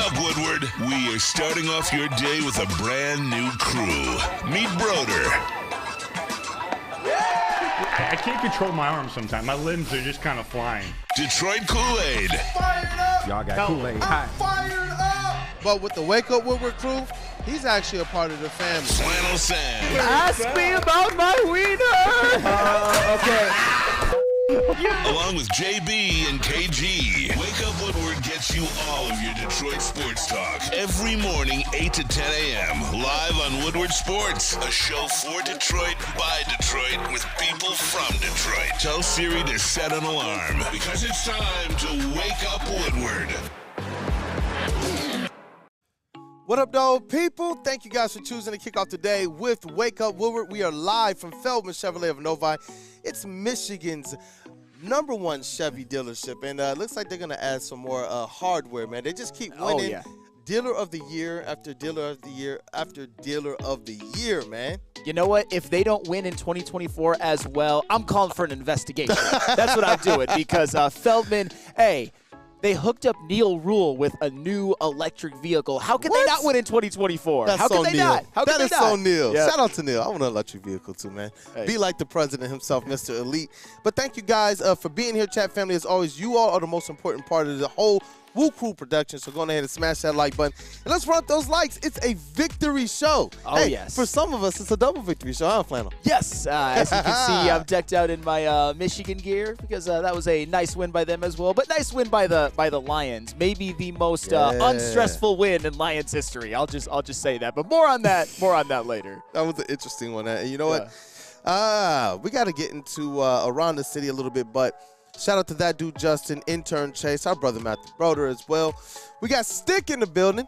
up, Woodward. We are starting off your day with a brand new crew. Meet Broder. I can't control my arms sometimes. My limbs are just kind of flying. Detroit Kool-Aid. Fired up! Y'all got Kool-Aid. I'm fired up! But with the Wake Up Woodward crew, he's actually a part of the family. Flannel Sam. Ask me about my wiener! Okay. Along with JB and KG. Wake Up Woodward gets you all of your Detroit sports talk. Every morning, 8 to 10 a.m. Live on Woodward Sports. A show for Detroit, by Detroit, with people from Detroit. Tell Siri to set an alarm, because it's time to Wake Up Woodward. What up, dog people? Thank you guys for choosing to kick off today with Wake Up Woodward. We are live from Feldman Chevrolet of Novi. It's Michigan's #1 Chevy dealership, and looks like they're going to add some more hardware, man. They just keep winning dealer of the year after dealer of the year after dealer of the year, man. You know what? If they don't win in 2024 as well, I'm calling for an investigation. That's what I'm doing, because Feldman, hey, they hooked up Neil Rule with a new electric vehicle. How can they not win in 2024? That's How can so they Neil. not? How can That they is not? so Neil. Yeah. Shout out to Neil. I want an electric vehicle too, man. Hey. Be like the president himself, Mr. Elite. But thank you guys for being here, chat family. As always, you all are the most important part of the whole WUW Crew production. So go ahead and smash that like button. And let's run up those likes. It's a victory show. Oh, hey, yes. For some of us, it's a double victory show, huh, Flannel? Yes, as you can see, I'm decked out in my Michigan gear, because that was a nice win by them as well. But nice win by the Lions. Maybe the most unstressful win in Lions history. I'll just say that. But more on that later. That was an interesting one. And you know what? We got to get into around the city a little bit, but shout out to that dude, Justin, intern Chase, our brother Matthew Broder as well. We got Stick in the building.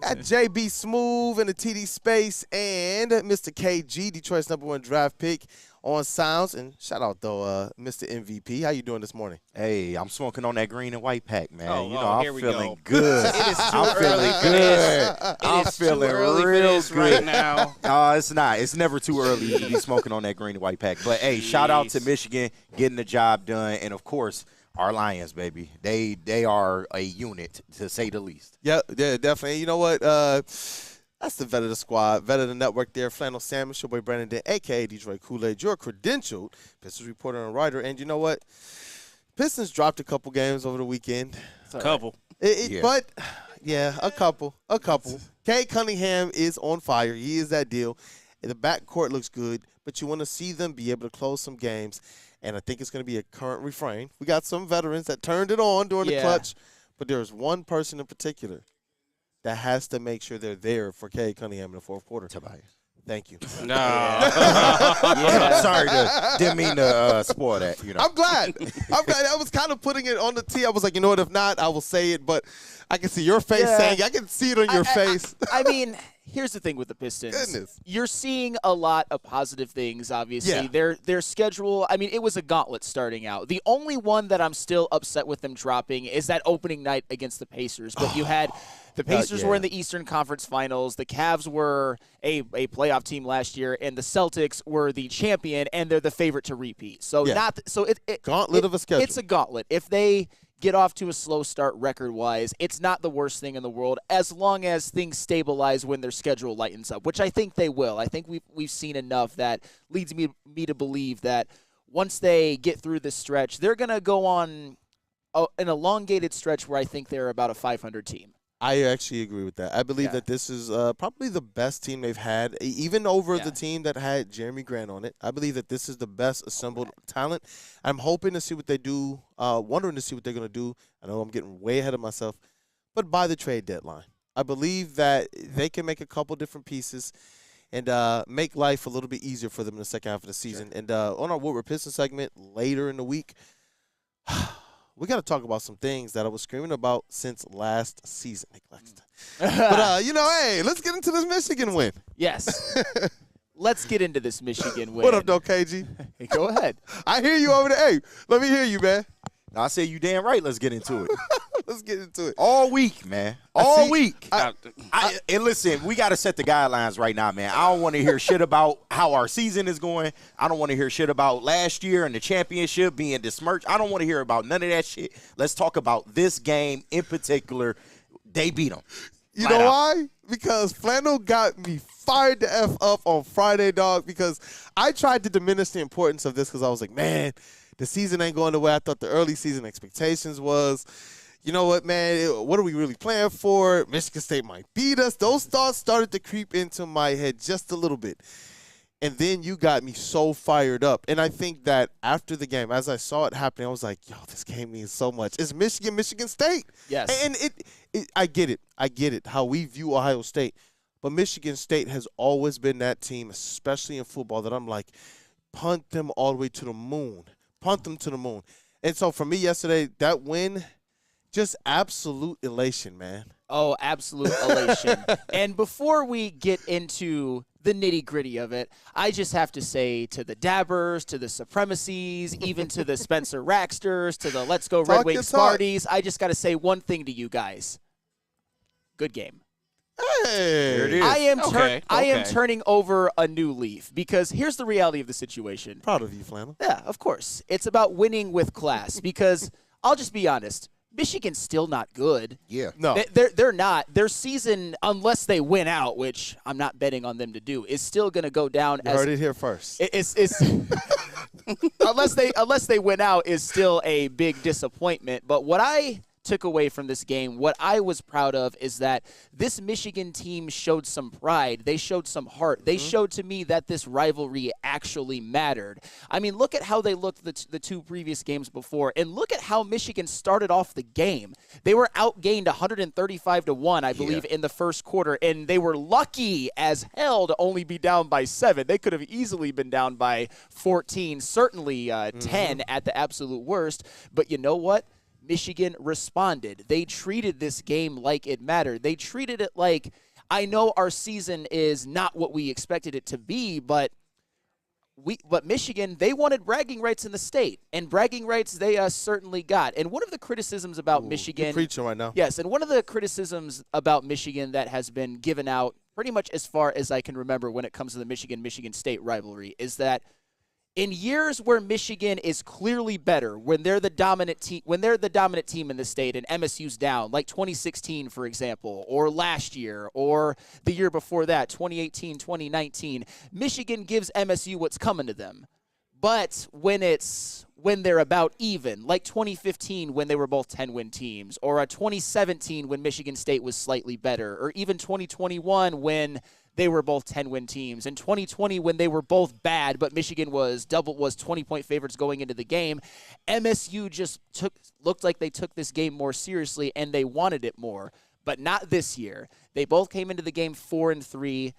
Got JB Smoove in the TD space, and Mr. KG, Detroit's #1 draft pick on sounds. And shout out, though, Mr. MVP. How you doing this morning? Hey, I'm smoking on that green and white pack, man. I'm feeling good. It is too I'm early feeling for good. this. I'm feeling too early real for this good right now. It's not. It's never too early to be smoking on that green and white pack. But, hey, shout out to Michigan getting the job done. And, of course, our Lions, baby. They are a unit, to say the least. Yeah, definitely. You know what? That's the vet of the squad, vet of the network there, Flannel Sam, it's your boy Brandon Den, a.k.a. Detroit Kool-Aid, your credentialed Pistons reporter and writer. And you know what? Pistons dropped a couple games over the weekend. A couple. But, a couple. Cade Cunningham is on fire. He is that deal. And the backcourt looks good, but you want to see them be able to close some games. And I think it's going to be a current refrain. We got some veterans that turned it on during the clutch, but there's one person in particular that has to make sure they're there for Cade Cunningham in the fourth quarter. Tobias. Thank you. No. Sorry, didn't mean to spoil that. You know. I'm glad. I was kind of putting it on the tee. I was like, you know what? If not, I will say it. But I can see your face saying it. I can see it on your face. I mean, here's the thing with the Pistons. Goodness. You're seeing a lot of positive things, obviously. Yeah. Their schedule, I mean, it was a gauntlet starting out. The only one that I'm still upset with them dropping is that opening night against the Pacers. But you had the Pacers were in the Eastern Conference Finals. The Cavs were a playoff team last year, and the Celtics were the champion, and they're the favorite to repeat. So Gauntlet of a schedule. It's a gauntlet. If they get off to a slow start record-wise, it's not the worst thing in the world as long as things stabilize when their schedule lightens up, which I think they will. I think we've seen enough that leads me to believe that once they get through this stretch, they're going to go on an elongated stretch where I think they're about a 500 team. I actually agree with that. I believe that this is probably the best team they've had, even over the team that had Jeremy Grant on it. I believe that this is the best assembled talent. I'm hoping to see what they do, wondering to see what they're going to do. I know I'm getting way ahead of myself, but by the trade deadline, I believe that they can make a couple different pieces and make life a little bit easier for them in the second half of the season. And on our Woodward Pistons segment later in the week, we got to talk about some things that I was screaming about since last season. But, hey, let's get into this Michigan win. Yes. Let's get into this Michigan win. What up, though, KG? Hey, go ahead. I hear you over there. Hey, let me hear you, man. I say you damn right. Let's get into it. Let's get into it. All week, man. All week. I- And listen, we got to set the guidelines right now, man. I don't want to hear shit about how our season is going. I don't want to hear shit about last year and the championship being besmirched. I don't want to hear about none of that shit. Let's talk about this game in particular. They beat them. You know why? Because Flannel got me fired the F up on Friday, dog, because I tried to diminish the importance of this because I was like, man, the season ain't going the way I thought the early season expectations was. You know what, man? What are we really playing for? Michigan State might beat us. Those thoughts started to creep into my head just a little bit. And then you got me so fired up. And I think that after the game, as I saw it happening, I was like, yo, this game means so much. It's Michigan State. Yes. And I get it. I get it, how we view Ohio State. But Michigan State has always been that team, especially in football, that I'm like, punt them all the way to the moon. Punt them to the moon. And so for me yesterday, that win, just absolute elation, man. Oh, absolute elation. And before we get into the nitty-gritty of it, I just have to say to the Dabbers, to the Supremacies, even to the Spencer Racksters, to the Let's Go Red Wings parties, I just got to say one thing to you guys. Good game. Hey. There it is. I am turning over a new leaf because here's the reality of the situation. Proud of you, Flannel. Yeah, of course. It's about winning with class because I'll just be honest. Michigan's still not good. Yeah. No. They're not. Their season, unless they win out, which I'm not betting on them to do, is still going to go down. You heard it here first. It's unless they win out is still a big disappointment. But what I took away from this game, what I was proud of is that this Michigan team showed some pride. They showed some heart. They showed to me that this rivalry actually mattered. I mean, look at how they looked the two previous games before, and look at how Michigan started off the game. They were outgained 135-1, I believe, in the first quarter, and they were lucky as hell to only be down by 7. They could have easily been down by 14, certainly 10 at the absolute worst. But you know what? Michigan responded. They treated this game like it mattered. They treated it like, I know our season is not what we expected it to be, but Michigan, they wanted bragging rights in the state, and bragging rights they certainly got. And one of the criticisms about Michigan, you're preaching right now. Yes, and one of the criticisms about Michigan that has been given out pretty much as far as I can remember when it comes to the Michigan State rivalry is that in years where Michigan is clearly better, when they're the dominant team, in the state and MSU's down, like 2016, for example, or last year, or the year before that, 2018, 2019, Michigan gives MSU what's coming to them. But when they're about even, like 2015 when they were both 10-win teams, or 2017 when Michigan State was slightly better, or even 2021 when they were both 10-win teams. In 2020, when they were both bad, but Michigan was 20-point favorites going into the game, MSU just looked like they took this game more seriously and they wanted it more. But not this year. They both came into the game 4-3.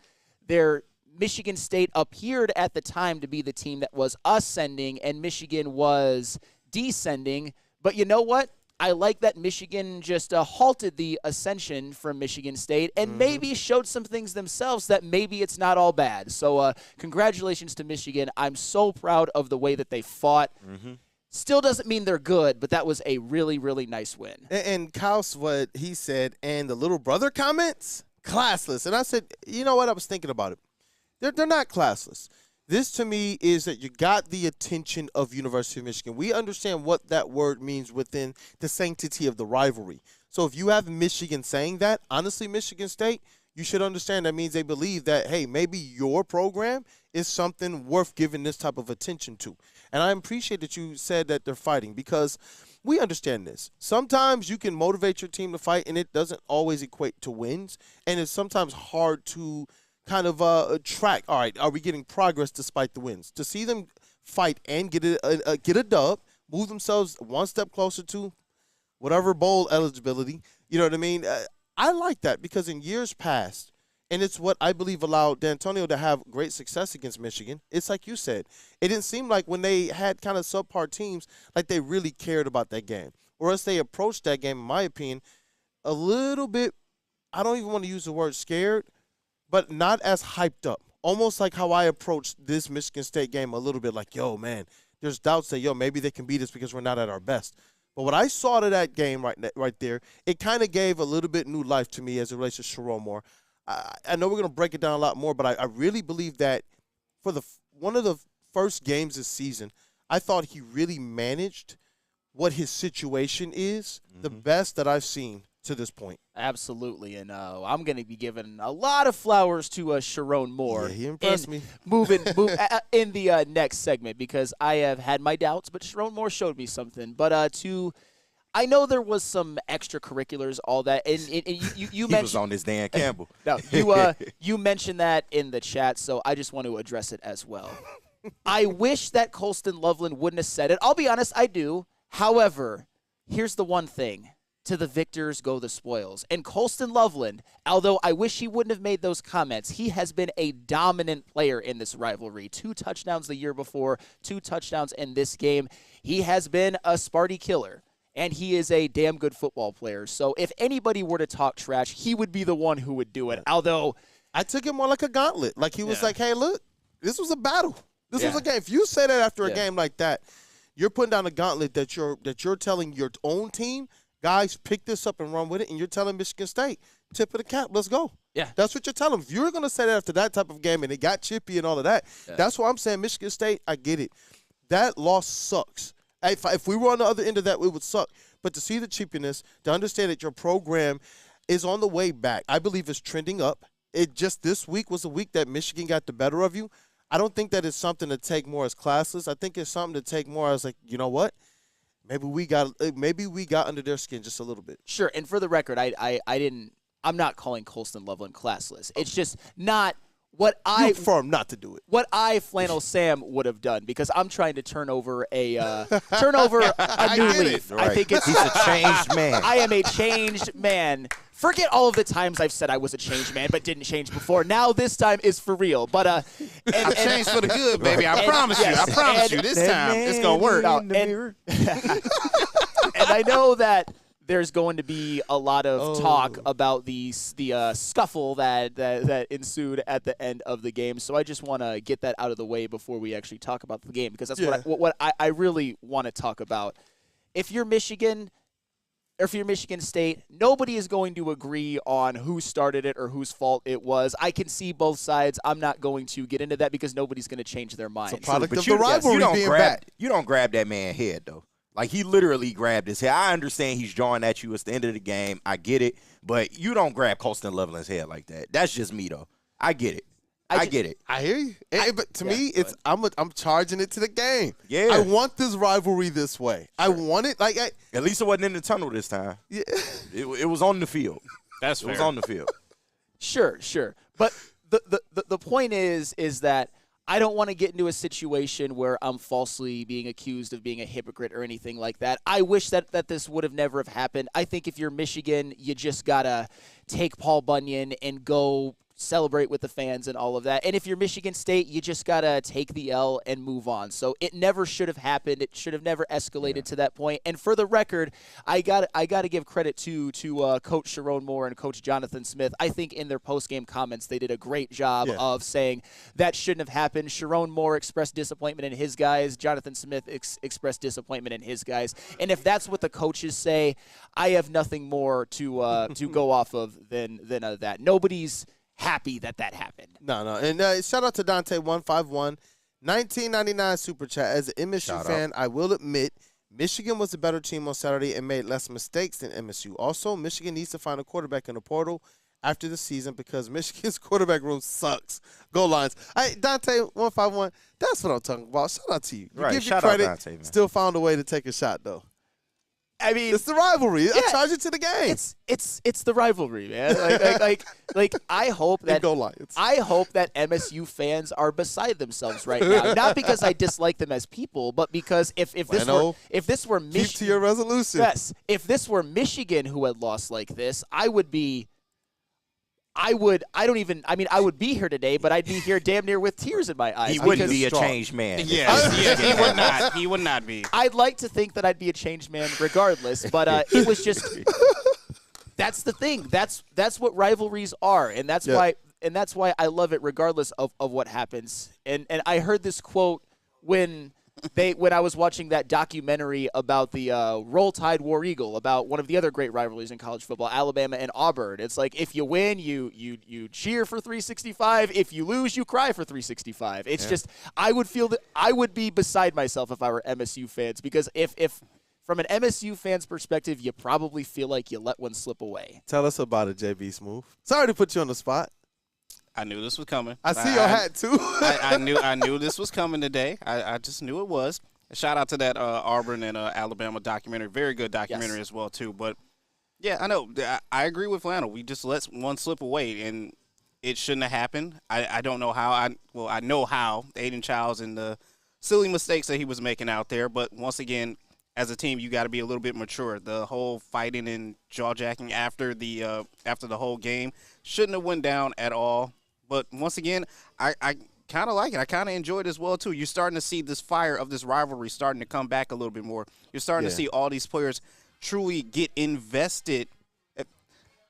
Their Michigan State appeared at the time to be the team that was ascending, and Michigan was descending. But you know what? I like that Michigan just halted the ascension from Michigan State and maybe showed some things themselves that maybe it's not all bad. So congratulations to Michigan. I'm so proud of the way that they fought. Still doesn't mean they're good, but that was a really, really nice win. And Kaus, what he said, and the little brother comments, classless. And I said, you know what? I was thinking about it. They're not classless. This, to me, is that you got the attention of University of Michigan. We understand what that word means within the sanctity of the rivalry. So if you have Michigan saying that, honestly, Michigan State, you should understand that means they believe that, hey, maybe your program is something worth giving this type of attention to. And I appreciate that you said that they're fighting because we understand this. Sometimes you can motivate your team to fight, and it doesn't always equate to wins. And it's sometimes hard to kind of track, all right, are we getting progress despite the wins? To see them fight and get a dub, move themselves one step closer to whatever bowl eligibility, you know what I mean? I like that because in years past, and it's what I believe allowed D'Antonio to have great success against Michigan, it's like you said, it didn't seem like when they had kind of subpar teams, like they really cared about that game. Or else they approached that game, in my opinion, a little bit, I don't even want to use the word scared, but not as hyped up. Almost like how I approached this Michigan State game a little bit like, yo, man, there's doubts that, maybe they can beat us because we're not at our best. But what I saw to that game right there, it kind of gave a little bit new life to me as it relates to Sherrone Moore. I know we're going to break it down a lot more, but I really believe that for one of the first games this season, I thought he really managed what his situation is the best that I've seen to this point. Absolutely, and I'm going to be giving a lot of flowers to Sharon Moore. Yeah, he impressed me. In the next segment, because I have had my doubts, but Sharon Moore showed me something. But I know there was some extracurriculars, all that, and you He mentioned was on this Dan Campbell. no, you mentioned that in the chat, so I just want to address it as well. I wish that Colston Loveland wouldn't have said it. I'll be honest, I do. However, here's the one thing. To the victors go the spoils. And Colston Loveland, although I wish he wouldn't have made those comments, he has been a dominant player in this rivalry. 2 touchdowns the year before, 2 touchdowns in this game. He has been a Sparty killer, and he is a damn good football player. So if anybody were to talk trash, he would be the one who would do it. Although I took it more like a gauntlet. Like he was like, hey, look, this was a battle. This Yeah. was a game. If you say that after a Yeah. game like that, you're putting down a gauntlet that you're telling your own team, guys, pick this up and run with it, and you're telling Michigan State, tip of the cap, let's go. Yeah. That's what you're telling them. If you're going to say that after that type of game and it got chippy and all of that, that's why I'm saying Michigan State, I get it. That loss sucks. If we were on the other end of that, it would suck. But to see the cheapiness, to understand that your program is on the way back, I believe it's trending up. It just this week was a week that Michigan got the better of you. I don't think that it's something to take more as classless. I think it's something to take more as like, you know what? Maybe we got under their skin just a little bit. Sure, and for the record, I'm not calling Colston Loveland classless. It's just not what You firm not to do it. what I Flannel Sam would have done, because I'm trying to turn over a new leaf. Right. I think it's He's a changed man. I am a changed man. Forget all of the times I've said I was a changed man but didn't change before. Now this time is for real. But I've changed for the good, baby. I promise you. yes, I promise you. and- This time it's gonna work. No, in the and- mirror. and I know that there's going to be a lot of talk about the scuffle that ensued at the end of the game. So I just want to get that out of the way before we actually talk about the game, because that's what I really want to talk about. If you're Michigan, or if you're Michigan State, nobody is going to agree on who started it or whose fault it was. I can see both sides. I'm not going to get into that because nobody's going to change their mind. It's a product But of the rivalry you don't being grab, back. You don't grab that man's head, though. Like, he literally grabbed his head. I understand he's drawing at you. It's the end of the game. I get it. But you don't grab Colston Loveland's head like that. That's just me, though. I get it. I get it. I hear you. But to me, go it's I'm charging it to the game. Yeah. I want this rivalry this way. I want it like At least it wasn't in the tunnel this time. yeah. It was on the field. That's It was fair. on the field. Sure. But the point is that I don't want to get into a situation where I'm falsely being accused of being a hypocrite or anything like that. I wish that this would have never have happened. I think if you're Michigan, you just got to take Paul Bunyan and go celebrate with the fans and all of that. And if you're Michigan State, you just got to take the L and move on. So it never should have happened. It should have never escalated to that point. And for the record, I got to give credit to Coach Sharon Moore and Coach Jonathan Smith. I think in their post-game comments, they did a great job of saying that shouldn't have happened. Sharon Moore expressed disappointment in his guys. Jonathan Smith expressed disappointment in his guys. And if that's what the coaches say, I have nothing more to go off of than that. Nobody's happy that happened. No. And shout out to Dante151, 1999 super chat. As an MSU fan, I will admit Michigan was a better team on Saturday and made less mistakes than MSU. Also, Michigan needs to find a quarterback in the portal after the season because Michigan's quarterback room sucks. Go Lions. Dante151, that's what I'm talking about. Shout out to you. You Right. give you Shout out credit, Dante, man. still found a way to take a shot, though. I mean, It's the rivalry. I Yeah. charge it to the game. it's the rivalry, man. Like I hope And that go Lions. I hope that MSU fans are beside themselves right now. Not because I dislike them as people, but because if this Bueno. were Keep to Michigan, your resolution. yes, if this were Michigan who had lost like this, I would be here today, but I'd be here damn near with tears in my eyes. He wouldn't because be a strong. changed man. Yes, he would not. He would not be. I'd like to think that I'd be a changed man regardless, but it was just that's the thing. That's what rivalries are, and that's why I love it regardless of what happens. And I heard this quote when I was watching that documentary about the Roll Tide War Eagle, about one of the other great rivalries in college football, Alabama and Auburn. It's like if you win, you cheer for 365. If you lose, you cry for 365. It's just I would be beside myself if I were MSU fans, because if from an MSU fan's perspective, you probably feel like you let one slip away. Tell us about it, JB Smoove. Sorry to put you on the spot. I knew this was coming. I see your hat, too. I knew this was coming today. I just knew it was. Shout out to that Auburn and Alabama documentary. Very good documentary as well, too. But, yeah, I know. I agree with Flannel. We just let one slip away, and it shouldn't have happened. I don't know how. I know how. Aiden Childs and the silly mistakes that he was making out there. But, once again, as a team, you got to be a little bit mature. The whole fighting and jaw-jacking after the whole game shouldn't have went down at all. But once again, I kind of like it. I kind of enjoy it as well, too. You're starting to see this fire of this rivalry starting to come back a little bit more. You're starting to see all these players truly get invested.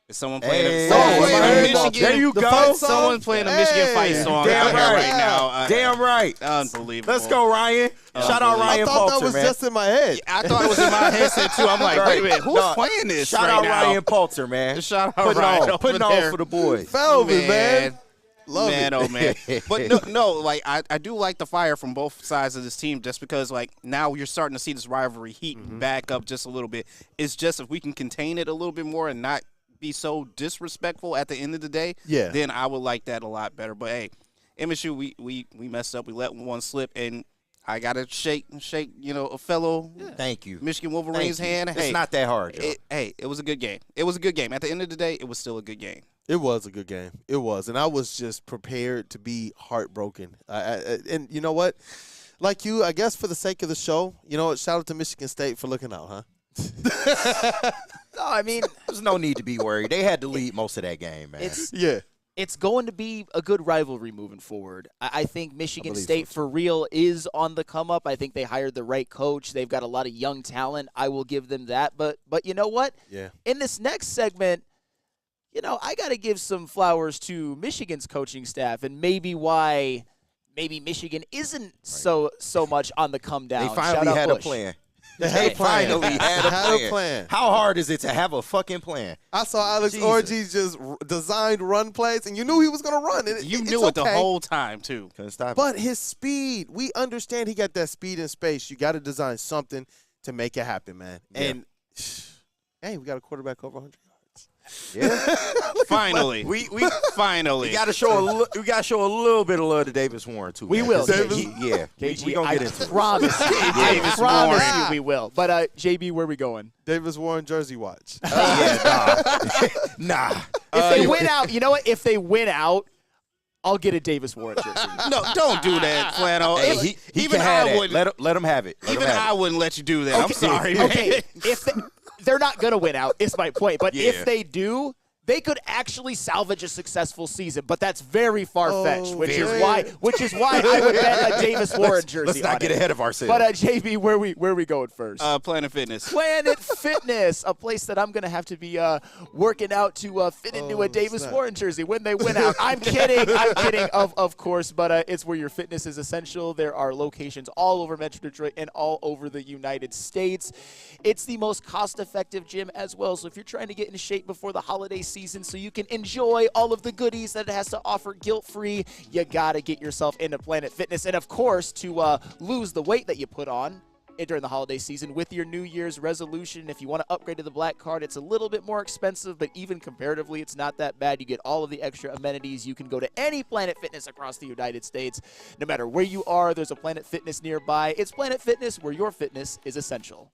Is someone playing a Michigan? There you go. Someone's playing a Michigan fight song Damn out here right. right now. Damn right. Unbelievable. Let's go, Ryan. Shout out Ryan I thought Poulter, that was man. just in my head. I thought it was in my headset, too. I'm like, wait a minute. Who's playing this Shout right out now? Ryan Poulter, man. Shout out Ryan Putting over on there. for the boys. Feldman, man. Love man, it. oh man. But no, like I do like the fire from both sides of this team, just because like now you're starting to see this rivalry heating back up just a little bit. It's just if we can contain it a little bit more and not be so disrespectful at the end of the day, then I would like that a lot better. But hey, MSU, we messed up. We let one slip, and I gotta shake, a fellow Thank you. Michigan Wolverines hand. It's not that hard, Joe. It was a good game. It was a good game. At the end of the day, it was still a good game. It was a good game. It was. And I was just prepared to be heartbroken. And you know what? Like you, I guess for the sake of the show, you know what? Shout out to Michigan State for looking out, huh? No, I mean, There's no need to be worried. They had to lead most of that game, man. it's going to be a good rivalry moving forward. I think Michigan believe State, so, for real, is on the come up. I think they hired the right coach. They've got a lot of young talent. I will give them that. But you know what? Yeah. In this next segment, I got to give some flowers to Michigan's coaching staff and maybe why Michigan isn't so much on the come down. They finally had a plan. They finally had a plan. How hard is it to have a fucking plan? I saw Alex Orgy just designed run plays, and you knew he was going to run. You knew it the whole time, too. Couldn't stop it. But his speed, we understand he got that speed in space. You got to design something to make it happen, man. Yeah. And, hey, we got a quarterback over 100 yards. Yeah. Finally. we Finally. We got to show a little bit of love to Davis Warren too. We man, will. 'cause KG, we gonna get into it. promise you. I promise you we will. But JB, where we going? Davis Warren jersey watch. Nah. If they win out, you know what? If they win out, I'll get a Davis Warren jersey. No, don't do that, Flannel. Hey, he even can have I that. wouldn't. Let him have it. Even I wouldn't let you do that. I'm sorry, man. Okay, they're not going to win out, is my point. But Yeah. if they do, they could actually salvage a successful season. But that's very far-fetched, which is why I would bet a Davis Warren jersey. Let's not get ahead of ourselves. But JB, where we going first? Planet Fitness. Planet Fitness, a place that I'm going to have to be working out to fit into a Davis Warren jersey when they win out. I'm kidding, of course, but it's where your fitness is essential. There are locations all over Metro Detroit and all over the United States. It's the most cost-effective gym as well, so if you're trying to get in shape before the holiday season so you can enjoy all of the goodies that it has to offer guilt-free, you got to get yourself into Planet Fitness. And, of course, to lose the weight that you put on during the holiday season with your New Year's resolution. If you want to upgrade to the Black Card, it's a little bit more expensive, but even comparatively, it's not that bad. You get all of the extra amenities. You can go to any Planet Fitness across the United States. No matter where you are, there's a Planet Fitness nearby. It's Planet Fitness, where your fitness is essential.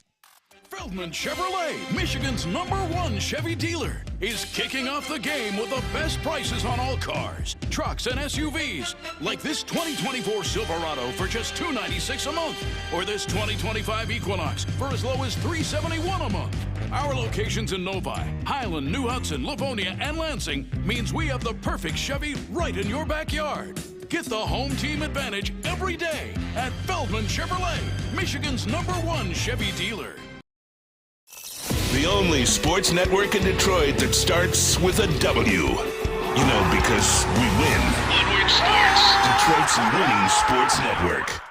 Feldman Chevrolet, Michigan's #1 Chevy dealer, is kicking off the game with the best prices on all cars, trucks, and SUVs, like this 2024 Silverado for just $296 a month, or this 2025 Equinox for as low as $371 a month. Our locations in Novi, Highland, New Hudson, Livonia, and Lansing means we have the perfect Chevy right in your backyard. Get the home team advantage every day at Feldman Chevrolet, Michigan's #1 Chevy dealer. The only sports network in Detroit that starts with a W. You know, because we win. Woodward Sports. Detroit's winning sports network.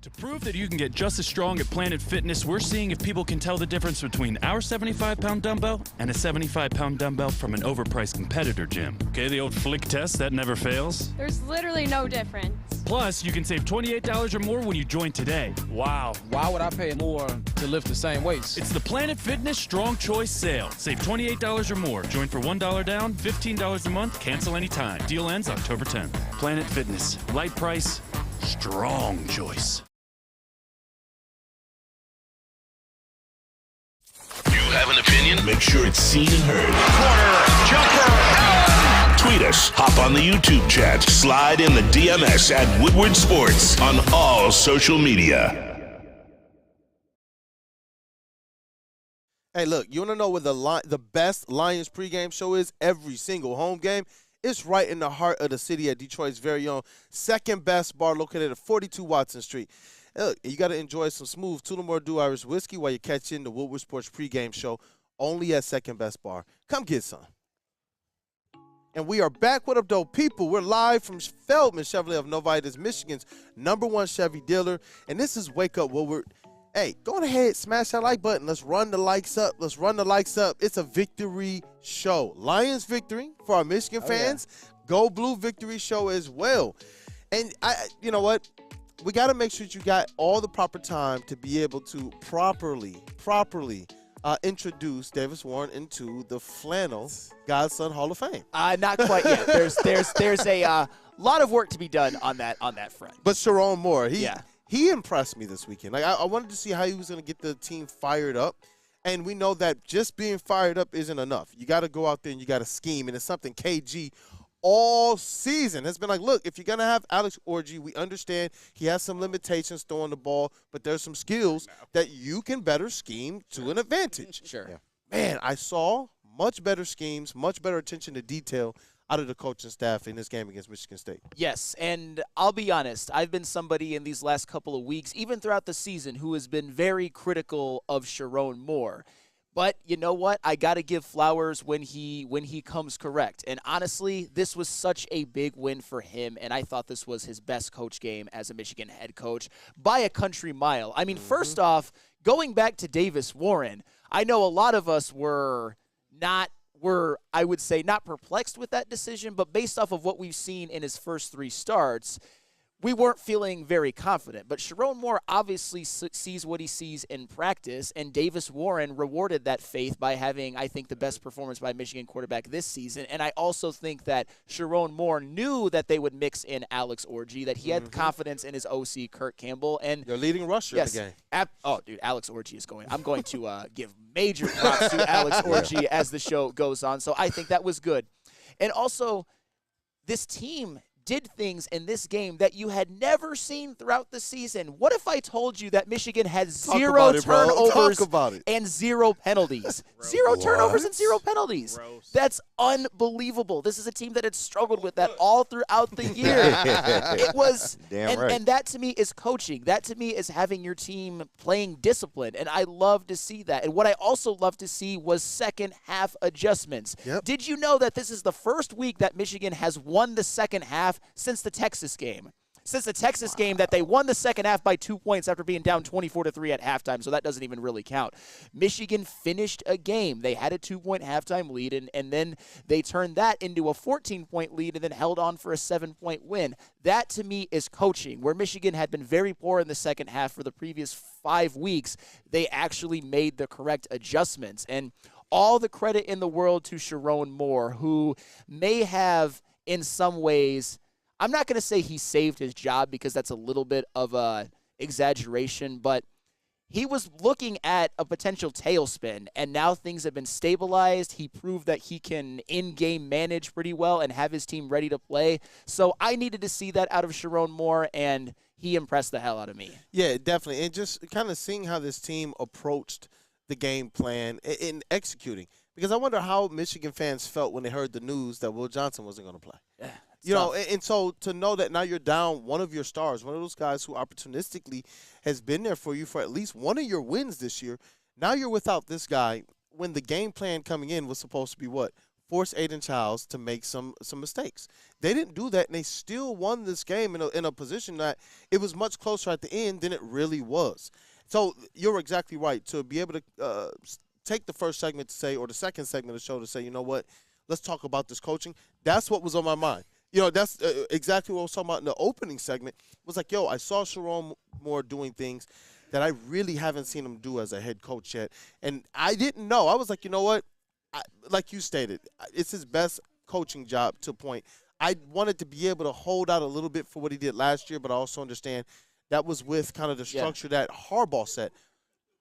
To prove that you can get just as strong at Planet Fitness, we're seeing if people can tell the difference between our 75-pound dumbbell and a 75-pound dumbbell from an overpriced competitor gym. Okay, the old flick test, that never fails. There's literally no difference. Plus, you can save $28 or more when you join today. Wow. Why would I pay more to lift the same weights? It's the Planet Fitness Strong Choice Sale. Save $28 or more. Join for $1 down, $15 a month, cancel anytime. Deal ends October 10th. Planet Fitness. Light price, strong choice. You have an opinion? Make sure it's seen and heard. Corner, jumper, tweet us, hop on the YouTube chat, slide in the DMS at Woodward Sports on all social media. Hey, look, you want to know where the best Lions pregame show is every single home game? It's right in the heart of the city at Detroit's very own second best bar located at 42 Watson Street. Hey, look, you got to enjoy some Smoove Tullamore Dew Irish whiskey while you catch in the Woodward Sports pregame show only at second best bar. Come get some. And we are back. What up, though, people? We're live from Feldman Chevrolet of Novitas, Michigan's #1 Chevy dealer. And this is Wake Up Woodward. Hey, go ahead, smash that like button. Let's run the likes up. Let's run the likes up. It's a victory show. Lions victory for our Michigan fans. Yeah. Go Blue victory show as well. And you know what? We got to make sure you got all the proper time to be able to properly introduce Davis Warren into the Flannel Godson Hall of Fame. Not quite yet. There's a lot of work to be done on that front. But Sharon Moore, he impressed me this weekend. Like I wanted to see how he was going to get the team fired up. And we know that just being fired up isn't enough. You got to go out there and you got to scheme. And it's something KG all season has been like, look, if you're going to have Alex Orji, we understand he has some limitations throwing the ball, but there's some skills that you can better scheme to an advantage. Sure. Yeah. Man, I saw much better schemes, much better attention to detail out of the coaching staff in this game against Michigan State. Yes, and I'll be honest, I've been somebody in these last couple of weeks, even throughout the season, who has been very critical of Sharon Moore. But you know what? I got to give flowers when he comes correct. And honestly, this was such a big win for him, and I thought this was his best coach game as a Michigan head coach by a country mile. I mean, first off, going back to Davis Warren, I know a lot of us were, I would say, not perplexed with that decision, but based off of what we've seen in his first 3 starts, we weren't feeling very confident. But Sharon Moore obviously sees what he sees in practice, and Davis Warren rewarded that faith by having, I think, the best performance by a Michigan quarterback this season. And I also think that Sharon Moore knew that they would mix in Alex Orji, that he had confidence in his OC, Kurt Campbell. And your leading rusher in the game. Dude, Alex Orji is going. I'm going to give major props to Alex Orji as the show goes on. So I think that was good. And also, this team did things in this game that you had never seen throughout the season. What if I told you that Michigan had 0 turnovers and 0 penalties? 0 turnovers and 0 penalties. Gross. That's unbelievable. This is a team that had struggled with that all throughout the year. It was, and that to me is coaching. That to me is having your team playing discipline, and I love to see that. And what I also love to see was second half adjustments. Yep. Did you know that this is the first week that Michigan has won the second half since the Texas game? Since the Texas game that they won the second half by 2 points after being down 24-3 at halftime, so that doesn't even really count. Michigan finished a game. They had a 2-point halftime lead, and then they turned that into a 14-point lead and then held on for a 7-point win. That, to me, is coaching. Where Michigan had been very poor in the second half for the previous 5 weeks, they actually made the correct adjustments. And all the credit in the world to Sharon Moore, who may have, in some ways, I'm not going to say he saved his job because that's a little bit of a exaggeration, but he was looking at a potential tailspin, and now things have been stabilized. He proved that he can in-game manage pretty well and have his team ready to play. So I needed to see that out of Sharon Moore, and he impressed the hell out of me. Yeah, definitely. And just kind of seeing how this team approached the game plan in executing. Because I wonder how Michigan fans felt when they heard the news that Will Johnson wasn't going to play. Yeah. You know, and so to know that now you're down one of your stars, one of those guys who opportunistically has been there for you for at least one of your wins this year, now you're without this guy when the game plan coming in was supposed to be what? Force Aiden Childs to make some mistakes. They didn't do that, and they still won this game in a position that it was much closer at the end than it really was. So you're exactly right. To be able to take the first segment to say, or the second segment of the show to say, you know what, let's talk about this coaching. That's what was on my mind. that's exactly what I was talking about in the opening segment. It was like, I saw Sharon Moore doing things that I really haven't seen him do as a head coach yet. And I didn't know. I was like, you know what? Like you stated, it's his best coaching job to a point. I wanted to be able to hold out a little bit for what he did last year, but I also understand that was with kind of the structure that Harbaugh set.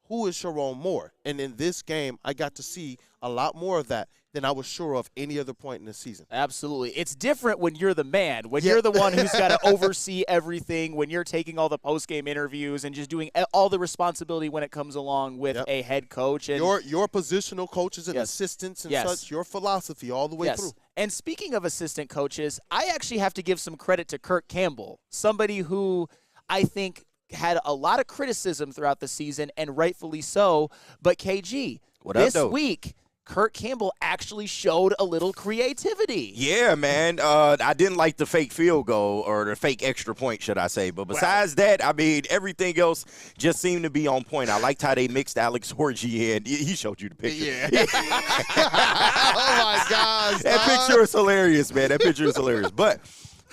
Who is Sharon Moore? And in this game, I got to see a lot more of that than I was sure of any other point in the season. Absolutely. It's different when you're the man, when you're the one who's got to oversee everything, when you're taking all the post-game interviews and just doing all the responsibility when it comes along with a head coach. And your positional coaches and assistants and such, your philosophy all the way through. And speaking of assistant coaches, I actually have to give some credit to Kirk Campbell, somebody who I think had a lot of criticism throughout the season, and rightfully so. But KG, this week, Kirk Campbell actually showed a little creativity. Yeah, man. I didn't like the fake field goal, or the fake extra point, should I say. But besides that, I mean, everything else just seemed to be on point. I liked how they mixed Alex Orji in. He showed you the picture. Yeah. Oh, my gosh. That picture is hilarious, man. That picture is hilarious. But,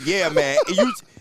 yeah, man.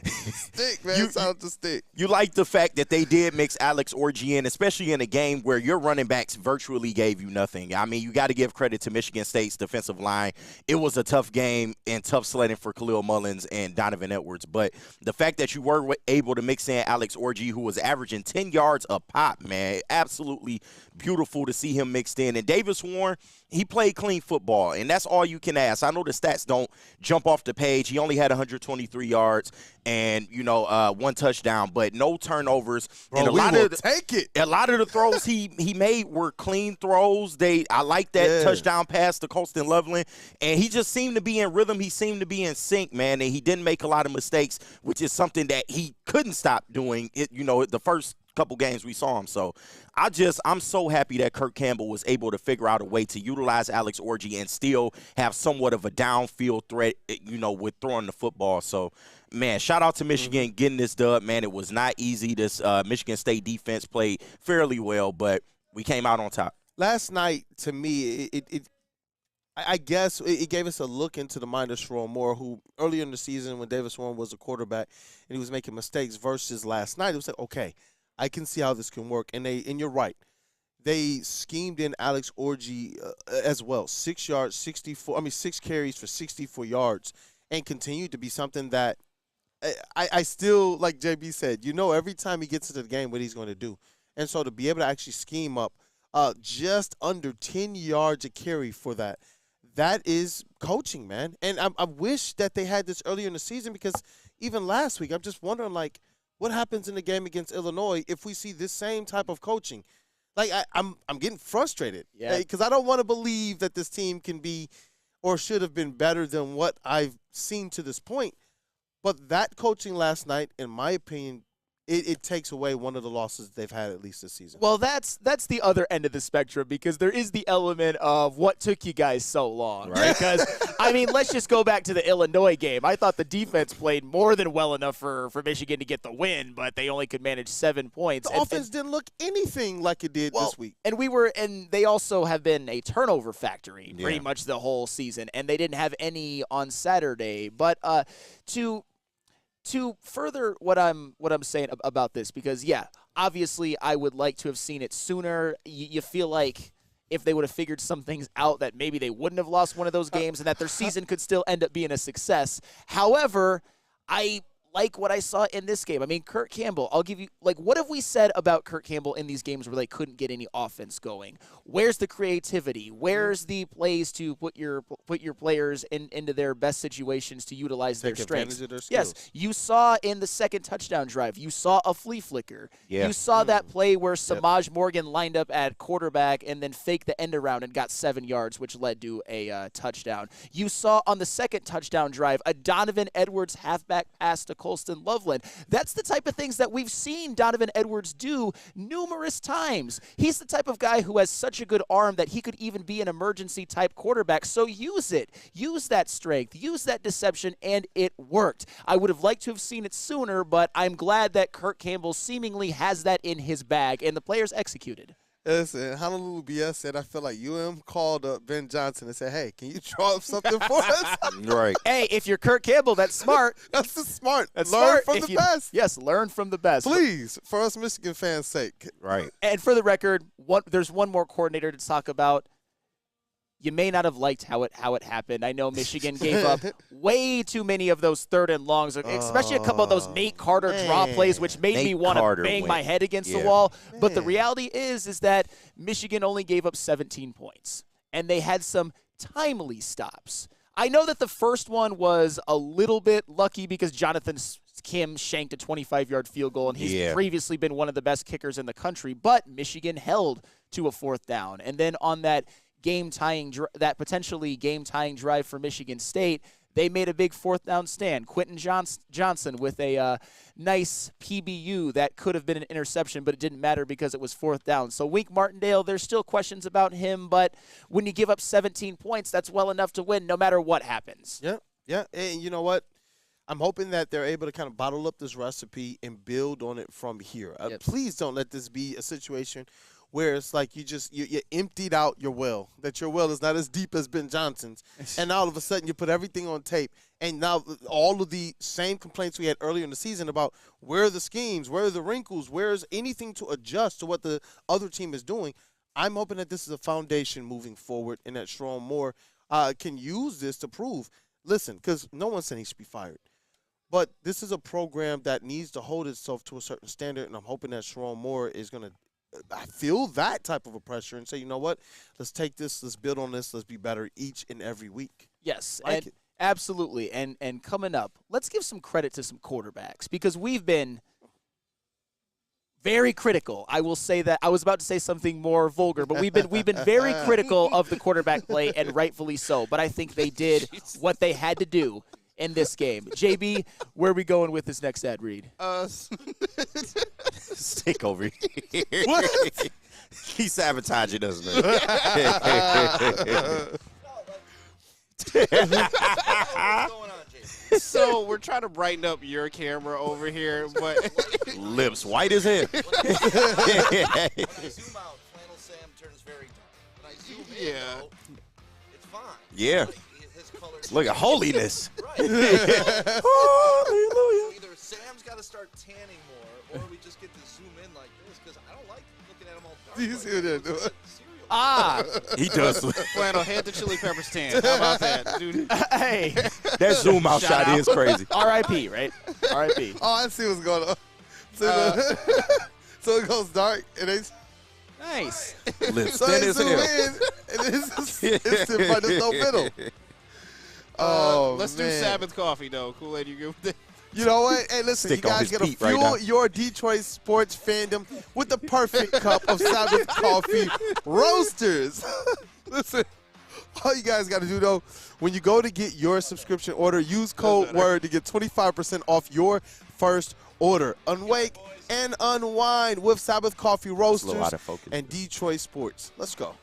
Stick, man. Sounds to stick. You like the fact that they did mix Alex Orji in, especially in a game where your running backs virtually gave you nothing. I mean, you got to give credit to Michigan State's defensive line. It was a tough game and tough sledding for Khalil Mullins and Donovan Edwards. But the fact that you were able to mix in Alex Orji, who was averaging 10 yards a pop, man, absolutely beautiful to see him mixed in. And Davis Warren, he played clean football, and that's all you can ask. I know the stats don't jump off the page. He only had 123 yards and, one touchdown, but no turnovers. Bro, and a lot of the throws he made were clean throws. I like that touchdown pass to Colston Loveland, and he just seemed to be in rhythm. He seemed to be in sync, man, and he didn't make a lot of mistakes, which is something that he couldn't stop doing, the first couple games we saw him. So I'm so happy that Kirk Campbell was able to figure out a way to utilize Alex Orji and still have somewhat of a downfield threat, with throwing the football. So, man, shout out to Michigan getting this dub, man. It was not easy. This Michigan State defense played fairly well, but we came out on top. Last night, to me, I guess it gave us a look into the mind of Sharon Moore, who earlier in the season when Davis Warren was a quarterback and he was making mistakes versus last night, it was like, okay, I can see how this can work. And you're right. They schemed in Alex Orji as well. 6 carries for 64 yards, and continued to be something that I still, like JB said, every time he gets into the game what he's going to do. And so to be able to actually scheme up just under 10 yards a carry for that is coaching, man. And I wish that they had this earlier in the season, because even last week I'm just wondering, like, what happens in the game against Illinois if we see this same type of coaching? Like, I'm getting frustrated because I don't want to believe that this team can be or should have been better than what I've seen to this point. But that coaching last night, in my opinion, it takes away one of the losses they've had at least this season. Well, that's the other end of the spectrum, because there is the element of what took you guys so long, right? Because, let's just go back to the Illinois game. I thought the defense played more than well enough for Michigan to get the win, but they only could manage 7 points. The offense didn't look anything like it did this week. And they also have been a turnover factory pretty much the whole season, and they didn't have any on Saturday. But to further what I'm saying about this, because, obviously I would like to have seen it sooner. You feel like if they would have figured some things out, that maybe they wouldn't have lost one of those games and that their season could still end up being a success. However, I like what I saw in this game. Kirk Campbell, I'll give you, what have we said about Kirk Campbell in these games where they couldn't get any offense going? Where's the creativity? Where's the plays to put your players into their best situations to utilize their strengths? Of their skills. Yes, you saw in the second touchdown drive, you saw a flea flicker. Yeah. You saw that play where Samaj Morgan lined up at quarterback and then faked the end around and got 7 yards, which led to a touchdown. You saw on the second touchdown drive a Donovan Edwards halfback pass to Colston Loveland. That's the type of things that we've seen Donovan Edwards do numerous times. He's the type of guy who has such a good arm that he could even be an emergency type quarterback. So use it. Use that strength. Use that deception, and it worked. I would have liked to have seen it sooner, but I'm glad that Kirk Campbell seemingly has that in his bag, and the players executed. Listen, Honolulu BS said, I feel like called up Ben Johnson and said, hey, can you draw up something for us? Right. Hey, if you're Kurt Campbell, that's smart. That's the smart. That's learn smart. from the best. Yes, learn from the best. Please, for us Michigan fans' sake. Right. And for the record, there's one more coordinator to talk about. You may not have liked how it happened. I know Michigan gave up way too many of those 3rd and longs, especially a couple of those Nate Carter draw plays, which made me want to bang my head against the wall. But the reality is that Michigan only gave up 17 points, and they had some timely stops. I know that the first one was a little bit lucky because Jonathan Kim shanked a 25-yard field goal, and he's previously been one of the best kickers in the country. But Michigan held to a 4th down, and then on that potentially game-tying drive for Michigan State, they made a big 4th down stand. Quentin Johnson with a nice PBU that could have been an interception, but it didn't matter because it was 4th down. So Wink Martindale, there's still questions about him, but when you give up 17 points, that's well enough to win no matter what happens. Yeah, and you know what? I'm hoping that they're able to kind of bottle up this recipe and build on it from here. Please don't let this be a situation where it's like you emptied out your well, that your well is not as deep as Ben Johnson's, and all of a sudden you put everything on tape, and now all of the same complaints we had earlier in the season about where are the schemes, where are the wrinkles, where is anything to adjust to what the other team is doing. I'm hoping that this is a foundation moving forward and that Sharon Moore can use this to prove, listen, because no one's saying he should be fired, but this is a program that needs to hold itself to a certain standard, and I'm hoping that Sharon Moore is going to I feel that type of a pressure and say, you know what, let's take this, let's build on this, let's be better each and every week. Yes, absolutely. And coming up, let's give some credit to some quarterbacks because we've been very critical. I will say that I was about to say something more vulgar, but we've been very critical of the quarterback play, and rightfully so. But I think they did what they had to do in this game. JB, where are we going with this next ad read? Stick over here. What? He's sabotaging us, man. So we're trying to brighten up your camera over here, but lips white as hell. When I zoom out, Flannel Sam turns very dark. When I zoom in, though, it's fine. Yeah. His colors Look at holiness. Right. Hallelujah. Either Sam's got to start tanning more, or we just get to zoom in like this, because I don't like looking at him all dark. Do you see what they're doing? He does. Flannel, head the chili peppers tan. How about that, dude? Hey. That zoom out shot is crazy. R.I.P., right? R.I.P. Oh, I see what's going on. So it goes dark, and they nice. Lips so thin they as zoom hell. in, and it's instant, but there's no middle. Let's do Sabbath coffee, though. Kool-Aid, you good with that? You know what? Hey, listen, Stick you on guys his got to Pete right fuel now. your Detroit sports fandom with the perfect cup of Sabbath coffee roasters. Listen, all you guys got to do, though, when you go to get your subscription order, use code WORD to get 25% off your first order. Unwake and unwind with Sabbath coffee roasters and Detroit sports. Let's go.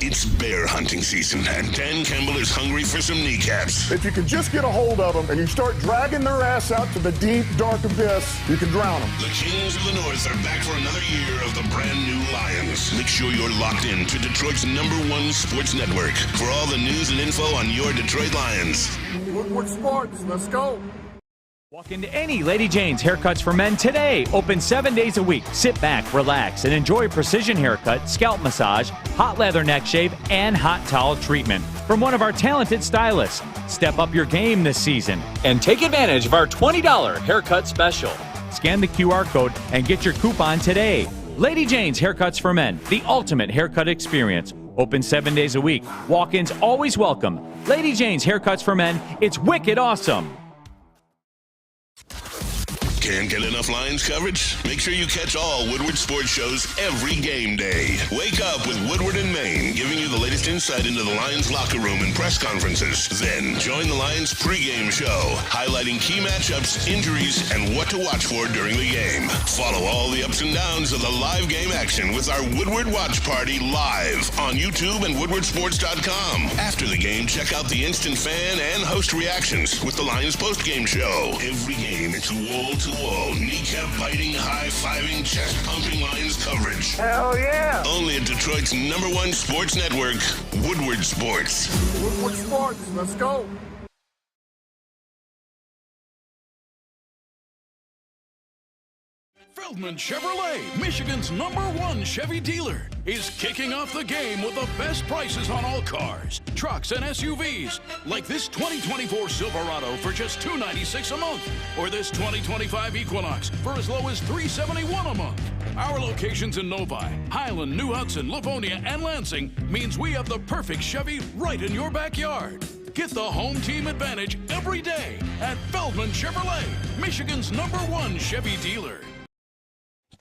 It's bear hunting season, and Dan Campbell is hungry for some kneecaps. If you can just get a hold of them and you start dragging their ass out to the deep, dark abyss, you can drown them. The Kings of the North are back for another year of the brand new Lions. Make sure you're locked in to Detroit's #1 sports network for all the news and info on your Detroit Lions. Woodward Sports, let's go. Walk into any Lady Jane's Haircuts for Men today. Open 7 days a week. Sit back, relax, and enjoy precision haircut, scalp massage, hot leather neck shave, and hot towel treatment from one of our talented stylists. Step up your game this season and take advantage of our $20 haircut special. Scan the QR code and get your coupon today. Lady Jane's Haircuts for Men, the ultimate haircut experience. Open 7 days a week. Walk-ins always welcome. Lady Jane's Haircuts for Men. It's wicked awesome. Can't get enough Lions coverage? Make sure you catch all Woodward sports shows every game day. Wake up with Woodward and Maine, giving you the latest insight into the Lions locker room and press conferences. Then join the Lions pregame show, highlighting key matchups, injuries, and what to watch for during the game. Follow all the ups and downs of the live game action with our Woodward Watch Party live on YouTube and WoodwardSports.com. After the game, check out the instant fan and host reactions with the Lions postgame show. Every game, it's wall to wall, kneecap-biting, high-fiving, chest-pumping Lions coverage. Hell yeah! Only at Detroit's #1 sports network, Woodward Sports. Woodward Sports, let's go. Feldman Chevrolet, Michigan's #1 Chevy dealer, is kicking off the game with the best prices on all cars, trucks, and SUVs, like this 2024 Silverado for just $296 a month, or this 2025 Equinox for as low as $371 a month. Our locations in Novi, Highland, New Hudson, Livonia, and Lansing means we have the perfect Chevy right in your backyard. Get the home team advantage every day at Feldman Chevrolet, Michigan's #1 Chevy dealer.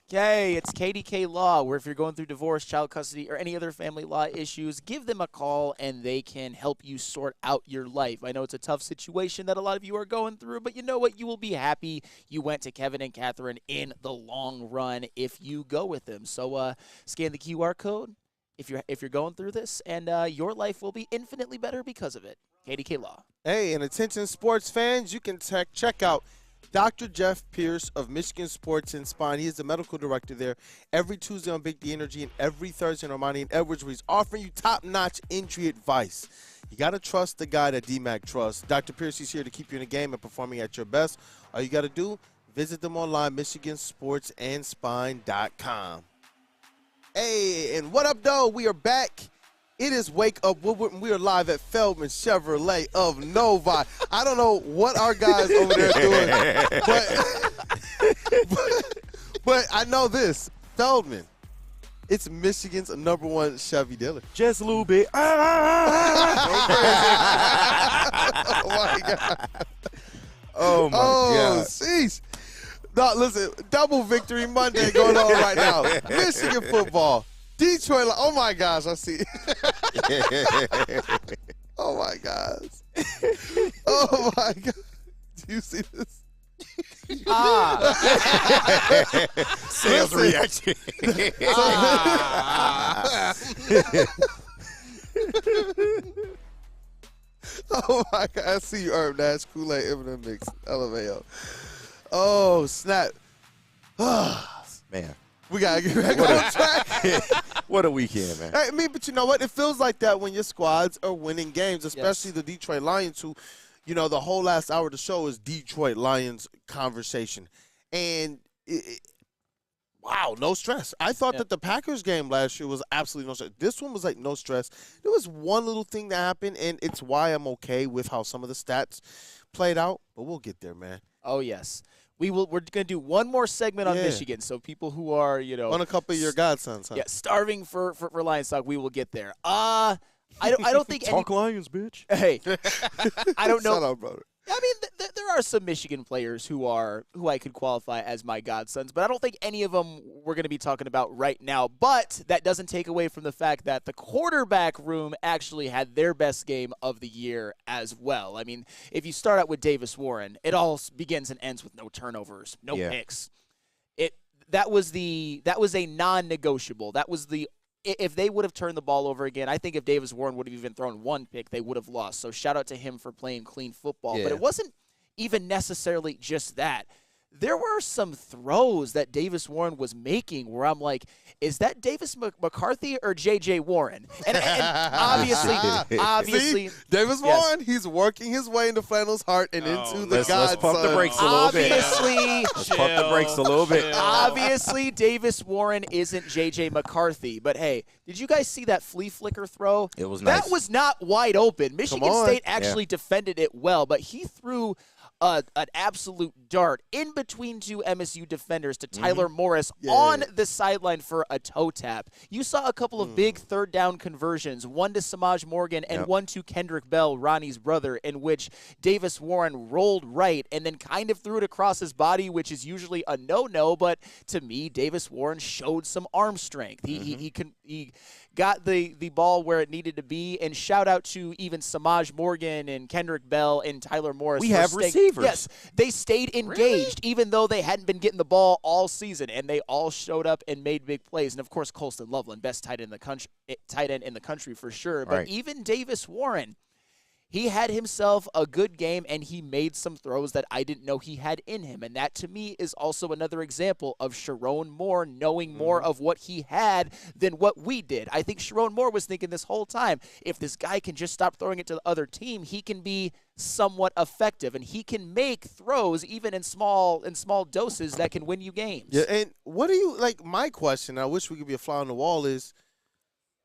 Okay, it's KDK Law, where if you're going through divorce, child custody, or any other family law issues, give them a call and they can help you sort out your life. I know it's a tough situation that a lot of you are going through, but you know what? You will be happy you went to Kevin and Catherine in the long run if you go with them. So scan the QR code if you're going through this, and your life will be infinitely better because of it. KDK Law. Hey, and attention sports fans, you can check out Dr. Jeff Pierce of Michigan Sports and Spine. He is the medical director there every Tuesday on Big D Energy and every Thursday on Armani and Edwards, where he's offering you top-notch injury advice. You got to trust the guy that DMAC trusts. Dr. Pierce is here to keep you in the game and performing at your best. All you got to do, visit them online, michigansportsandspine.com. Hey, and what up, though? We are back. It is Wake Up Woodward, and we are live at Feldman Chevrolet of Novi. I don't know what our guys over there are doing, but I know this. Feldman, it's Michigan's #1 Chevy dealer. Just a little bit. Oh, my God. Oh, my God. Sheesh. No, listen, double victory Monday going on right now. Michigan football. Detroit, oh my gosh, I see. Oh my gosh. Oh my God. Do you see this? Sales reaction. Oh my God. I see you, Herb Nash, Kool-Aid, Eminem Mix, LMAO. Oh, snap. Man. We got to get back on track. What a weekend, man. I mean, but you know what? It feels like that when your squads are winning games, especially the Detroit Lions, who, you know, the whole last hour of the show is Detroit Lions conversation. And, wow, no stress. I thought that the Packers game last year was absolutely no stress. This one was like no stress. There was one little thing that happened, and it's why I'm okay with how some of the stats played out. But we'll get there, man. Oh, yes. We're going to do one more segment on Michigan, so people who are, you know, on a couple of your godsons, huh? Yeah, starving for Lions talk, we will get there. I don't think Talk Lions, bitch. Hey, I don't know. Shut up, brother. I mean, there are some Michigan players who I could qualify as my godsons, but I don't think any of them we're going to be talking about right now. But that doesn't take away from the fact that the quarterback room actually had their best game of the year as well. I mean, if you start out with Davis Warren, it all begins and ends with no turnovers, no picks. That was a non-negotiable. That was the if they would have turned the ball over again, I think if Davis Warren would have even thrown one pick, they would have lost. So shout out to him for playing clean football. But it wasn't even necessarily just that. There were some throws that Davis Warren was making where I'm like, is that Davis McCarthy or J.J. Warren? And obviously. See, Davis Warren, he's working his way into Flannel's heart and into the Let's Godson. pump the brakes a little bit. Let's pump the brakes a little bit. Obviously, Davis Warren isn't J.J. McCarthy. But, hey, did you guys see that flea flicker throw? It was nice. That was not wide open. Michigan State actually defended it well, but he threw an absolute dart in between two MSU defenders to Tyler Morris on the sideline for a toe tap. You saw a couple of big third down conversions, one to Samaj Morgan and one to Kendrick Bell, Ronnie's brother, in which Davis Warren rolled right and then kind of threw it across his body, which is usually a no-no, but to me, Davis Warren showed some arm strength. He got the ball where it needed to be, and shout out to even Samaj Morgan and Kendrick Bell and Tyler Morris. We have receivers. Yes, they stayed engaged even though they hadn't been getting the ball all season, and they all showed up and made big plays. And of course, Colston Loveland, best tight end in the country for sure. But even Davis Warren, He had himself a good game, and he made some throws that I didn't know he had in him. And that, to me, is also another example of Sharon Moore knowing more of what he had than what we did. I think Sharon Moore was thinking this whole time, if this guy can just stop throwing it to the other team, he can be somewhat effective, and he can make throws even in small doses that can win you games. Yeah, and what do you, like, my question, I wish we could be a fly on the wall, is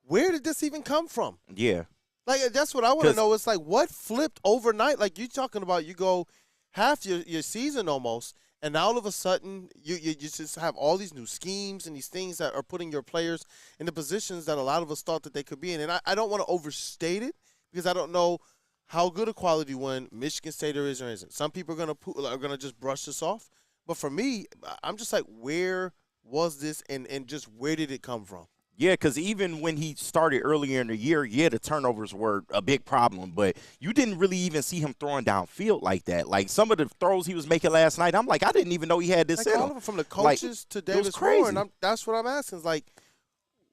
where did this even come from? Yeah. Like, that's what I want to know. It's like, what flipped overnight? Like, you're talking about you go half your season almost, and now all of a sudden you just have all these new schemes and these things that are putting your players in the positions that a lot of us thought that they could be in. And I don't want to overstate it because I don't know how good a quality win Michigan State there is or isn't. Some people are gonna just brush this off. But for me, I'm just like, where was this and just where did it come from? Yeah, because even when he started earlier in the year, the turnovers were a big problem, but you didn't really even see him throwing downfield like that. Like, some of the throws he was making last night, I'm like, I didn't even know he had this like in all him. of it, from the coaches to Davis Moore, and that's what I'm asking. Is like,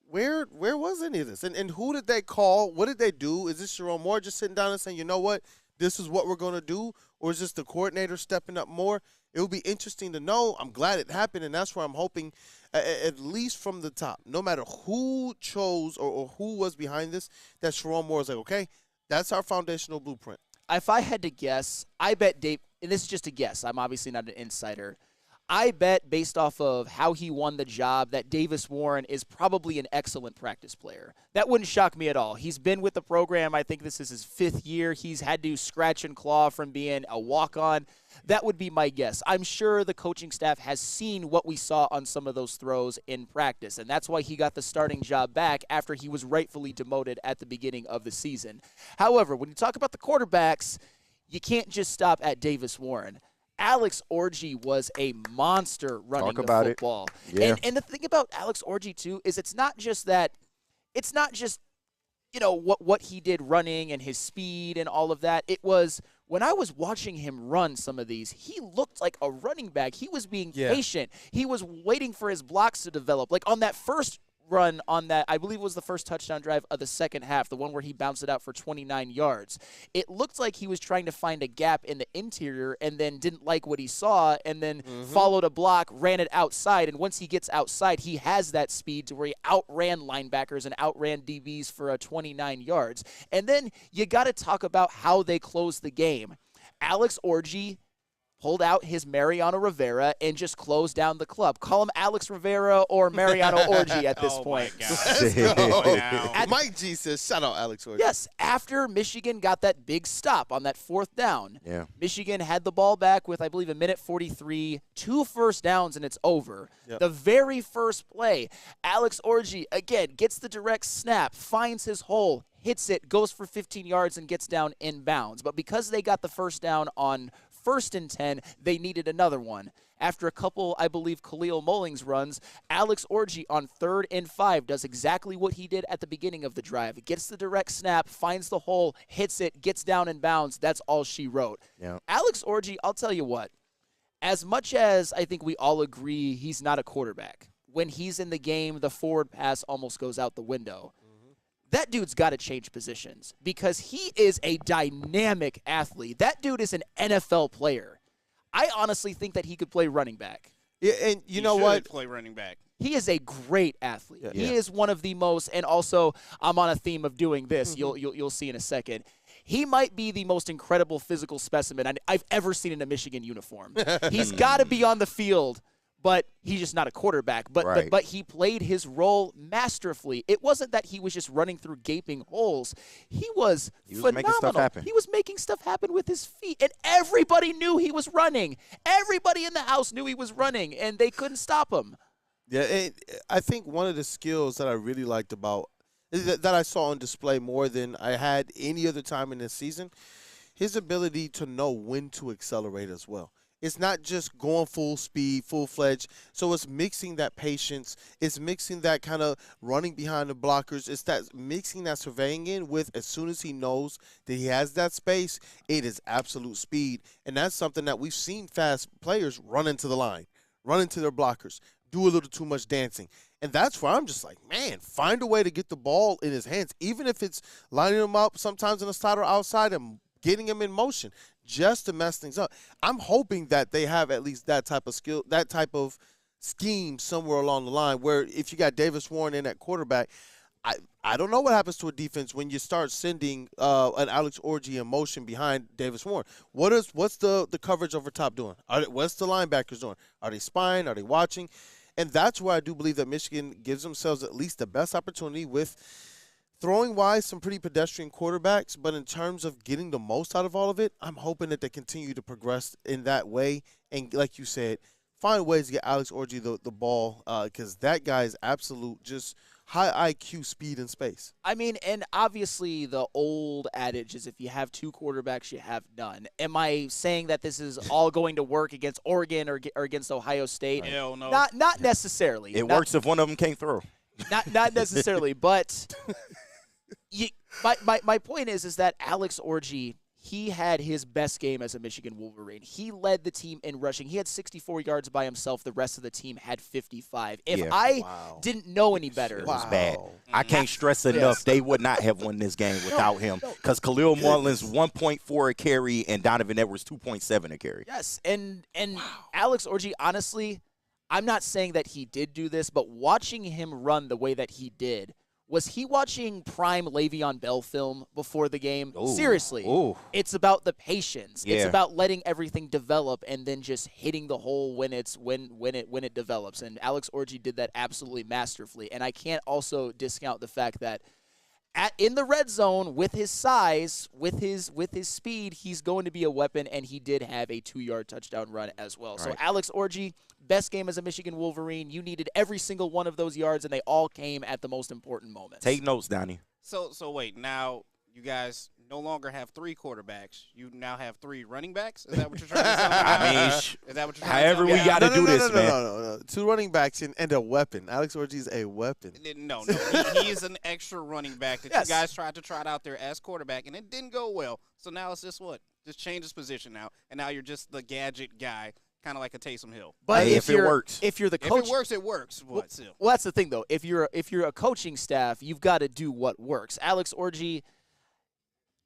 where was any of this? And who did they call? What did they do? Is this Sharon Moore just sitting down and saying, you know what, this is what we're going to do? Or is this the coordinator stepping up more? It would be interesting to know. I'm glad it happened, and that's where I'm hoping, at least from the top, no matter who chose or who was behind this, that Sharon Moore is like, okay, that's our foundational blueprint. If I had to guess, I bet Dave, and this is just a guess, I'm obviously not an insider, I bet based off of how he won the job that Davis Warren is probably an excellent practice player. That wouldn't shock me at all. He's been with the program. I think this is his 5th year. He's had to scratch and claw from being a walk-on. That would be my guess. I'm sure the coaching staff has seen what we saw on some of those throws in practice, and that's why he got the starting job back after he was rightfully demoted at the beginning of the season. However, when you talk about the quarterbacks, you can't just stop at Davis Warren. Alex Orji was a monster running the football. Yeah. And the thing about Alex Orji, too, is it's not just, you know, what he did running and his speed and all of that. It was, when I was watching him run some of these, he looked like a running back. He was being patient. He was waiting for his blocks to develop. Like on that first run on that, I believe it was the first touchdown drive of the second half, the one where he bounced it out for 29 yards. It looked like he was trying to find a gap in the interior and then didn't like what he saw and then followed a block, ran it outside, and once he gets outside, he has that speed to where he outran linebackers and outran DBs for 29 yards. And then you got to talk about how they closed the game. Alex Orji pulled out his Mariano Rivera and just closed down the club. Call him Alex Rivera or Mariano Orji at this point. Let's go. Mike G says, shout out Alex Orji. Yes, after Michigan got that big stop on that 4th down, Michigan had the ball back with, I believe, 1:43, 2 first downs, and it's over. The very first play, Alex Orji, again, gets the direct snap, finds his hole, hits it, goes for 15 yards, and gets down inbounds. But because they got the first down on 1st and 10, they needed another one. After a couple, I believe, Khalil Mullings runs, Alex Orji on 3rd and 5 does exactly what he did at the beginning of the drive. Gets the direct snap, finds the hole, hits it, gets down in bounds. That's all she wrote. Alex Orji, I'll tell you what, as much as I think we all agree he's not a quarterback, when he's in the game, the forward pass almost goes out the window. That dude's got to change positions because he is a dynamic athlete. That dude is an NFL player. I honestly think that he could play running back. Yeah, and you know what? Play running back. He is a great athlete. Yeah. He is one of the most, and also I'm on a theme of doing this. You'll see in a second. He might be the most incredible physical specimen I've ever seen in a Michigan uniform. He's got to be on the field. But he's just not a quarterback. But he played his role masterfully. It wasn't that he was just running through gaping holes. He was phenomenal. Making stuff happen. He was making stuff happen with his feet. And everybody knew he was running. Everybody in the house knew he was running, and they couldn't stop him. Yeah, and I think one of the skills that I really liked about that I saw on display more than I had any other time in this season, his ability to know when to accelerate as well. It's not just going full speed, full-fledged. So it's mixing that patience. It's mixing that kind of running behind the blockers. It's that mixing that surveying in with as soon as he knows that he has that space, it is absolute speed. And that's something that we've seen fast players run into the line, run into their blockers, do a little too much dancing. And that's where I'm just like, man, find a way to get the ball in his hands, even if it's lining him up sometimes in the slot or outside and getting him in motion just to mess things up. I'm hoping that they have at least that type of skill, that type of scheme somewhere along the line where if you got Davis Warren in at quarterback, I don't know what happens to a defense when you start sending an Alex Orji in motion behind Davis Warren. What's the coverage over top doing? What's the linebackers doing? Are they spying? Are they watching? And that's where I do believe that Michigan gives themselves at least the best opportunity with throwing-wise some pretty pedestrian quarterbacks. But in terms of getting the most out of all of it, I'm hoping that they continue to progress in that way. And like you said, find ways to get Alex Orji the ball because that guy is absolute just – high IQ, speed, and space. I mean, and obviously the old adage is if you have two quarterbacks, you have none. Am I saying that this is all going to work against Oregon or against Ohio State? Hell no. Not necessarily. It works if one of them can't throw. Not necessarily, but my point is that Alex Orji, he had his best game as a Michigan Wolverine. He led the team in rushing. He had 64 yards by himself. The rest of the team had 55. If I didn't know any better. It was bad. I can't stress enough, they would not have won this game without him because Khalil Marlin's 1.4 a carry and Donovan Edwards 2.7 a carry. Yes, and Alex Orji, honestly, I'm not saying that he did do this, but watching him run the way that he did, was he watching prime Le'Veon Bell film before the game? Ooh. Seriously. Ooh. It's about the patience. Yeah. It's about letting everything develop and then just hitting the hole when it develops. And Alex Orji did that absolutely masterfully. And I can't also discount the fact that in the red zone, with his size, with his speed, he's going to be a weapon, and he did have a 2-yard touchdown run as well. Right. So Alex Orji, best game as a Michigan Wolverine. You needed every single one of those yards, and they all came at the most important moments. Take notes, Donnie. So wait, now you guys no longer have 3 quarterbacks. You now have 3 running backs? Is that what you're trying to say? I mean, is that what you're trying however to say? we got to do this, man. No. 2 running backs and a weapon. Alex Orji's a weapon. No. He is an extra running back that you guys tried to trot out there as quarterback, and it didn't go well. So now it's just what? Just change his position now, and now you're just the gadget guy, kind of like a Taysom Hill. But if it works. If you're the coach. If it works, it works. Well, that's the thing, though. If you're a coaching staff, you've got to do what works. Alex Orji,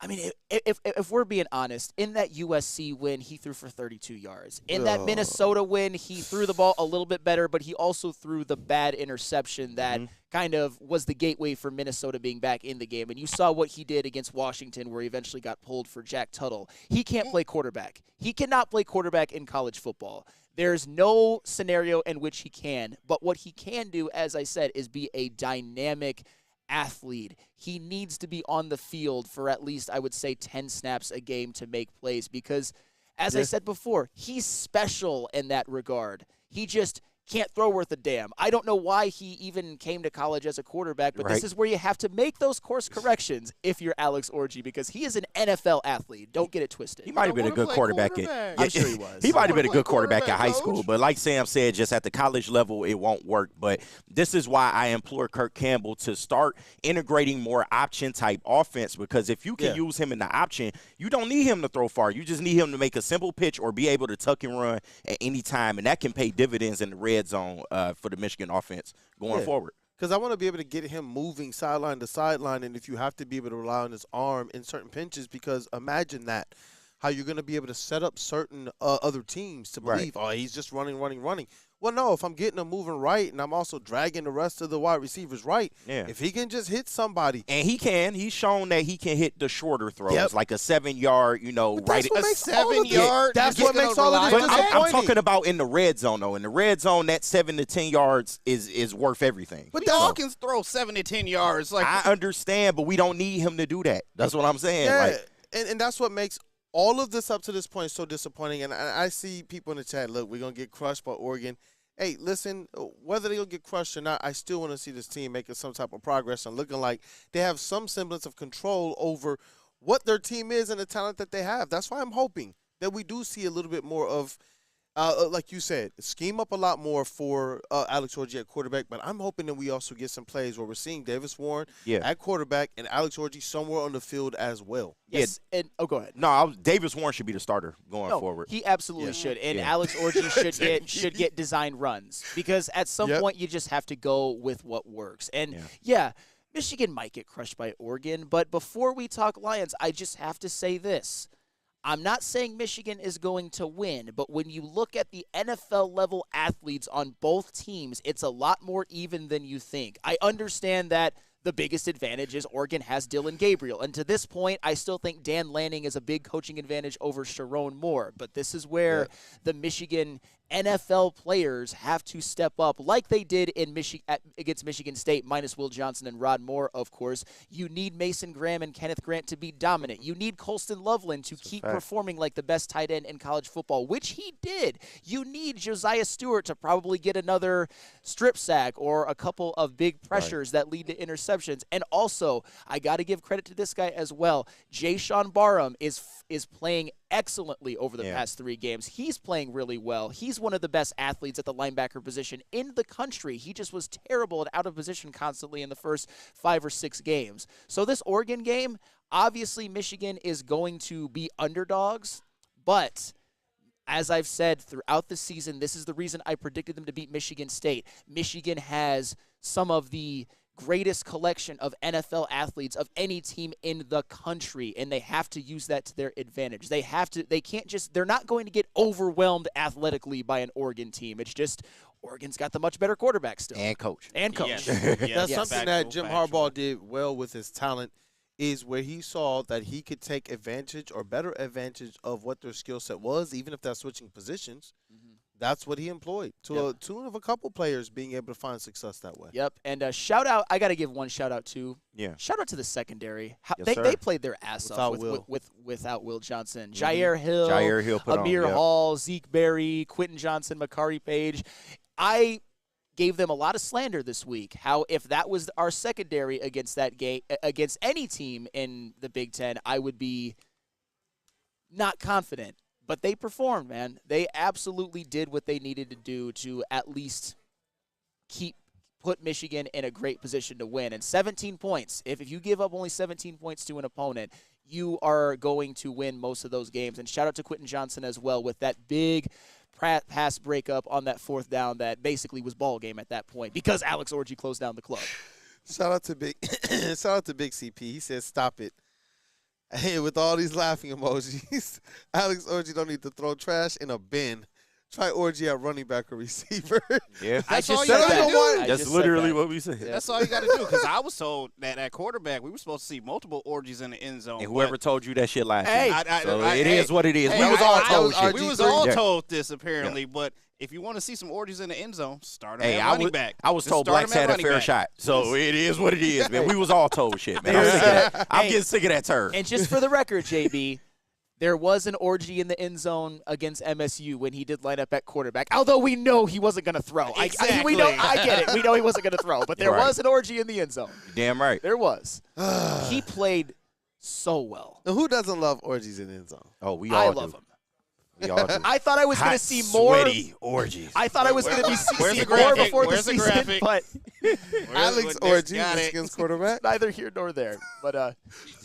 I mean, if we're being honest, in that USC win, he threw for 32 yards. In that Minnesota win, he threw the ball a little bit better, but he also threw the bad interception that kind of was the gateway for Minnesota being back in the game. And you saw what he did against Washington, where he eventually got pulled for Jack Tuttle. He can't play quarterback. He cannot play quarterback in college football. There's no scenario in which he can. But what he can do, as I said, is be a dynamic athlete. He needs to be on the field for at least, I would say, 10 snaps a game to make plays because, as I said before, he's special in that regard. He just can't throw worth a damn. I don't know why he even came to college as a quarterback, but this is where you have to make those course corrections if you're Alex Orji because he is an NFL athlete. Don't get it twisted. He might have been a good quarterback. I'm sure he was. He might have been a good quarterback in high school, but like Sam said, just at the college level, it won't work. But this is why I implore Kirk Campbell to start integrating more option-type offense because if you can use him in the option, you don't need him to throw far. You just need him to make a simple pitch or be able to tuck and run at any time, and that can pay dividends in the red zone for the Michigan offense going forward. Because I want to be able to get him moving sideline to sideline, and if you have to be able to rely on his arm in certain pinches, because imagine that, how you're going to be able to set up certain other teams to believe, oh, he's just running. Well, no, if I'm getting him moving right and I'm also dragging the rest of the wide receivers right, if he can just hit somebody. And he can. He's shown that he can hit the shorter throws, like a 7-yard, But right. That's what makes 7-yard. That's what makes all of this disappointing. I'm talking about in the red zone, though. In the red zone, that 7 to 10 yards is worth everything. But Dawkins throw 7 to 10 yards. I understand, but we don't need him to do that. That's what I'm saying. Yeah, and that's what makes all of this up to this point so disappointing. And I see people in the chat, look, we're going to get crushed by Oregon. Hey, listen, whether they'll get crushed or not, I still want to see this team making some type of progress and looking like they have some semblance of control over what their team is and the talent that they have. That's why I'm hoping that we do see a little bit more of Like you said, scheme up a lot more for Alex Orji at quarterback, but I'm hoping that we also get some plays where we're seeing Davis Warren at quarterback and Alex Orji somewhere on the field as well. Yes. And go ahead. No, Davis Warren should be the starter going forward. He absolutely should. And Alex Orji should get design runs because at some point you just have to go with what works. And Michigan might get crushed by Oregon, but before we talk Lions, I just have to say this. I'm not saying Michigan is going to win, but when you look at the NFL-level athletes on both teams, it's a lot more even than you think. I understand that the biggest advantage is Oregon has Dylan Gabriel, and to this point, I still think Dan Lanning is a big coaching advantage over Sharon Moore, but this is where the Michigan NFL players have to step up like they did in against Michigan State, minus Will Johnson and Rod Moore, of course. You need Mason Graham and Kenneth Grant to be dominant. You need Colston Loveland to keep performing like the best tight end in college football, which he did. You need Josiah Stewart to probably get another strip sack or a couple of big pressures that lead to interceptions. And also, I got to give credit to this guy as well. Jay Sean Barham is playing excellently over the past 3 games. He's playing really well. He's one of the best athletes at the linebacker position in the country. He just was terrible and out of position constantly in the first 5 or 6 games. So this Oregon game, obviously Michigan is going to be underdogs, but as I've said throughout the season, this is the reason I predicted them to beat Michigan State. Michigan has some of the greatest collection of NFL athletes of any team in the country, and they have to use that to their advantage. They're not going to get overwhelmed athletically by an Oregon team. It's just Oregon's got the much better quarterback still. And coach. That's something that Jim Harbaugh did well with his talent, is where he saw that he could take advantage or better advantage of what their skill set was, even if that's switching positions. That's what he employed to a tune of a couple players being able to find success that way. Yep, and shout out, I got to give one shout out too. Yeah. Shout out to the secondary. They played their ass off without Will Johnson. Mm-hmm. Jair Hill, Amir on, Hall, Zeke Berry, Quentin Johnson, Makari Page. I gave them a lot of slander this week. How if that was our secondary against that game, against any team in the Big Ten, I would be not confident. But they performed, man. They absolutely did what they needed to do to at least put Michigan in a great position to win. And 17 points. If you give up only 17 points to an opponent, you are going to win most of those games. And shout out to Quentin Johnson as well with that big pass breakup on that 4th down that basically was ball game at that point because Alex Orji closed down the club. Shout out to Big CP. He says, "Stop it." Hey, with all these laughing emojis, Alex Orji don't need to throw trash in a bin. Try Orji at running back or receiver. Yeah, that's all you got to do. That's literally what we said. Yeah. That's all you got to do because I was told that at quarterback we were supposed to see multiple orgies in the end zone. And whoever told you that shit last year. It is what it is. Hey, we was all told shit. We was all told this apparently, but if you want to see some orgies in the end zone, start them at running back. I was told Blacks had a fair shot. So it is what it is, man. We was all told shit, man. I'm getting sick of that turd. And just for the record, JB, there was an orgy in the end zone against MSU when he did line up at quarterback, although we know he wasn't going to throw. Exactly. I get it. We know he wasn't going to throw, but there was an orgy in the end zone. Damn right. There was. He played so well. Now, who doesn't love orgies in the end zone? Oh, we all love them. I thought I was going to see more sweaty orgies. I thought I was going to see more before the season, but Alex Orji, Michigan's quarterback. Neither here nor there. But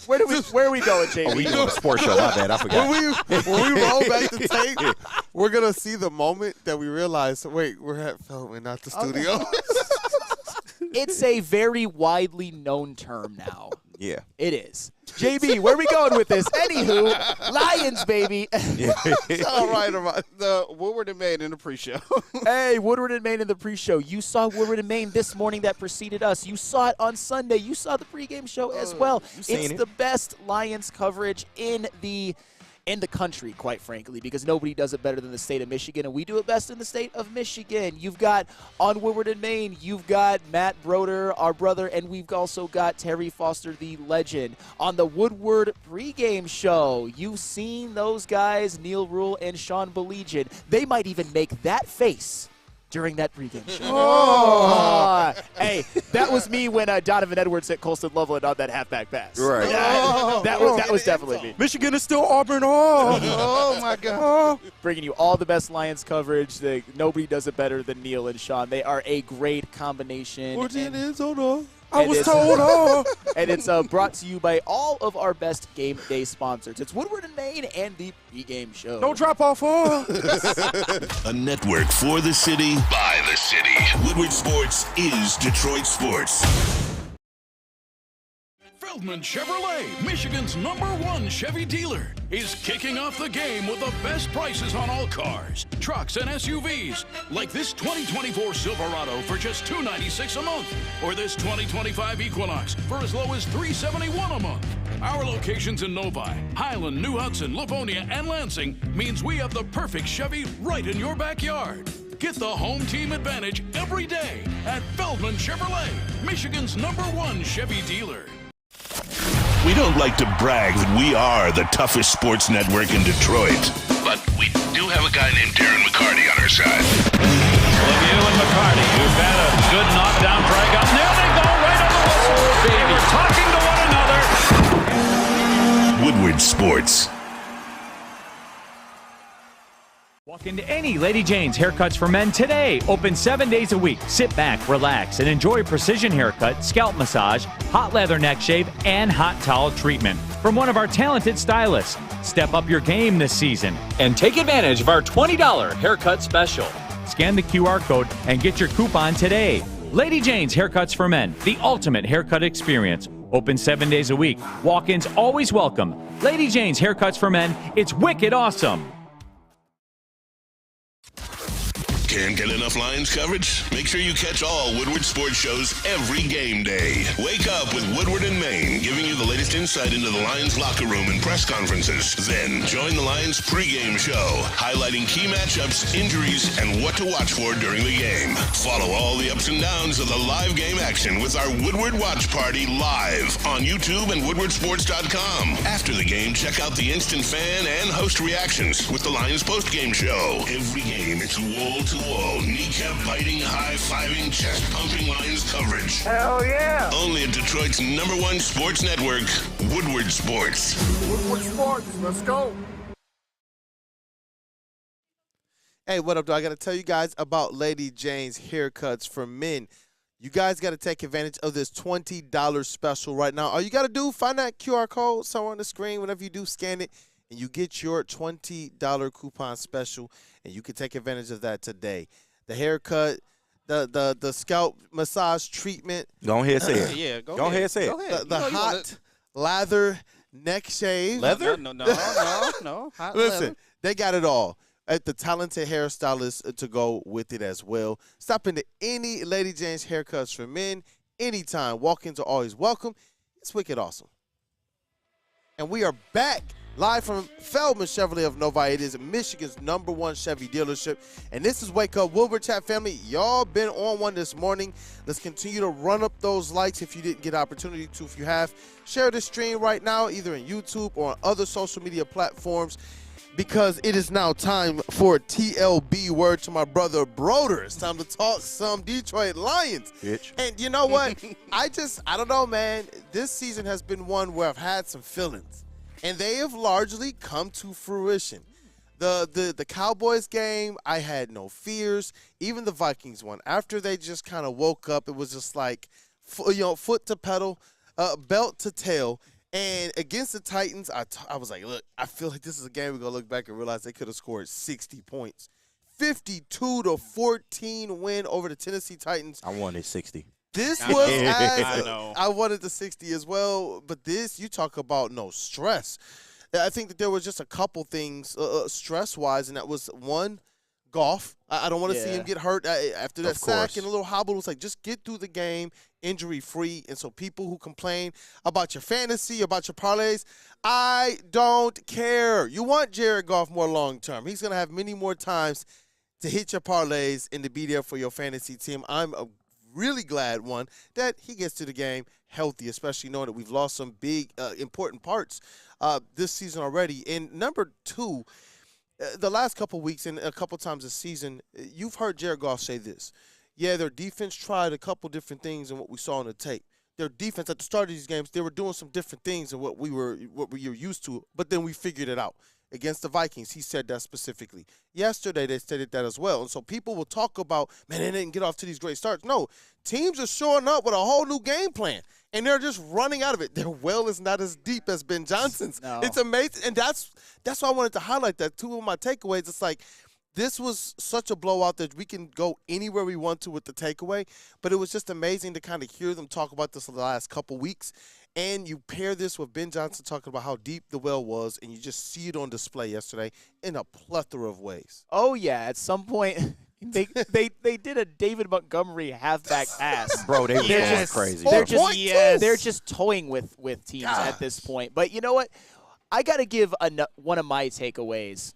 where are we going, JB? Oh, we doing a sports show. My bad, I forgot. When we roll back the tape, we're gonna see the moment that we realize. Wait, we're at Feldman, not the studio. It's a very widely known term now. Yeah. It is. JB, where are we going with this? Anywho, Lions, baby. All right, the Woodward and Maine in the pre-show. Hey, Woodward and Maine in the pre-show. You saw Woodward and Maine this morning that preceded us. You saw it on Sunday. You saw the pregame show as well. It's the best Lions coverage in the country, quite frankly, because nobody does it better than the state of Michigan, and we do it best in the state of Michigan. You've got on Woodward and Maine, you've got Matt Broder, our brother, and we've also got Terry Foster, the legend. On the Woodward pregame show, you've seen those guys, Neil Rule and Sean Belegian. They might even make that face during that pregame show. Hey, that was me when Donovan Edwards hit Colston Loveland on that halfback pass. Right. That was definitely me. Michigan is still Auburn. Oh my God. Bringing you all the best Lions coverage. Nobody does it better than Neil and Sean. They are a great combination. I was told. And it's brought to you by all of our best game day sponsors. It's Woodward and Maine and the pregame show. No drop off. A network for the city, by the city. Woodward Sports is Detroit Sports. Feldman Chevrolet, Michigan's #1 Chevy dealer, is kicking off the game with the best prices on all cars, trucks, and SUVs, like this 2024 Silverado for just $296 a month, or this 2025 Equinox for as low as $371 a month. Our locations in Novi, Highland, New Hudson, Livonia, and Lansing means we have the perfect Chevy right in your backyard. Get the home team advantage every day at Feldman Chevrolet, Michigan's #1 Chevy dealer. We don't like to brag that we are the toughest sports network in Detroit, but we do have a guy named Darren McCarty on our side. Lemieux and McCarty, who've had a good knockdown drag up. There they go, right on the whistle. They were talking to one another. Woodward Sports. Walk into any Lady Jane's Haircuts for Men today. Open 7 days a week. Sit back, relax, and enjoy precision haircut, scalp massage, hot leather neck shave, and hot towel treatment from one of our talented stylists. Step up your game this season and take advantage of our $20 haircut special. Scan the QR code and get your coupon today. Lady Jane's Haircuts for Men, the ultimate haircut experience. Open 7 days a week. Walk-ins always welcome. Lady Jane's Haircuts for Men. It's wicked awesome. Can't get enough Lions coverage? Make sure you catch all Woodward Sports shows every game day. Wake up with Woodward and Maine, giving you the latest insight into the Lions locker room and press conferences. Then join the Lions pregame show, highlighting key matchups, injuries, and what to watch for during the game. Follow all the ups and downs of the live game action with our Woodward Watch Party live on YouTube and WoodwardSports.com. After the game, check out the instant fan and host reactions with the Lions postgame show. Every game, it's wall-to-wall, kneecap-biting, high-fiving, chest-pumping Lions coverage. Hell yeah! Only at Detroit's #1 sports network, Woodward Sports. Woodward Sports, let's go. Hey, what up, though? I got to tell you guys about Lady Jane's Haircuts for Men. You guys got to take advantage of this $20 special right now. All you got to do, find that QR code somewhere on the screen. Whenever you do, scan it, and you get your $20 coupon special, and you can take advantage of that today. The haircut, the scalp massage treatment. Go ahead, say it. Yeah, go ahead, ahead. say it. Go ahead. The hot lather neck shave. Leather? No. Hot Listen, leather. they got it all. At the talented hairstylist to go with it as well. Stop into any Lady Jane's Haircuts for Men anytime. Walk-ins are always welcome. It's wicked awesome. And we are back live from Feldman Chevrolet of Novi. It is Michigan's #1 Chevy dealership. And this is Wake Up Woodward Chat family. Y'all been on one this morning. Let's continue to run up those likes if you didn't get opportunity to. If you have, share this stream right now, either in YouTube or on other social media platforms, because it is now time for TLB word to my brother Broder. It's time to talk some Detroit Lions. Bitch. And you know what? I don't know, man. This season has been one where I've had some feelings, and they have largely come to fruition. The Cowboys game, I had no fears. Even the Vikings one, after they just kind of woke up, it was just like, foot to pedal, belt to tail. And against the Titans, I was like, look, I feel like this is a game we're going to look back and realize they could have scored 60 points. 52-14 win over the Tennessee Titans. I wanted 60. This was I wanted the 60 as well, but this, you talk about no stress. I think that there was just a couple things stress-wise, and that was, one, Goff. I don't want to see him get hurt after that sack and a little hobble. It was like, just get through the game injury-free. And so people who complain about your fantasy, about your parlays, I don't care. You want Jared Goff more long-term. He's going to have many more times to hit your parlays and to be there for your fantasy team. I'm really glad, one, that he gets to the game healthy, especially knowing that we've lost some big, important parts this season already. And number two, the last couple weeks and a couple times this season, you've heard Jared Goff say this. Yeah, their defense tried a couple different things in what we saw on the tape. Their defense at the start of these games, they were doing some different things than what we were used to, but then we figured it out. Against the Vikings, he said that specifically. Yesterday, they stated that as well. And so people will talk about, man, they didn't get off to these great starts. No, teams are showing up with a whole new game plan, and they're just running out of it. Their well is not as deep as Ben Johnson's. No. It's amazing, and that's why I wanted to highlight that. Two of my takeaways, it's like, this was such a blowout that we can go anywhere we want to with the takeaway, but it was just amazing to kind of hear them talk about this the last couple weeks. And you pair this with Ben Johnson talking about how deep the well was, and you just see it on display yesterday in a plethora of ways. Oh, yeah. At some point, they did a David Montgomery halfback pass. Bro, they were crazy. They're just toying with teams at this point. But you know what? I got to give one of my takeaways.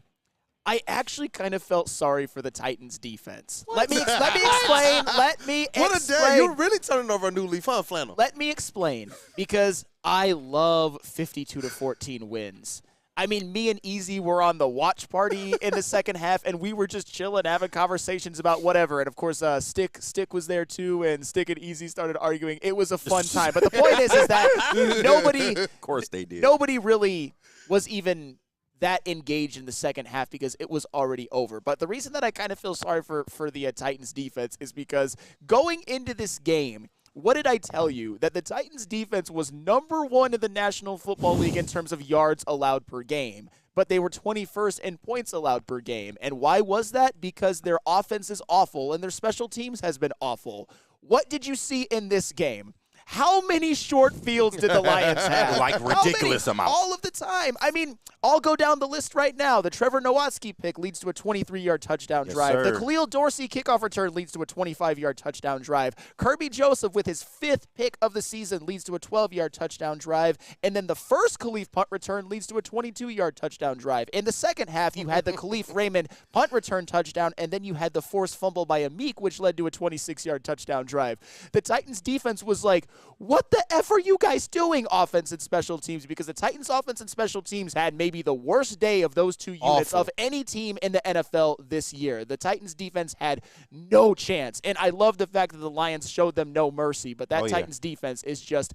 I actually kind of felt sorry for the Titans defense. Let me explain. What a day. You're really turning over a new leaf, huh, Flannel? Let me explain, because I love 52-14 wins. I mean, me and Easy were on the watch party in the second half, and we were just chilling, having conversations about whatever. And, of course, Stick was there, too, and Stick and Easy started arguing. It was a fun time. But the point is that nobody – of course they did. Nobody really was even – that engaged in the second half because it was already over. But the reason that I kind of feel sorry for the Titans defense is because going into this game, what did I tell you? That the Titans defense was number 1 in the National Football League in terms of yards allowed per game, but they were 21st in points allowed per game. And why was that? Because their offense is awful and their special teams has been awful. What did you see in this game? How many short fields did the Lions have? Like ridiculous amount. All of the time. I mean, I'll go down the list right now. The Trevor Nowatzki pick leads to a 23-yard touchdown drive. Sir. The Khalil Dorsey kickoff return leads to a 25-yard touchdown drive. Kirby Joseph with his 5th pick of the season leads to a 12-yard touchdown drive. And then the first Khalif punt return leads to a 22-yard touchdown drive. In the second half, you had the Khalif Raymond punt return touchdown, and then you had the forced fumble by Amik, which led to a 26-yard touchdown drive. The Titans defense was like, what the F are you guys doing, offense and special teams? Because the Titans offense and special teams had maybe the worst day of those two units of any team in the NFL this year. The Titans defense had no chance. And I love the fact that the Lions showed them no mercy, but that Titans defense is just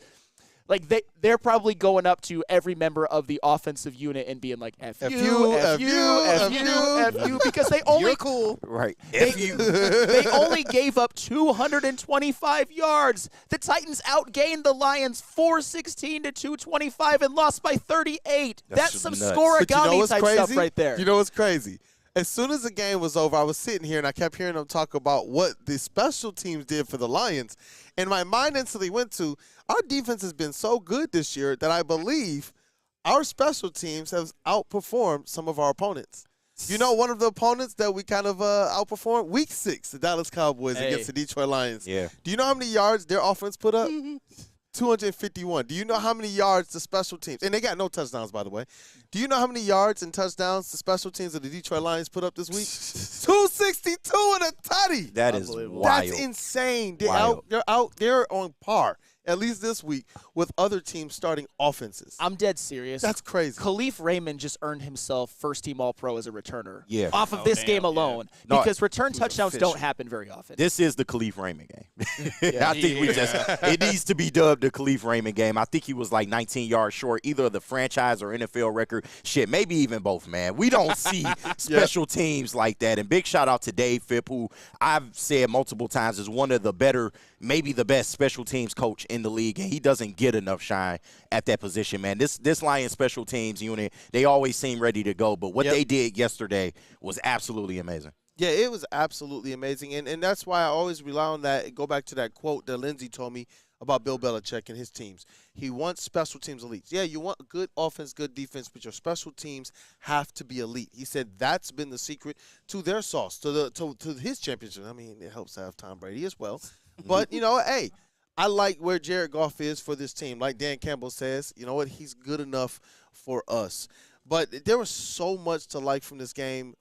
like they're probably going up to every member of the offensive unit and being like, F you, because they only You're cool. Right. They only gave up 225 yards. The Titans outgained the Lions 416 to 225 and lost by 38. That's some nuts. scoregami type stuff right there. You know what's crazy? As soon as the game was over, I was sitting here and I kept hearing them talk about what the special teams did for the Lions. And my mind instantly went to, our defense has been so good this year that I believe our special teams have outperformed some of our opponents. You know, one of the opponents that we kind of outperformed? Week 6, the Dallas Cowboys against the Detroit Lions. Yeah. Do you know how many yards their offense put up? 251. Do you know how many yards the special teams, and they got no touchdowns, by the way. Do you know how many yards and touchdowns the special teams of the Detroit Lions put up this week? 262 and a tutty. That is wild. That's insane. They're on par, at least this week, with other teams starting offenses. I'm dead serious. That's crazy. Khalif Raymond just earned himself first-team All-Pro as a returner. Yeah. Off of this game alone. No, because return touchdowns don't happen very often. This is the Khalif Raymond game. I think it needs to be dubbed the Khalif Raymond game. I think he was like 19 yards short, either of the franchise or NFL record. Shit, maybe even both, man. We don't see special teams like that. And big shout out to Dave Phipp, who I've said multiple times is one of the better, maybe the best special teams coach in the league, and he doesn't get enough shine at that position, man. This Lions special teams unit, they always seem ready to go, but what they did yesterday was absolutely amazing. Yeah, it was absolutely amazing, and that's why I always rely on that and go back to that quote that Lindsey told me about Bill Belichick and his teams. He wants special teams elites. Yeah, you want good offense, good defense, but your special teams have to be elite. He said that's been the secret to their sauce, to his championship. I mean, it helps to have Tom Brady as well. But, you know, hey, I like where Jared Goff is for this team. Like Dan Campbell says, you know what, he's good enough for us. But there was so much to like from this game.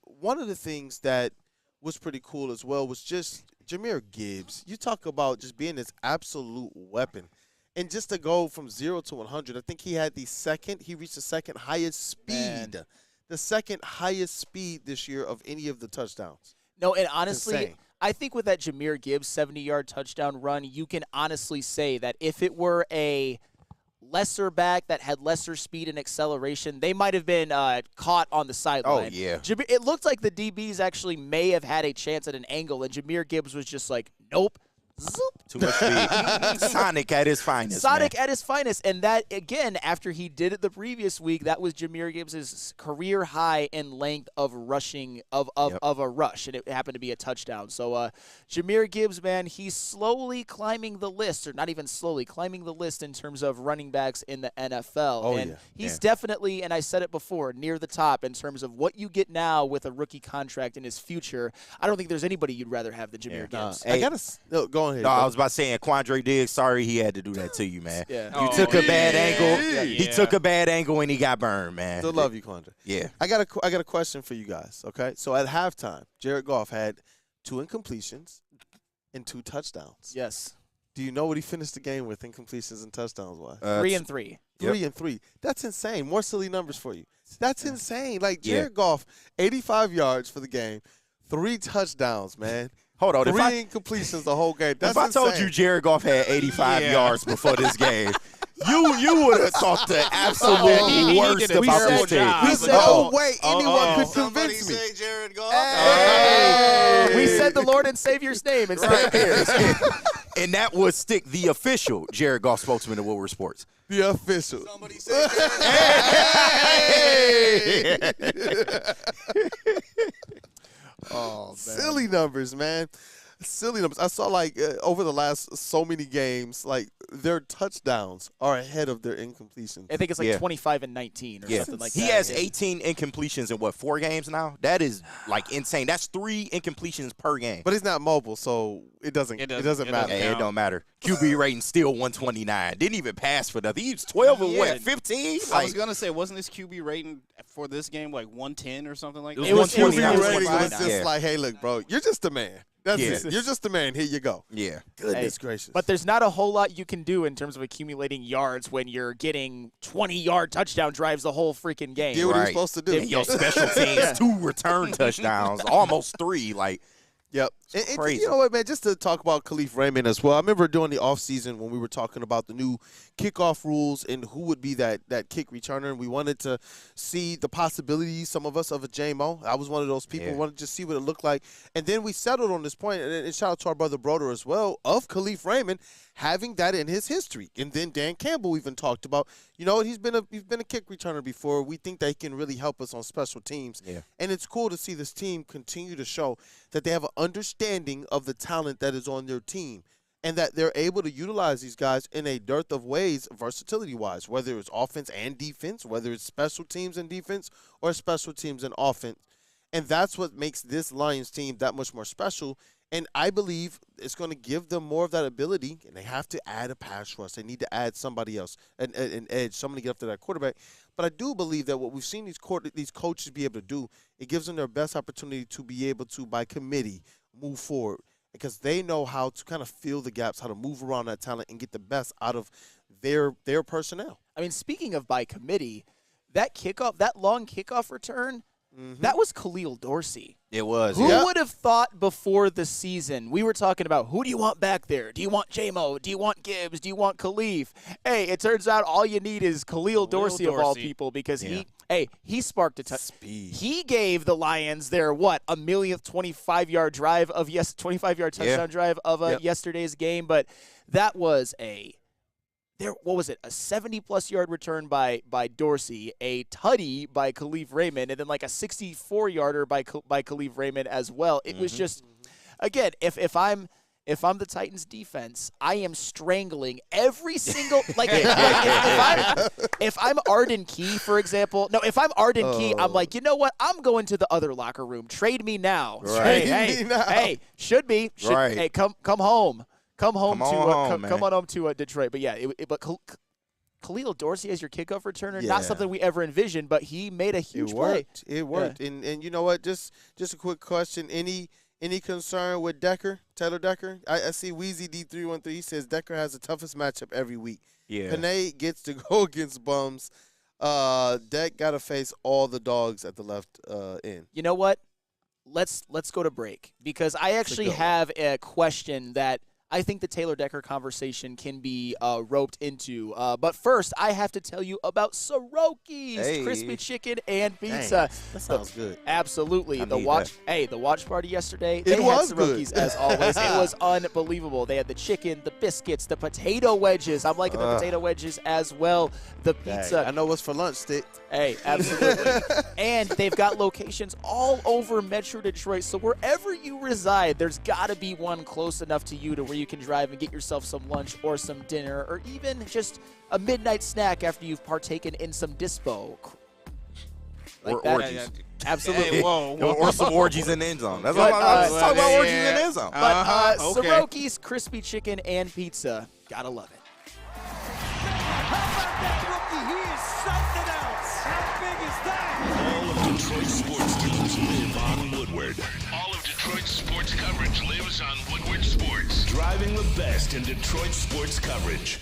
One of the things that was pretty cool as well was just Jahmyr Gibbs. You talk about just being this absolute weapon. And just to go from 0 to 100, I think he reached the second highest speed the second highest speed this year of any of the touchdowns. No, and honestly, Insane. I think with that Jahmyr Gibbs 70-yard touchdown run, you can honestly say that if it were a lesser back that had lesser speed and acceleration, they might have been caught on the sideline. Oh, yeah. It looked like the DBs actually may have had a chance at an angle, and Jahmyr Gibbs was just like, nope. Zoop. Too much speed. Sonic at his finest. Sonic man. at his finest. And that, again, after he did it the previous week, that was Jahmyr Gibbs' career high in length of rushing, of a rush, and it happened to be a touchdown. So Jahmyr Gibbs, man, he's slowly climbing the list, or not even slowly, climbing the list in terms of running backs in the NFL. Oh, and yeah. he's definitely, and I said it before, near the top in terms of what you get now with a rookie contract in his future. I don't think there's anybody you'd rather have than Jahmyr Gibbs. I got to go ahead. No, I was about to say, Quandre Diggs, sorry he had to do that to you, man. Yeah. You took a bad angle. Yeah. He took a bad angle and he got burned, man. Still love you, Quandre. Yeah. I got a question for you guys. Okay, so at halftime, Jared Goff had 2 incompletions and 2 touchdowns. Yes. Do you know what he finished the game with, incompletions and touchdowns wise? 3 and 3. 3 and 3. That's insane. More silly numbers for you. That's insane. Like Jared Goff, 85 yards for the game, 3 touchdowns, man. Hold on. 3 incompletions the whole game. That's if I told you Jared Goff had 85 yards before this game, you would have thought the absolute worst about this team. He said, "Oh wait, anyone could Somebody convince me." say Jared Goff. Hey. We said the Lord and Savior's name instead of his. And that was the official Jared Goff spokesman of Woodward Sports. The official. Somebody say Jared Goff. Oh, man. Silly numbers, man. Silly numbers. I saw over the last so many games, their touchdowns are ahead of their incompletions. I think it's 25 and 19 or something like that. He has 18 incompletions in 4 games now? That is insane. That's 3 incompletions per game. But he's not mobile, so it doesn't matter. Hey, it don't matter. QB rating still 129. Didn't even pass for nothing. He was 12 and 15? I was gonna say, wasn't his QB rating for this game 110 or something like that? It was QB 129. rating was just like, hey, look, bro, you're just a man. That's it. You're just a man. Here you go. Yeah. Goodness gracious. But there's not a whole lot you can do in terms of accumulating yards when you're getting 20-yard touchdown drives the whole freaking game. Did what he was supposed to do. And your special teams, 2 return touchdowns, almost 3. Yep. Crazy. You know what, man, just to talk about Khalif Raymond as well, I remember during the offseason when we were talking about the new kickoff rules and who would be that kick returner, and we wanted to see the possibilities, some of us, of a JMO. I was one of those people who wanted to just see what it looked like. And then we settled on this point, and shout out to our brother Broder as well, of Khalif Raymond having that in his history. And then Dan Campbell even talked about, he's been a kick returner before. We think that he can really help us on special teams. Yeah. And it's cool to see this team continue to show that they have an understanding of the talent that is on their team and that they're able to utilize these guys in a dearth of ways, versatility-wise, whether it's offense and defense, whether it's special teams and defense or special teams and offense. And that's what makes this Lions team that much more special. And I believe it's going to give them more of that ability, and they have to add a pass rush. They need to add somebody else, an edge, somebody to get up to that quarterback. But I do believe that what we've seen these coaches be able to do, it gives them their best opportunity to be able to, by committee, move forward because they know how to kind of fill the gaps, how to move around that talent and get the best out of their personnel. I mean, speaking of by committee, that long kickoff return, that was Khalil Dorsey. It was. Who would have thought before the season? We were talking about who do you want back there? Do you want JMO? Do you want Gibbs? Do you want Khalif? Hey, it turns out all you need is Khalil Dorsey of all people because he sparked a speed. He gave the Lions their a millionth 25-yard drive of 25-yard touchdown drive of yesterday's game, but that was a 70-plus yard return by Dorsey, a tutty by Khalif Raymond, and then a 64-yarder by Khalif Raymond as well. It was just, again, if I'm the Titans defense, I am strangling every single if I'm Arden Key, for example. No, if I'm Arden Key, I'm like, you know what? I'm going to the other locker room. Trade me now. Right. Hey, should be. Right. Hey, come home. Come on home to Detroit. But yeah, but Khalil Dorsey as your kickoff returner, not something we ever envisioned, but he made a huge play. It worked. Yeah. And you know what? Just a quick question. Any concern with Taylor Decker? I see Weezy D313. He says Decker has the toughest matchup every week. Yeah. Panay gets to go against bums. Deck got to face all the dogs at the left end. You know what? Let's go to break because I actually have a question that I think the Taylor Decker conversation can be roped into. But first, I have to tell you about Soroki's crispy chicken and pizza. Dang, that sounds good. Absolutely. The watch party yesterday, they It had was Soroki's good. as always. It was unbelievable. They had the chicken, the biscuits, the potato wedges. I'm liking the potato wedges as well. The pizza. Dang, I know what's for lunch, Stick. Hey, absolutely. And they've got locations all over Metro Detroit. So wherever you reside, there's got to be one close enough to you to where you can drive and get yourself some lunch or some dinner or even just a midnight snack after you've partaken in some dispo. Or orgies. Absolutely. Hey, whoa. Or some orgies in the end zone. That's But, what I'm talking about. yeah. Orgies in the end zone. But okay. Soroki's crispy chicken and pizza, gotta love it. All of Detroit's sports teams live on Woodward. All of Detroit's sports coverage lives on Woodward Sports. Driving the best in Detroit sports coverage.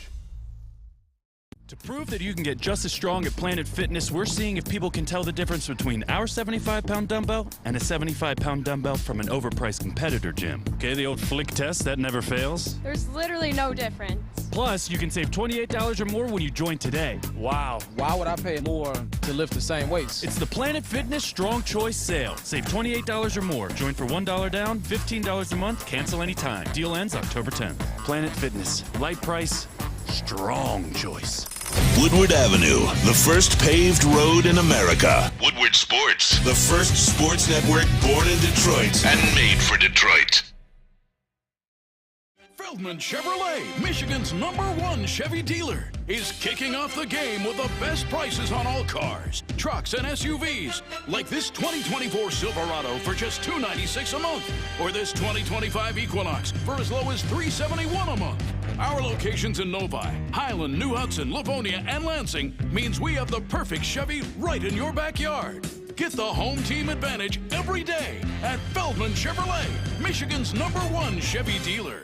To prove that you can get just as strong at Planet Fitness, we're seeing if people can tell the difference between our 75-pound dumbbell and a 75-pound dumbbell from an overpriced competitor gym. Okay, the old flick test, that never fails. There's literally no difference. Plus, you can save $28 or more when you join today. Wow. Why would I pay more to lift the same weights? It's the Planet Fitness Strong Choice Sale. Save $28 or more. Join for $1 down, $15 a month, cancel anytime. Deal ends October 10th. Planet Fitness. Light price, strong choice. Woodward Avenue, the first paved road in America. Woodward Sports, the first sports network born in Detroit and made for Detroit. Feldman Chevrolet, Michigan's #1 Chevy dealer, is kicking off the game with the best prices on all cars, trucks, and SUVs, like this 2024 Silverado for just $296 a month, or this 2025 Equinox for as low as $371 a month. Our locations in Novi, Highland, New Hudson, Livonia, and Lansing means we have the perfect Chevy right in your backyard. Get the home team advantage every day at Feldman Chevrolet, Michigan's #1 Chevy dealer.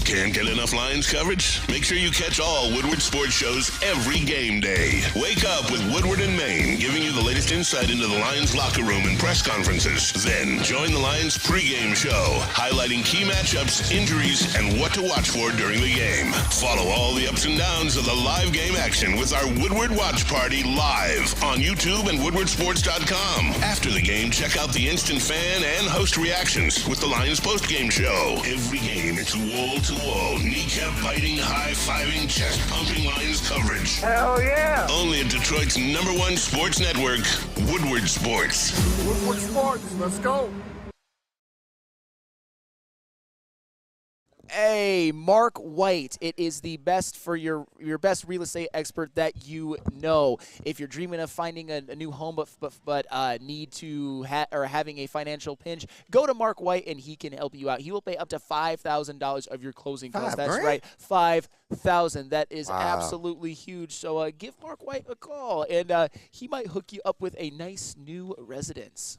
Can't get enough Lions coverage? Make sure you catch all Woodward sports shows every game day. Wake up with Woodward and Maine, giving you the latest insight into the Lions locker room and press conferences. Then join the Lions pregame show, highlighting key matchups, injuries, and what to watch for during the game. Follow all the ups and downs of the live game action with our Woodward Watch Party live on YouTube and WoodwardSports.com. After the game, check out the instant fan and host reactions with the Lions postgame show. Every game, it's wall-to-wall, kneecap-biting, high-fiving, chest-pumping Lions coverage. Hell yeah! Only at Detroit's #1 sports network, Woodward Sports. Woodward Sports, let's go. Hey, Mark White. It is the best for your best real estate expert that you know. If you're dreaming of finding a new home but need to or having a financial pinch, go to Mark White and he can help you out. He will pay up to $5,000 of your closing costs. That's right, $5,000. That is absolutely huge. So give Mark White a call and he might hook you up with a nice new residence.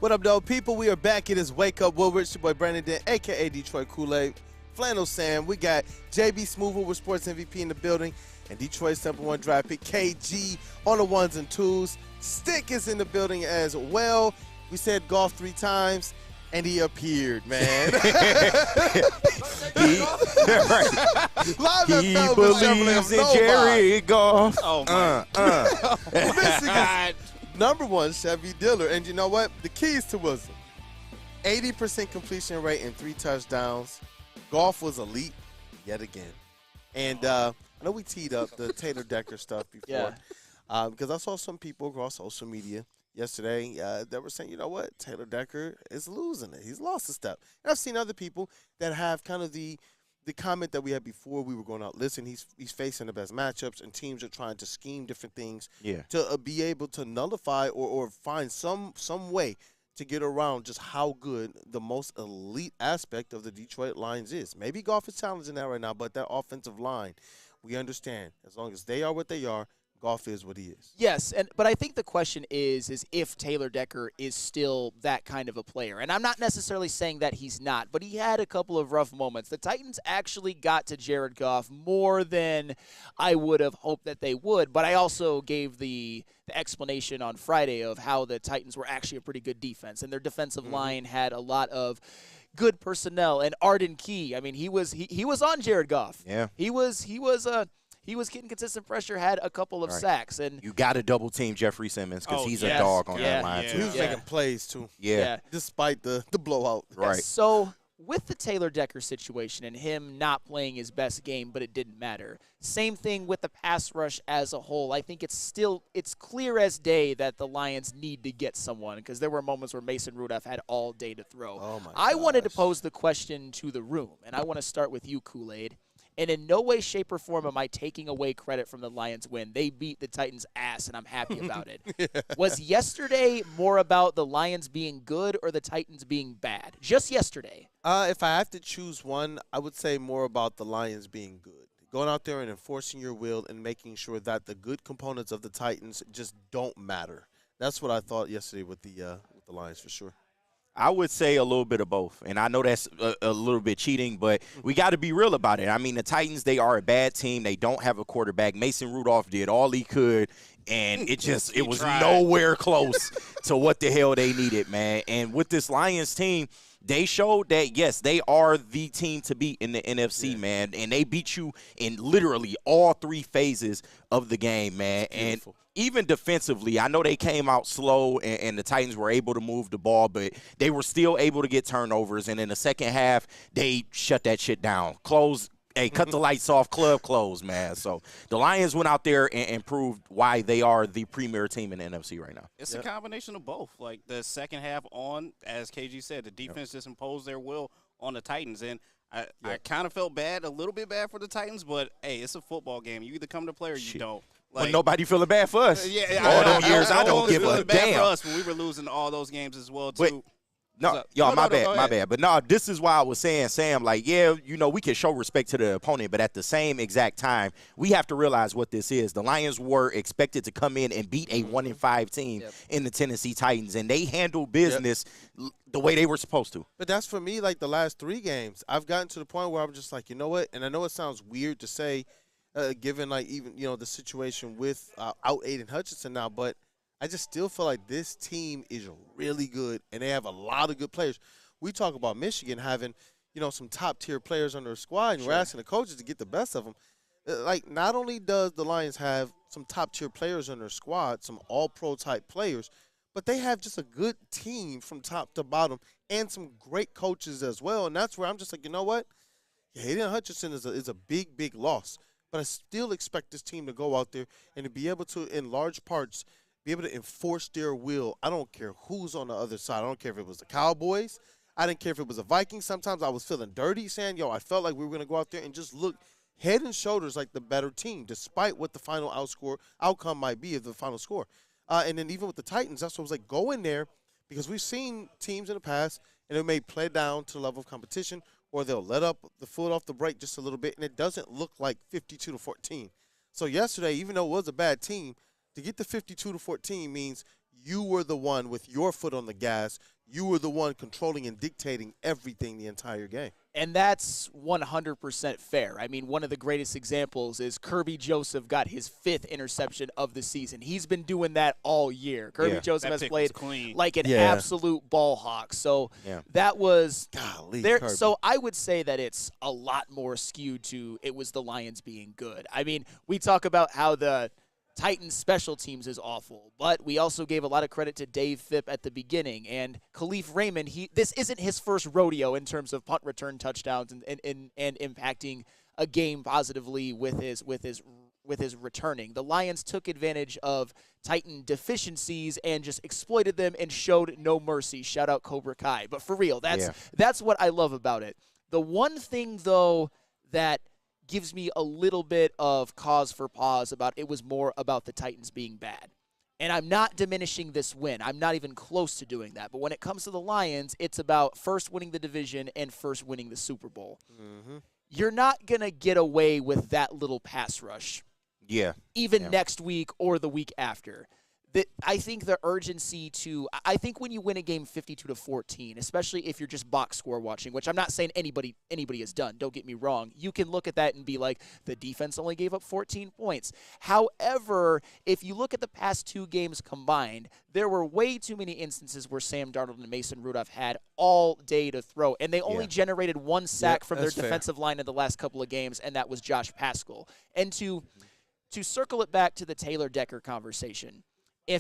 What up, though, people? We are back. It is Wake Up Woodward. It's your boy Brandon Dent, a.k.a. Detroit Kool-Aid. Flannel Sam. We got JB Smoove with Sports MVP in the building. And Detroit's #1 draft pick, KG, on the ones and twos. Stick is in the building as well. We said golf 3 times, and he appeared, man. He believes in Jerry Goff. Oh, my God. #1 Chevy dealer. And you know what? The keys to wisdom. 80% completion rate and 3 touchdowns. Golf was elite yet again. And I know we teed up the Taylor Decker stuff before. Because I saw some people across social media yesterday that were saying, you know what? Taylor Decker is losing it. He's lost a step. And I've seen other people that have kind of the comment that we had before we were going out. Listen, he's facing the best matchups, and teams are trying to scheme different things to be able to nullify or find some way to get around just how good the most elite aspect of the Detroit Lions is. Maybe golf is challenging that right now, but that offensive line, we understand. As long as they are what they are, Goff is what he is. Yes, but I think the question is if Taylor Decker is still that kind of a player. And I'm not necessarily saying that he's not, but he had a couple of rough moments. The Titans actually got to Jared Goff more than I would have hoped that they would, but I also gave the explanation on Friday of how the Titans were actually a pretty good defense, and their defensive line had a lot of good personnel. And Arden Key, I mean, he was on Jared Goff. Yeah. He was getting consistent pressure, had a couple of sacks. And you got to double team Jeffrey Simmons because he's a dog on that line, too. He was making plays, too. Yeah. Despite the blowout. Right. So with the Taylor Decker situation and him not playing his best game, but it didn't matter. Same thing with the pass rush as a whole. I think it's clear as day that the Lions need to get someone because there were moments where Mason Rudolph had all day to throw. Oh my I gosh. wanted to pose the question to the room, and I want to start with you, Kool-Aid. And in no way, shape, or form am I taking away credit from the Lions win. They beat the Titans' ass, and I'm happy about it. Was yesterday more about the Lions being good or the Titans being bad? Just yesterday. If I have to choose one, I would say more about the Lions being good. Going out there and enforcing your will and making sure that the good components of the Titans just don't matter. That's what I thought yesterday with the Lions for sure. I would say a little bit of both, and I know that's a little bit cheating, but we got to be real about it. I mean, the Titans, they are a bad team. They don't have a quarterback. Mason Rudolph did all he could, and it was nowhere close to what the hell they needed, man. And with this Lions team, they showed that, yes, they are the team to beat in the NFC, man, and they beat you in literally all three phases of the game, man. And even defensively, I know they came out slow and the Titans were able to move the ball, but they were still able to get turnovers. And in the second half, they shut that shit down. Cut the lights off, club closed, man. So the Lions went out there and proved why they are the premier team in the NFC right now. It's a combination of both. Like the second half on, as KG said, the defense just imposed their will on the Titans. And I kind of felt a little bit bad for the Titans, but, hey, it's a football game. You either come to play or you don't. Like, well, nobody feeling bad for us. All them years, I don't give a damn. Bad for us when we were losing all those games as well, too. My bad. But no, this is why I was saying, Sam, like, we can show respect to the opponent, but at the same exact time, we have to realize what this is. The Lions were expected to come in and beat a 1-5 team in the Tennessee Titans, and they handled business the way they were supposed to. But that's for me, like, the last three games. I've gotten to the point where I'm just like, you know what? And I know it sounds weird to say, given, like, even, the situation with out Aiden Hutchinson now, but I just still feel like this team is really good, and they have a lot of good players. We talk about Michigan having, some top-tier players on their squad, and we're asking the coaches to get the best of them. Like, not only does the Lions have some top-tier players on their squad, some all-pro type players, but they have just a good team from top to bottom and some great coaches as well, and that's where I'm just like, you know what? Aiden Hutchinson is a big, big loss, but I still expect this team to go out there and to be able to, in large parts, be able to enforce their will. I don't care who's on the other side. I don't care if it was the Cowboys. I didn't care if it was the Vikings. Sometimes I was feeling dirty saying, I felt like we were going to go out there and just look head and shoulders like the better team, despite what the final outcome might be of the final score. And then even with the Titans, that's what I was like, go in there, because we've seen teams in the past, and it may play down to the level of competition, or they'll let up the foot off the brake just a little bit, and it doesn't look like 52-14. So yesterday, even though it was a bad team, to get the 52-14 means you were the one with your foot on the gas. You were the one controlling and dictating everything the entire game. And that's 100% fair. I mean, one of the greatest examples is Kirby Joseph got his 5th interception of the season. He's been doing that all year. Kirby Joseph has played like an absolute ball hawk. So that was there. So I would say that it's a lot more skewed to it was the Lions being good. I mean, we talk about how the Titans special teams is awful, but we also gave a lot of credit to Dave Phipp at the beginning, and Khalif Raymond. This isn't his first rodeo in terms of punt return touchdowns and impacting a game positively with his returning. The Lions took advantage of Titan deficiencies and just exploited them and showed no mercy. Shout out Cobra Kai. But for real, that's what I love about it. The one thing though that gives me a little bit of cause for pause about it was more about the Titans being bad. And I'm not diminishing this win. I'm not even close to doing that. But when it comes to the Lions, it's about first winning the division and first winning the Super Bowl. Mm-hmm. You're not going to get away with that little pass rush even next week or the week after. I think the urgency I think when you win a game 52-14, especially if you're just box score watching, which I'm not saying anybody has done, don't get me wrong, you can look at that and be like, the defense only gave up 14 points. However, if you look at the past 2 games combined, there were way too many instances where Sam Darnold and Mason Rudolph had all day to throw, and they only generated 1 sack from their defensive line in the last couple of games, and that was Josh Paschal. And to circle it back to the Taylor Decker conversation, I'm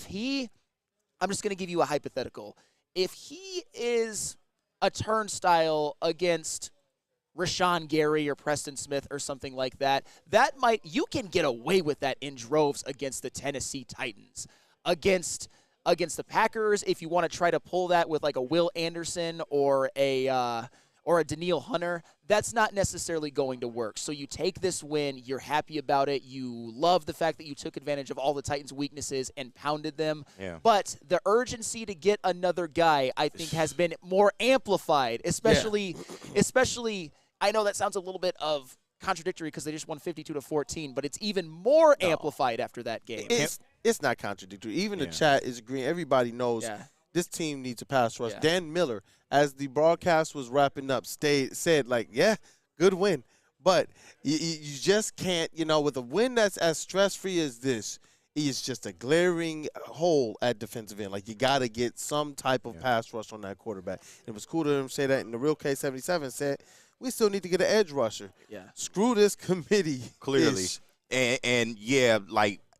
just going to give you a hypothetical. If he is a turnstile against Rashawn Gary or Preston Smith or something like that, you can get away with that in droves against the Tennessee Titans. Against the Packers, if you want to try to pull that with like a Will Anderson or a Danielle Hunter, that's not necessarily going to work. So you take this win, you're happy about it, you love the fact that you took advantage of all the Titans' weaknesses and pounded them. Yeah. But the urgency to get another guy, I think, has been more amplified, especially I know that sounds a little bit of contradictory because they just won 52-14, but it's even more amplified after that game. It's not contradictory. Even the chat is agreeing. Everybody knows this team needs a pass rush. Dan Miller, as the broadcast was wrapping up, said, like, yeah, good win. But you just can't, with a win that's as stress-free as this, is just a glaring hole at defensive end. Like, you got to get some type of pass rush on that quarterback. It was cool to him say that. And the real K77 said, we still need to get an edge rusher. Yeah. Screw this committee. Clearly. And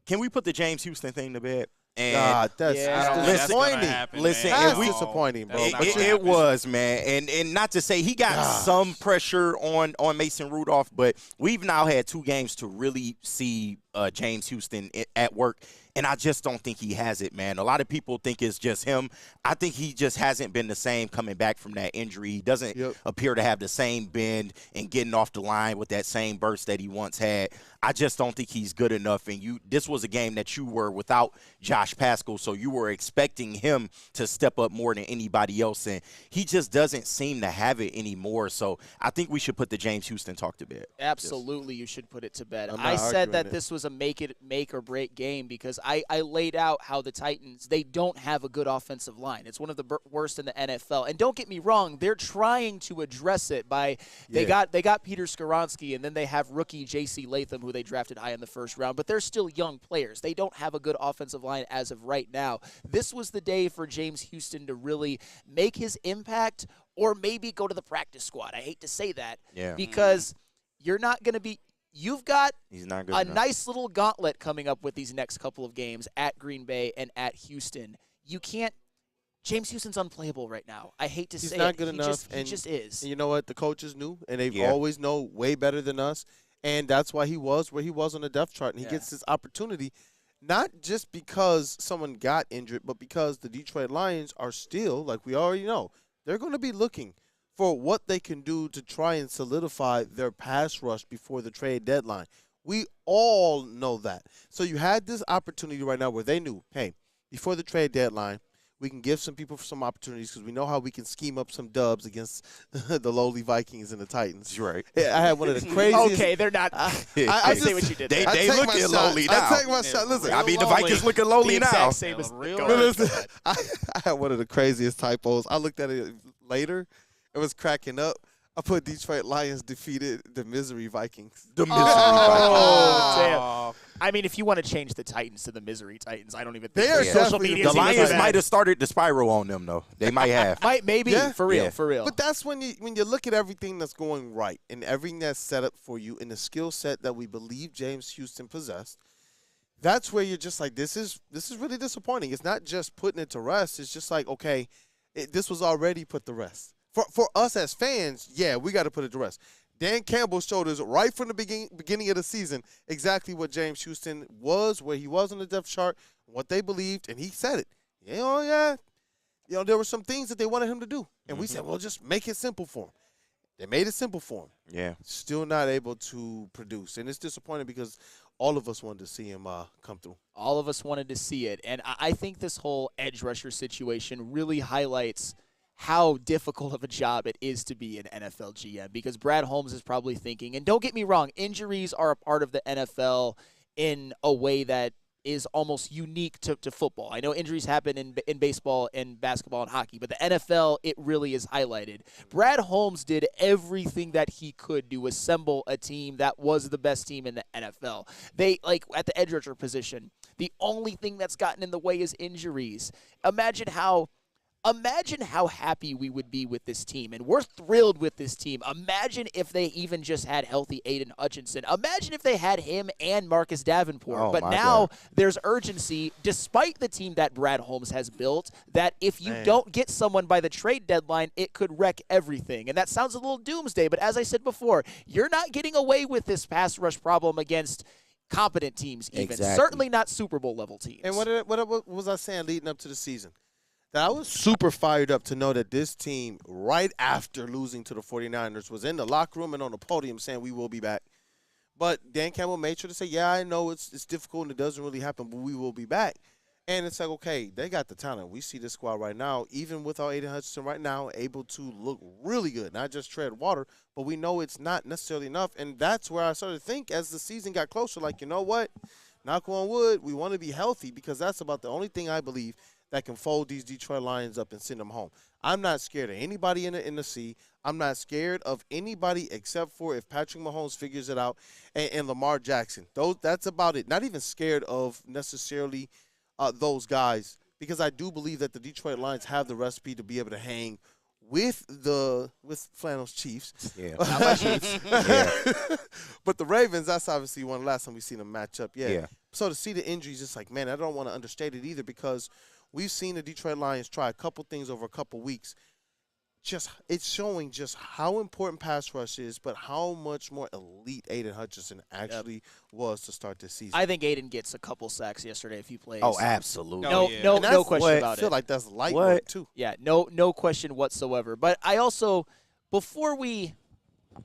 can we put the James Houston thing to bed? And that's disappointing. That's disappointing, bro. It was, man. And not to say he got some pressure on Mason Rudolph, but we've now had 2 games to really see James Houston at work. And I just don't think he has it, man. A lot of people think it's just him. I think he just hasn't been the same coming back from that injury. He doesn't appear to have the same bend and getting off the line with that same burst that he once had. I just don't think he's good enough. And this was a game that you were without Josh Paschal, so you were expecting him to step up more than anybody else. And he just doesn't seem to have it anymore. So I think we should put the James Houston talk to bed. Absolutely, you should put it to bed. I said that this was a make or break game because I laid out how the Titans, they don't have a good offensive line. It's one of the worst in the NFL. And don't get me wrong, they're trying to address it by they got Peter Skoronski, and then they have rookie J.C. Latham, who they drafted high in the first round. But they're still young players. They don't have a good offensive line as of right now. This was the day for James Houston to really make his impact or maybe go to the practice squad. I hate to say that because you're not going to be – you've got a nice little gauntlet coming up with these next couple of games at Green Bay and at Houston. You can't – James Houston's unplayable right now. I hate to say it. He's not good enough. He just is. And you know what? The coaches knew, and they've always know way better than us. And that's why he was where he was on the depth chart. And he gets this opportunity not just because someone got injured, but because the Detroit Lions are still, like we already know, they're going to be looking for what they can do to try and solidify their pass rush before the trade deadline. We all know that. So you had this opportunity right now where they knew, hey, before the trade deadline, we can give some people some opportunities because we know how we can scheme up some dubs against the lowly Vikings and the Titans. Right. I had one of the craziest. Okay, they're not. I see what you did. They looking lowly now. I take my shot. Listen, I mean, the Vikings looking lowly now. I had one of the craziest typos. I looked at it later. It was cracking up. I put Detroit Lions defeated the Misery Vikings. The Misery Vikings. Oh, damn. I mean, if you want to change the Titans to the Misery Titans, I don't even think social media. The Lions might have started the spiral on them, though. They might have. Maybe. Yeah. For real. But that's when you look at everything that's going right and everything that's set up for you and the skill set that we believe James Houston possessed, that's where you're just like, this is really disappointing. It's not just putting it to rest. It's just like, okay, this was already put to rest. For us as fans, we got to put it to rest. Dan Campbell showed us right from the beginning of the season exactly what James Houston was, where he was on the depth chart, what they believed, and he said it. There were some things that they wanted him to do. And we said, well, just make it simple for him. They made it simple for him. Yeah. Still not able to produce. And it's disappointing because all of us wanted to see him come through. All of us wanted to see it. And I think this whole edge rusher situation really highlights how difficult of a job it is to be an NFL GM, because Brad Holmes is probably thinking, and don't get me wrong, injuries are a part of the NFL. in a way that is almost unique to football. I know injuries happen in baseball and basketball and hockey, but the NFL, it really is highlighted. Brad Holmes did everything that he could to assemble a team that was the best team in the NFL. They, like, at the edge rusher position, the only thing that's gotten in the way is injuries. Imagine how happy we would be with this team, and we're thrilled with this team. Imagine if they even just had healthy Aiden Hutchinson. Imagine if they had him and Marcus Davenport. Oh, but now there's urgency, despite the team that Brad Holmes has built, that if you don't get someone by the trade deadline, it could wreck everything. And that sounds a little doomsday, but as I said before, you're not getting away with this pass rush problem against competent teams even. Exactly. Certainly not Super Bowl level teams. And what was I saying leading up to the season? That I was super fired up to know that this team, right after losing to the 49ers, was in the locker room and on the podium saying we will be back. But Dan Campbell made sure to say, yeah, I know it's difficult and it doesn't really happen, but we will be back. And it's like, okay, they got the talent. We see this squad right now, even without Aiden Hutchinson right now, able to look really good, not just tread water, but we know it's not necessarily enough. And that's where I started to think as the season got closer, like, you know what? Knock on wood, we want to be healthy because that's about the only thing I believe that can fold these Detroit Lions up and send them home. I'm not scared of anybody in the NFC. I'm not scared of anybody except for if Patrick Mahomes figures it out and Lamar Jackson. That's about it. Not even scared of necessarily those guys because I do believe that the Detroit Lions have the recipe to be able to hang with Flannel's Chiefs. Yeah. Not my Chiefs. Yeah. But the Ravens, that's obviously one of the last time we've seen them match up. Yeah. So to see the injuries, it's like, man, I don't want to understate it either because we've seen the Detroit Lions try a couple things over a couple weeks. It's showing just how important pass rush is, but how much more elite Aiden Hutchinson actually was to start this season. I think Aiden gets a couple sacks yesterday if he plays. Oh, absolutely. No question about it. I feel like that's light work too. Yeah, no question whatsoever. But I also,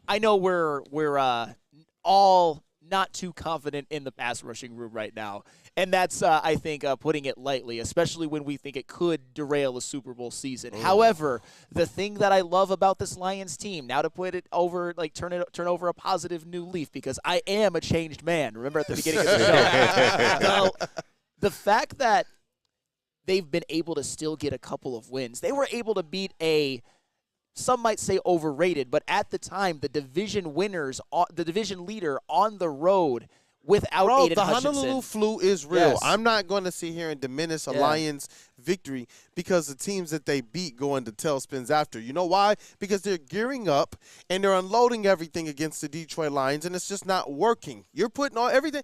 I know we're all not too confident in the pass rushing room right now. And that's, I think, putting it lightly, especially when we think it could derail a Super Bowl season. Ooh. However, the thing that I love about this Lions team, now to put it over, like turn over a positive new leaf, because I am a changed man. Remember at the beginning of the show? The fact that they've been able to still get a couple of wins. They were able to beat some might say overrated, but at the time, the division leader on the road without Aiden the Hutchinson. Honolulu flu is real. Yes. I'm not going to sit here and diminish a Lions victory because the teams that they beat go into tailspins after. You know why? Because they're gearing up and they're unloading everything against the Detroit Lions, and it's just not working. You're putting all everything.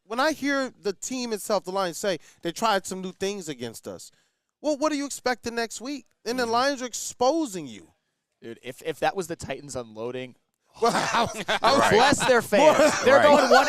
When I hear the team itself, the Lions say they tried some new things against us. Well, what do you expect the next week? And the Lions are exposing you. Dude, if that was the Titans unloading, bless their fans. They're going one.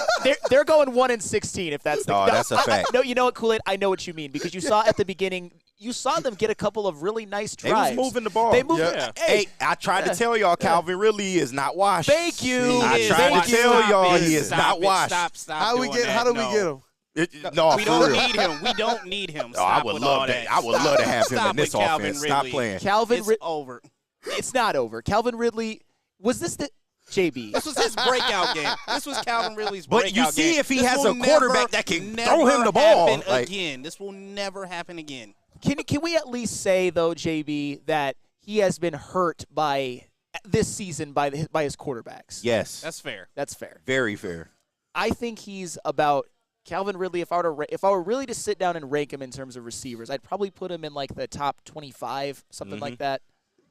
They're going 1-16. If that's that's a fact. No, you know what, Kool-Aid? I know what you mean because you saw at the beginning. You saw them get a couple of really nice drives. They was moving the ball. They moved. Yeah. Hey, I tried to tell y'all Calvin Ridley is not washed. Thank you. I tried to tell y'all he is not washed. Stop. How do we get him? We don't need him. We don't need him. I would love that. I would love to have him in this offense. Stop playing. It's over. It's not over. Calvin Ridley, was this the JB? This was his breakout game. This was Calvin Ridley's breakout game. But you see, if he this has a quarterback that can throw him the ball. Again. This will never happen again. Can we at least say, though, JB, that he has been hurt by this season by his quarterbacks? Yes. That's fair. That's fair. Very fair. I think he's about Calvin Ridley. If I were really to sit down and rank him in terms of receivers, I'd probably put him in like the top 25, something like that.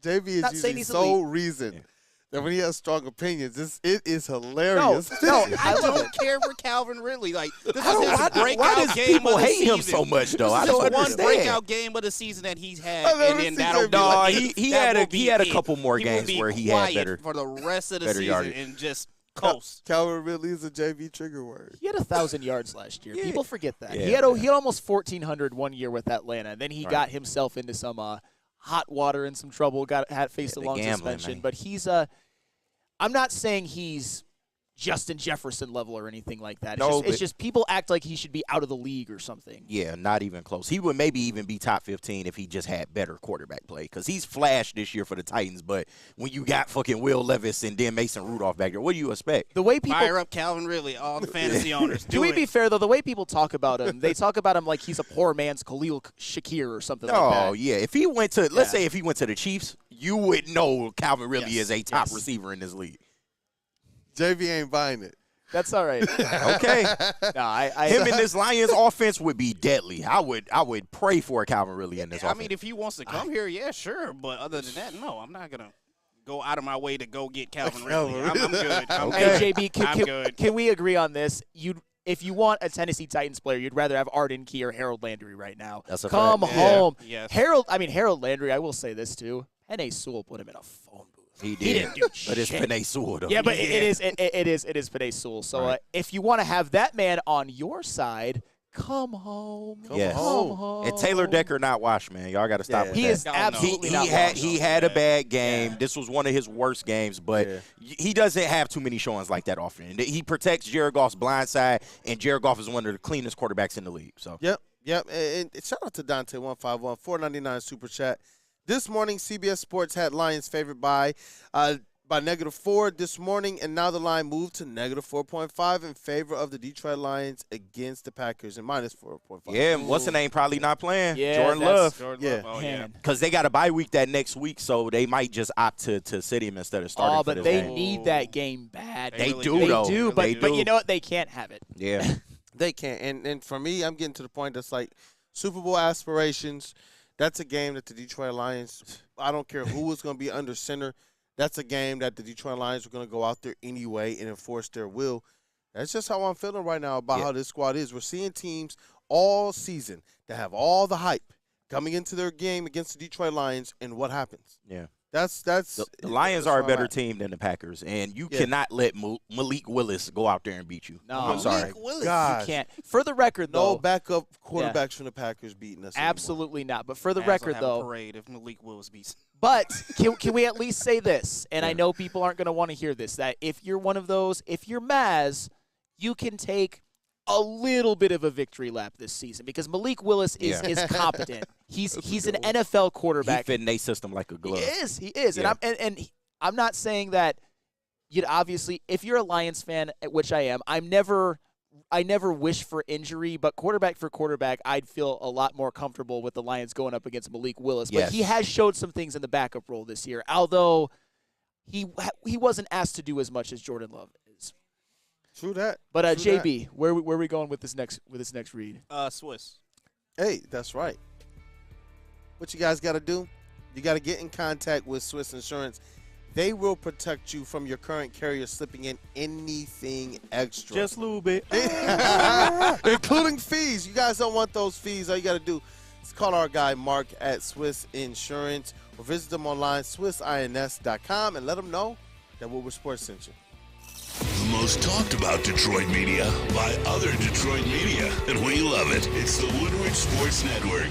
JB is usually so reasoned that when he has strong opinions, it is hilarious. No, I don't care for Calvin Ridley. Like this is his breakout game people of the hate season. him so much, though? I This don't is one understand. breakout game of the season that he's had, and then that'll be he had a couple more games where he had better for the rest of the season yardage. and just coast. Calvin Ridley is a JV trigger word. He had 1,000 yards last year. People forget that. Yeah, he had almost 1,400 one year with Atlanta. And then he got himself into some hot water and some trouble. Faced a long suspension. Man. But he's I'm not saying he's Justin Jefferson level or anything like that. It's just people act like he should be out of the league or something. Yeah, not even close. He would maybe even be top 15 if he just had better quarterback play, because he's flashed this year for the Titans. But when you got fucking Will Levis and then Mason Rudolph back there, what do you expect? The way people fire up Calvin Ridley, all the fantasy owners. Can we be fair though? The way people talk about him, they talk about him like he's a poor man's Khalil Shakir or something like that. Oh yeah, if he went to let's say if he went to the Chiefs, you would know Calvin Ridley is a top receiver in this league. JV ain't buying it. That's all right. Okay. No, him in this Lions offense would be deadly. I would pray for Calvin Ridley in this offense. I mean, if he wants to come here, yeah, sure. But other than that, no, I'm not gonna go out of my way to go get Calvin Ridley. I'm good. Hey, JB, can we agree on this? If you want a Tennessee Titans player, you'd rather have Arden Key or Harold Landry right now. That's a Come fact. home. Yeah. Yes. Harold Landry, I will say this too. Penei Sewell put him in a phone booth. He did. He didn't do but it's shit. Penei Sewell, though. Yeah, but it is Penei Sewell. So if you want to have that man on your side, come home. Yes. Come home. And Taylor Decker not washed, man. Y'all got to stop with he that. is absolutely not washed. He had a bad game. This was one of his worst games, but he doesn't have too many showings like that often. He protects Jared Goff's blind side, and Jared Goff is one of the cleanest quarterbacks in the league. So Yep. And shout out to Dante151, $4.99 super chat. This morning, CBS Sports had Lions favored by -4 this morning, and now the line moved to -4.5 in favor of the Detroit Lions against the Packers, and -4.5. yeah, what's the name? Probably not playing. Yeah, Jordan Love. Oh, yeah. Because they got a bye week that next week, so they might just opt to sit him instead of starting. Oh, but for this they game. need that game bad. They really do, do. though. They do, but you know what? They can't have it. Yeah. They can't. And for me, I'm getting to the point that's like Super Bowl aspirations. That's a game that the Detroit Lions, I don't care who is going to be under center, that's a game that the Detroit Lions are going to go out there anyway and enforce their will. That's just how I'm feeling right now about how this squad is. We're seeing teams all season that have all the hype coming into their game against the Detroit Lions, and what happens? Yeah. That's the Lions are a better team than the Packers, and you cannot let Malik Willis go out there and beat you. No, I'm sorry. you can't. For the record, though, no backup quarterbacks from the Packers beating us. Absolutely not. But for the Mavs record, will have though, a parade if Malik Willis beats. But can we at least say this? And I know people aren't going to want to hear this. That if you're one of those, if you're Maz, you can take a little bit of a victory lap this season because Malik Willis is competent. He's an NFL quarterback. He fit in their system like a glove. He is. Yeah. And I'm not saying that you'd obviously, if you're a Lions fan, which I am, I never wish for injury, but quarterback for quarterback, I'd feel a lot more comfortable with the Lions going up against Malik Willis. But he has showed some things in the backup role this year, although he wasn't asked to do as much as Jordan Love is. True that. But True JB, that. where are we going with this next read? Swiss. Hey, that's right. What you guys got to do? You got to get in contact with Swiss Insurance. They will protect you from your current carrier slipping in anything extra. Just a little bit. Including fees. You guys don't want those fees. All you got to do is call our guy Mark at Swiss Insurance or visit them online, swissins.com, and let them know that Woodward Sports sent you. The most talked about Detroit media by other Detroit media, and we love it. It's the Woodward Sports Network.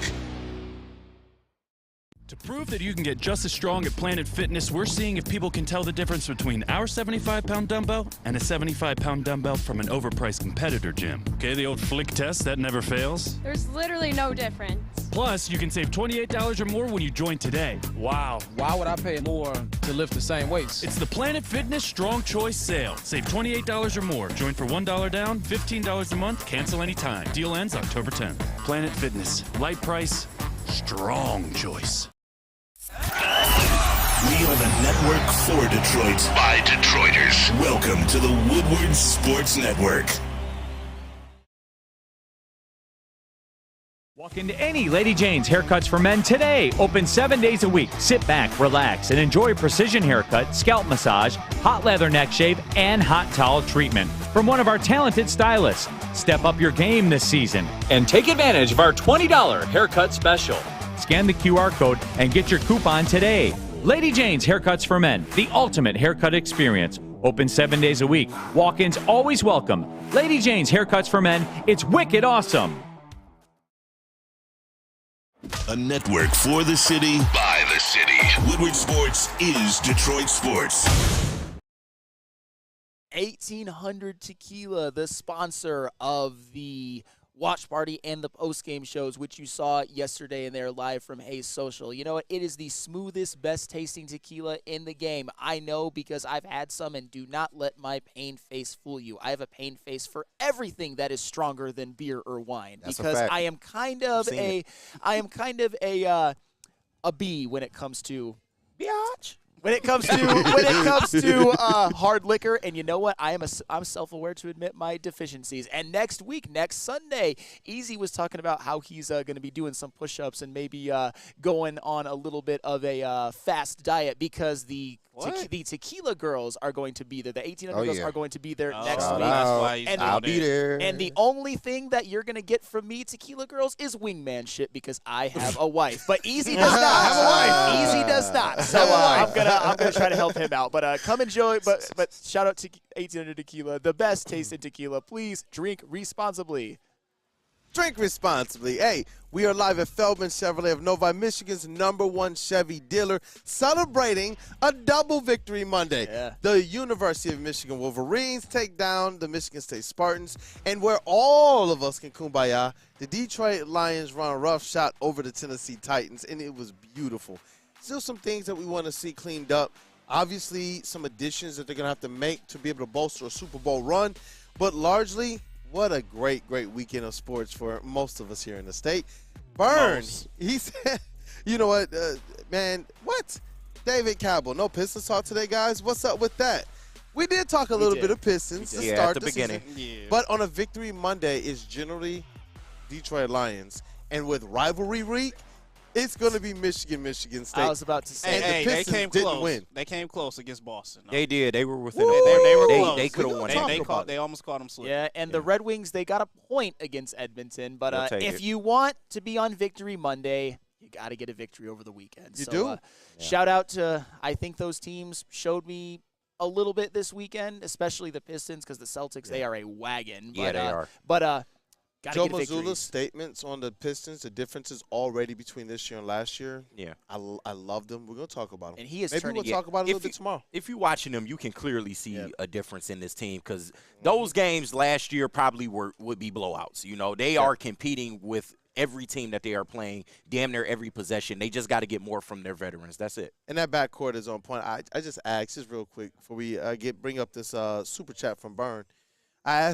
To prove that you can get just as strong at Planet Fitness, we're seeing if people can tell the difference between our 75-pound dumbbell and a 75-pound dumbbell from an overpriced competitor gym. Okay, the old flick test, that never fails. There's literally no difference. Plus, you can save $28 or more when you join today. Wow. Why would I pay more to lift the same weights? It's the Planet Fitness Strong Choice Sale. Save $28 or more. Join for $1 down, $15 a month, cancel anytime. Deal ends October 10th. Planet Fitness. Light price, strong choice. We are the network for Detroit by Detroiters. Welcome to the Woodward Sports Network. Walk into any Lady Jane's Haircuts for Men today. Open 7 days a week. Sit back, relax, and enjoy a precision haircut, scalp massage, hot leather neck shave, and hot towel treatment from one of our talented stylists. Step up your game this season and take advantage of our $20 haircut special. Scan the QR code and get your coupon today. Lady Jane's Haircuts for Men, the ultimate haircut experience. Open 7 days a week. Walk-ins always welcome. Lady Jane's Haircuts for Men, it's wicked awesome. A network for the city, by the city. Woodward Sports is Detroit Sports. 1800 Tequila, the sponsor of the watch party and the post-game shows, which you saw yesterday in there live from Hayes Social. You know what? It is the smoothest, best-tasting tequila in the game. I know because I've had some, and do not let my pain face fool you. I have a pain face for everything that is stronger than beer or wine. That's because a fact. I am kind of a bee when it comes to biatch. When it comes to hard liquor, and you know what? I'm self-aware to admit my deficiencies. And next Sunday, Easy was talking about how he's going to be doing some push-ups and maybe going on a little bit of a fast diet because the tequila girls are going to be there. The 1800 girls are going to be there next week. That's why he's I'll be there. And the only thing that you're going to get from me, tequila girls, is wingman shit because I have a wife. But Easy does not have a wife. Easy does not. So I'm gonna try to help him out. But come enjoy. But shout out to 1800 Tequila, the best tasting tequila. Please drink responsibly. Drink responsibly. Hey, we are live at Feldman Chevrolet of Novi, Michigan's #1 Chevy dealer, celebrating a double victory Monday. Yeah. The University of Michigan Wolverines take down the Michigan State Spartans, and where all of us can kumbaya, the Detroit Lions run a rough shot over the Tennessee Titans, and it was beautiful. Still some things that we want to see cleaned up. Obviously, some additions that they're going to have to make to be able to bolster a Super Bowl run, but largely, what a great weekend of sports for most of us here in the state. Burns, he said, you know what, man, what? David Cabell, no Pistons talk today, guys. What's up with that? We did talk a little bit of Pistons to start at the beginning. Season, but on a victory Monday is generally Detroit Lions. And with rivalry week, it's going to be Michigan State. I was about to say. Hey, the they Pistons came didn't close. win. They came close against Boston. No. They did. They were within. They were close. They could have won. They almost caught them slipping. Yeah, and the Red Wings, they got a point against Edmonton. But We'll take if it. you want to be on Victory Monday, you got to get a victory over the weekend. You so, do? Shout out to, I think those teams showed me a little bit this weekend, especially the Pistons, because the Celtics, they are a wagon. Yeah, they are. But Joe Mazzulla's statements on the Pistons, the differences already between this year and last year. Yeah. I love them. We're going to talk about them. And he is Maybe turning. we'll talk about it a little bit tomorrow. If you're watching them, you can clearly see a difference in this team because those games last year probably would be blowouts. You know, they are competing with every team that they are playing, damn near every possession. They just got to get more from their veterans. That's it. And that backcourt is on point. I just asked, just real quick, before we bring up this super chat from Byrne. I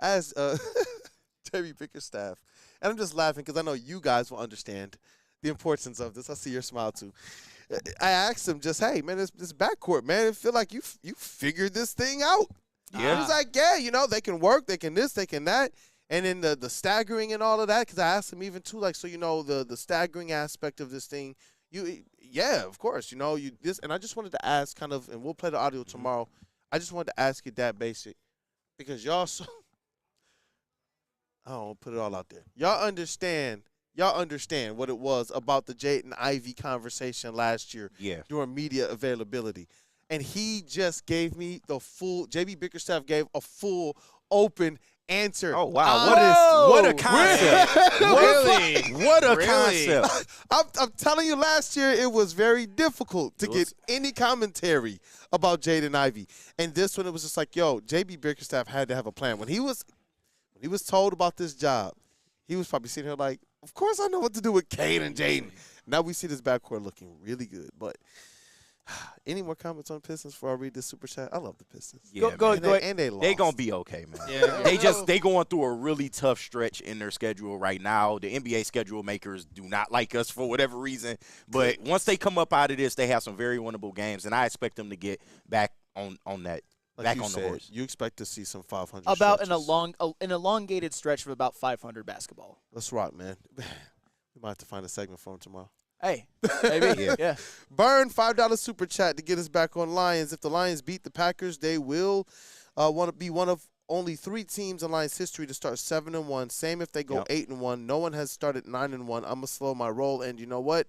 asked Terry Bickerstaff, and I'm just laughing because I know you guys will understand the importance of this. I see your smile too. I asked him just, hey man, this backcourt, man, I feel like you figured this thing out. Yeah. He was like, yeah, you know, they can work, they can this, they can that. And then the staggering and all of that, because I asked him even too, like, so you know the staggering aspect of this thing, yeah, of course, you know, and I just wanted to ask kind of, and we'll play the audio tomorrow. I just wanted to ask you that basic, because y'all I don't put it all out there. Y'all understand what it was about the Jaden Ivey conversation last year during media availability. And he just gave me JB Bickerstaff gave a full open answer. Oh, wow. What a concept. Really? What a concept. I'm telling you, last year it was very difficult to get any commentary about Jaden Ivey. And this one, it was just like, yo, JB Bickerstaff had to have a plan. When he was told about this job, he was probably sitting here like, of course I know what to do with Cade and Jaden. Now we see this backcourt looking really good. But any more comments on Pistons before I read this super chat? I love the Pistons. Yeah, go ahead. And they lost. They going to be okay, man. Yeah. They going through a really tough stretch in their schedule right now. The NBA schedule makers do not like us for whatever reason. But once they come up out of this, they have some very winnable games, and I expect them to get back on that. Like back you on said, the horse. You expect to see some 500 About stretches. an elongated stretch of about 500 basketball. Let's rock, man. We might have to find a segment for him tomorrow. Hey, maybe. Yeah. Burn $5 super chat to get us back on Lions. If the Lions beat the Packers, they will want to be one of only 3 teams in Lions history to start 7-1. Same if they go 8-1. No one has started 9-1. I'm gonna slow my roll. And you know what?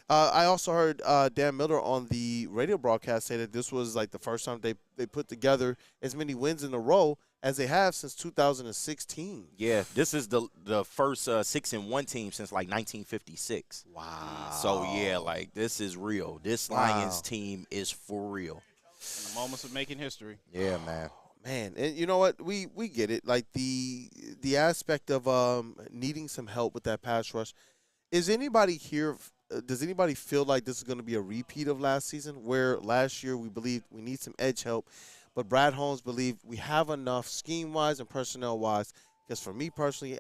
I also heard Dan Miller on the radio broadcast say that this was like the first time they put together as many wins in a row as they have since 2016. Yeah, this is the first 6-1 team since like 1956. Wow. So yeah, like this is real. This Lions team is for real. In the moments of making history. Yeah, man. Man, and you know what? We get it. Like the aspect of needing some help with that pass rush. Is anybody here? Does anybody feel like this is going to be a repeat of last season, where last year we believed we need some edge help, but Brad Holmes believed we have enough scheme-wise and personnel-wise? Because for me personally,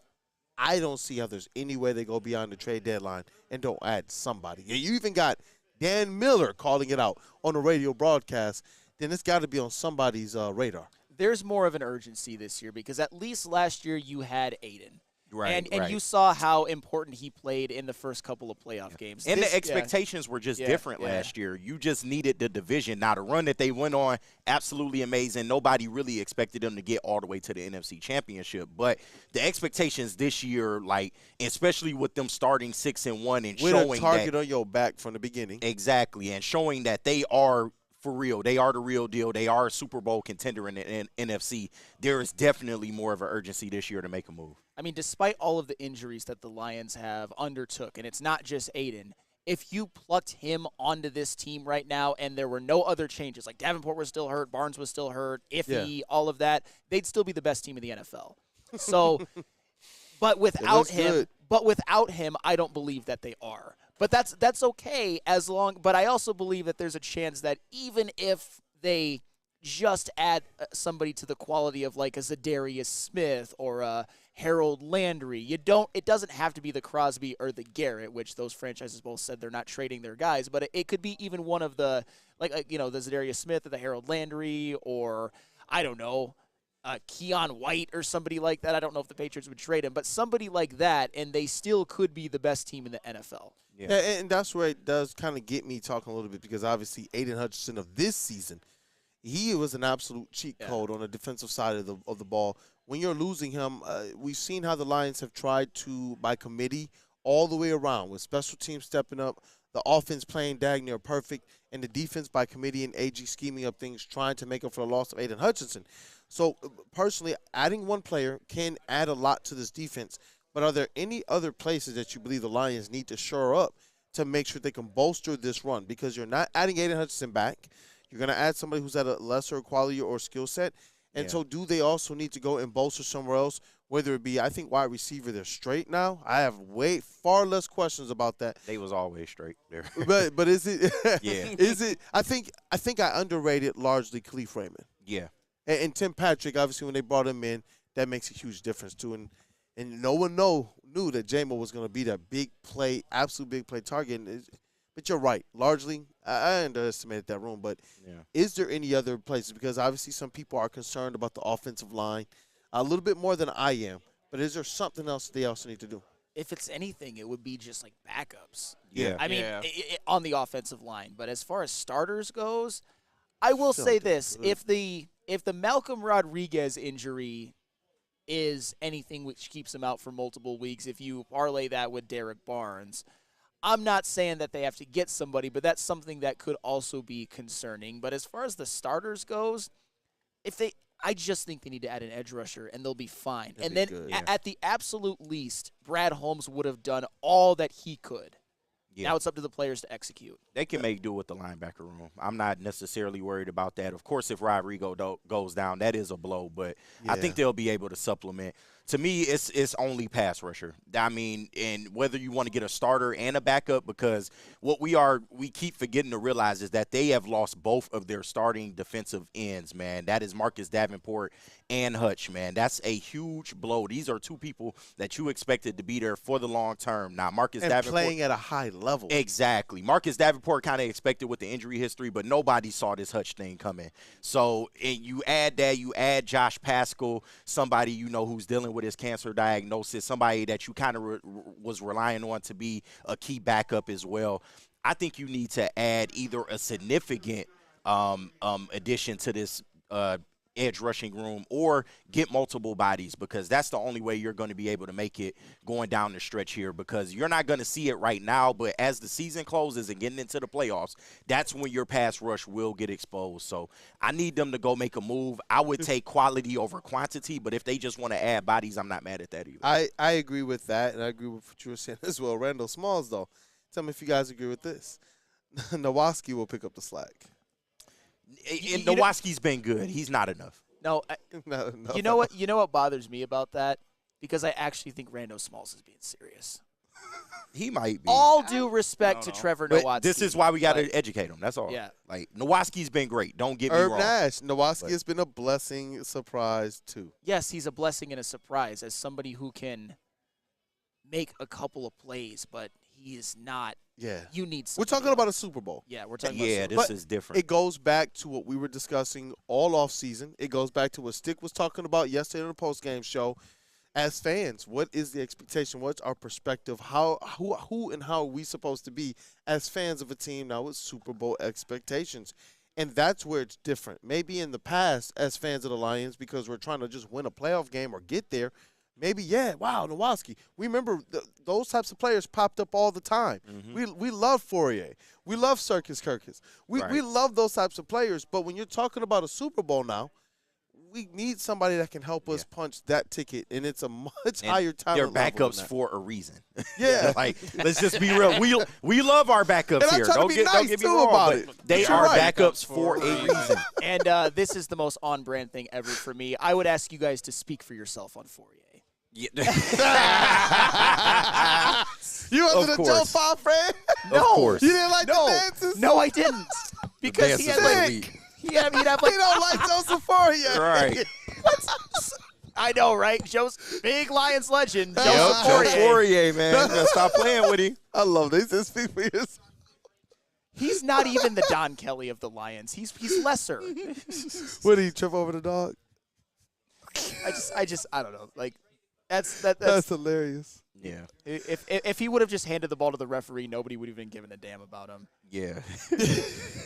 I don't see how there's any way they go beyond the trade deadline and don't add somebody. You even got Dan Miller calling it out on a radio broadcast. Then it's got to be on somebody's radar. There's more of an urgency this year because at least last year you had Aiden. Right, and you saw how important he played in the first couple of playoff games. And the expectations were just different last year. You just needed the division. Now, the run that they went on, absolutely amazing. Nobody really expected them to get all the way to the NFC Championship. But the expectations this year, like, especially with them starting 6-1 and with showing a target on your back from the beginning. Exactly, and showing that they are for real. They are the real deal. They are a Super Bowl contender in the NFC. There is definitely more of an urgency this year to make a move. I mean, despite all of the injuries that the Lions have undertook, and it's not just Aiden, if you plucked him onto this team right now and there were no other changes, like Davenport was still hurt, Barnes was still hurt, Iffy, all of that, they'd still be the best team in the NFL. So, but without him, I don't believe that they are. But that's okay but I also believe that there's a chance that even if they just add somebody to the quality of like a Zadarius Smith or a Harold Landry, it doesn't have to be the Crosby or the Garrett, which those franchises both said they're not trading their guys, but it could be even one of the the Zadarius Smith or the Harold Landry, or I don't know, Keon White or somebody like that. I don't know if the Patriots would trade him, but somebody like that, and they still could be the best team in the NFL. Yeah, and that's where it does kind of get me talking a little bit, because obviously Aiden Hutchinson of this season, he was an absolute cheat code on the defensive side of the ball. When you're losing him, we've seen how the Lions have tried to, by committee, all the way around, with special teams stepping up, the offense playing dang near perfect, and the defense by committee and AG scheming up things, trying to make up for the loss of Aiden Hutchinson. So, personally, adding one player can add a lot to this defense. But are there any other places that you believe the Lions need to shore up to make sure they can bolster this run? Because you're not adding Aiden Hutchinson back. You're going to add somebody who's at a lesser quality or skill set. And so do they also need to go and bolster somewhere else, whether it be, I think, wide receiver, they're straight now. I have far less questions about that. They was always straight there. but is it Yeah. Is it I think I underrated largely Khalif Raymond. Yeah. And Tim Patrick, obviously when they brought him in, that makes a huge difference too. And no one knew that J-Mo was going to be that big play, absolute big play target. But you're right. Largely, I underestimated that room. But is there any other places? Because obviously some people are concerned about the offensive line a little bit more than I am. But is there something else they also need to do? If it's anything, it would be just like backups. Yeah. I mean, on the offensive line. But as far as starters goes, I will say this. If the Malcolm Rodriguez injury is anything which keeps him out for multiple weeks, if you parlay that with Derek Barnes, I'm not saying that they have to get somebody, but that's something that could also be concerning. But as far as the starters goes, I just think they need to add an edge rusher, and they'll be fine. At the absolute least, Brad Holmes would have done all that he could. Yeah. Now it's up to the players to execute. They can make do with the linebacker room. I'm not necessarily worried about that. Of course, if Rodrigo goes down, that is a blow, but I think they'll be able to supplement. To me, it's only pass rusher. I mean, and whether you want to get a starter and a backup, because what we keep forgetting to realize is that they have lost both of their starting defensive ends, man. That is Marcus Davenport and Hutch, man. That's a huge blow. These are two people that you expected to be there for the long term. Now, Marcus Davenport playing at a high level. Exactly. Marcus Davenport kind of expected with the injury history, but nobody saw this Hutch thing coming. So, and you add Josh Pascal, somebody you know who's dealing with his cancer diagnosis, somebody that you kind of was relying on to be a key backup as well. I think you need to add either a significant addition to this edge rushing room or get multiple bodies, because that's the only way you're going to be able to make it going down the stretch here, because you're not going to see it right now, but as the season closes and getting into the playoffs, that's when your pass rush will get exposed. So I need them to go make a move. I would take quality over quantity, but if they just want to add bodies, I'm not mad at that either. I agree with that, and I agree with what you were saying as well. Randall Smalls, though, tell me if you guys agree with this. Nowaski will pick up the slack. And Nowaski's been good. He's not enough. No, you know what? You know what bothers me about that? Because I actually think Rando Smalls is being serious. He might be. All due respect to Trevor Nowaski. This is why we got to educate him. That's all. Yeah. Like, Nowaski's been great. Don't get me wrong. Nash. Nowaski has been a blessing surprise, too. Yes, he's a blessing and a surprise as somebody who can make a couple of plays, but he is not. Yeah. You need We're talking about a Super Bowl. Yeah, we're talking about Yeah, Super Bowl. this is different. It goes back to what we were discussing all off season. It goes back to what Stick was talking about yesterday on the postgame show. As fans, what is the expectation? What's our perspective? Who and how are we supposed to be as fans of a team now with Super Bowl expectations? And that's where it's different. Maybe in the past, as fans of the Lions, because we're trying to just win a playoff game or get there, maybe, wow, Nowaski. We remember those types of players popped up all the time. Mm-hmm. We love Fourier. We love Circus Kirkus. We love those types of players. But when you're talking about a Super Bowl now, we need somebody that can help us punch that ticket, and it's a much higher talent They're level backups than that. for a reason. Yeah. Like, let's just be real. We love our backups And I'm here. trying to Don't be get nice, me too, wrong, about but it. they But you're are right. backups for a reason. And this is the most on-brand thing ever for me. I would ask you guys to speak for yourself on Fourier. You wasn't a Joe Paul fan? No. Of course. You didn't like the dances? No, I didn't. Because he had he'd have like He don't like Joseph Fourier. Right. I know, right? Joe's big Lions legend, Joe Joseph Fourier. Fourier, man. You gotta stop playing with him. I love this. This speak for yourself. He's not even the Don Kelly of the Lions. He's lesser. What, did he trip over the dog? I don't know. Like that's hilarious. Yeah. If he would have just handed the ball to the referee, nobody would have even given a damn about him. Yeah.